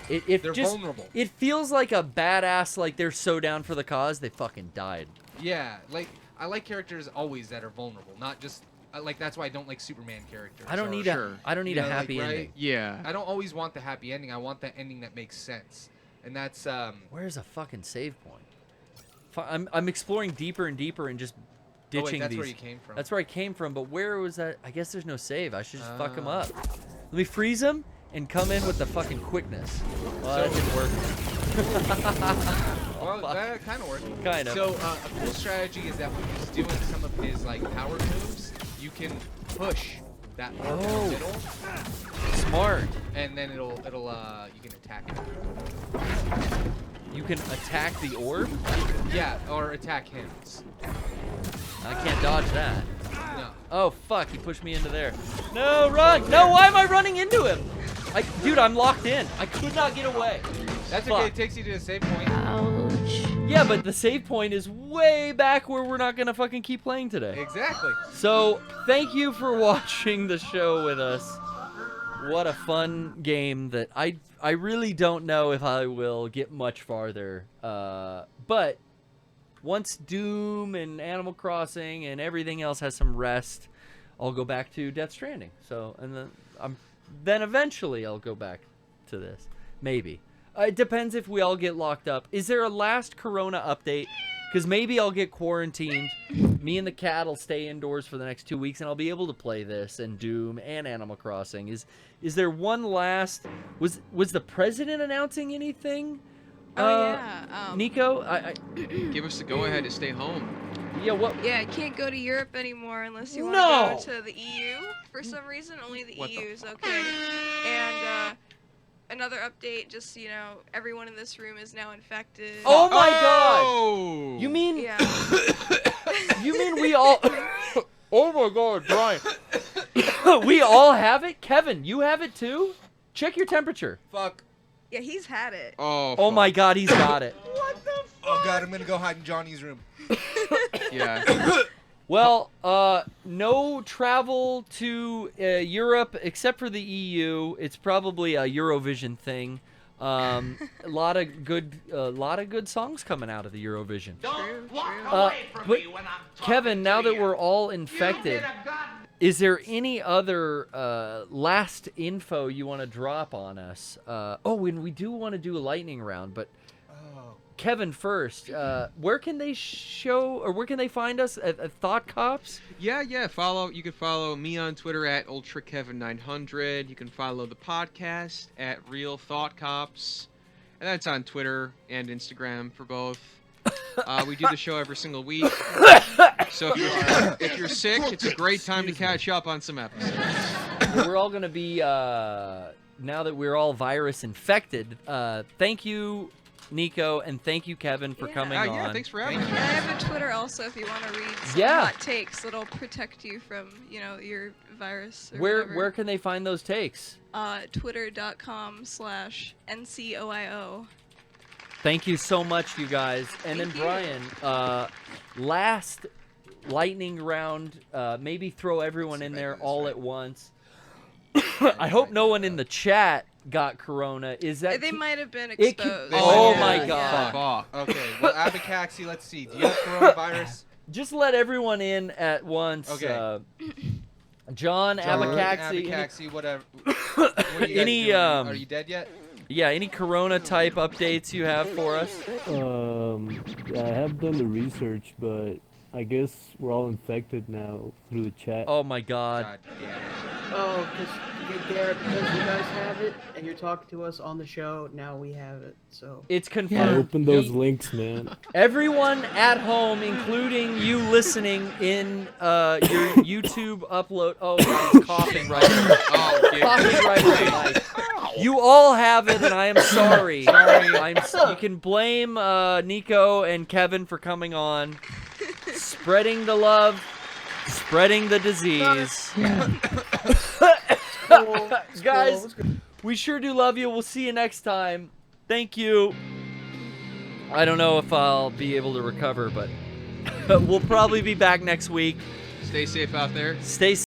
they're just, vulnerable. It feels like a badass, like they're so down for the cause, they fucking died. Yeah, like I like characters always that are vulnerable, not just like that's why I don't like Superman characters. I don't need a happy ending. Yeah. I don't always want the happy ending. I want the ending that makes sense, and that's Where's a fucking save point? I'm exploring deeper and deeper and just ditching wait, that's these. where you came from. That's where I came from, but where was that? I guess there's no save. I should just fuck him up. Let me freeze him and come in with the fucking quickness. Well, that didn't work. Well, that kind of worked. Kind of. So a cool strategy is that when he's doing some of his like power moves, you can push that orb in the middle. Smart. And then it'll you can attack it. You can attack the orb? Yeah, or attack him. I can't dodge that. No. Oh fuck, he pushed me into there. No, run! No, why am I running into him? Dude, I'm locked in. I could not get away. That's Fuck. okay, it takes you to a save point. Ouch. Yeah, but the save point is way back where we're not gonna fucking keep playing today. Exactly. So, thank you for watching the show with us. What a fun game that I really don't know if I will get much farther. But once Doom and Animal Crossing and everything else has some rest, I'll go back to Death Stranding. So, and then eventually I'll go back to this. Maybe. It depends if we all get locked up. Is there a last Corona update? Because maybe I'll get quarantined. Me and the cat will stay indoors for the next 2 weeks, and I'll be able to play this and Doom and Animal Crossing. Is there one last? Was the president announcing anything? Nico, give us the go ahead to stay home. Yeah, what? Yeah, I can't go to Europe anymore unless you want to go to the EU. For some reason, only the EU is okay. And another update, just, you know, everyone in this room is now infected. Oh my god! You mean... Yeah. You mean we all... Oh my god, Bryan. We all have it? Kevin, you have it too? Check your temperature. Fuck. Yeah, he's had it. Oh my god, he's got it. What the fuck? Oh god, I'm gonna go hide in Johnny's room. Yeah. Well, no travel to Europe except for the EU. It's probably a Eurovision thing. A lot of good songs coming out of the Eurovision. Don't walk away from me when I'm talking Kevin, now that we're all infected, is there any other last info you want to drop on us? And we do want to do a lightning round, but Kevin first, where can they where can they find us at Thought Cops? Yeah. You can follow me on Twitter at UltraKevin900. You can follow the podcast at Real Thought Cops, and that's on Twitter and Instagram for both. We do the show every single week, so if you're sick, it's a great time to catch up on some episodes. We're all gonna be now that we're all virus infected. Thank you, Nico, and thank you, Kevin, for coming on. Yeah, thanks for having me. I have a Twitter also if you want to read some hot takes that'll protect you from, you know, your virus or Where can they find those takes? Twitter.com/NCOIO. Thank you so much, you guys. And then Bryan, last lightning round, maybe throw everyone in there all at once. I hope no one in the chat got corona. Is that they might have been exposed. My god. Okay, well, Abacaxi, let's see. Do you have coronavirus? Just let everyone in at once. Okay. John, Abacaxi. Abacaxi, whatever. What are you guys doing? Are you dead yet? Yeah, any Corona type updates you have for us? Yeah, I have done the research, but I guess we're all infected now through the chat. Oh my god. Oh, Garrett, because you guys have it, and you're talking to us on the show, now we have it, so... It's I confirmed. opened those links, man. Everyone at home, including you listening in your YouTube upload. Oh, he's coughing right now. Coughing right now. You all have it, and I am sorry. You can blame Nico and Kevin for coming on, spreading the love, spreading the disease. Yeah. Guys, we sure do love you. We'll see you next time. Thank you. I don't know if I'll be able to recover, but we'll probably be back next week. Stay safe out there. Stay safe.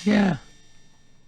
Yeah.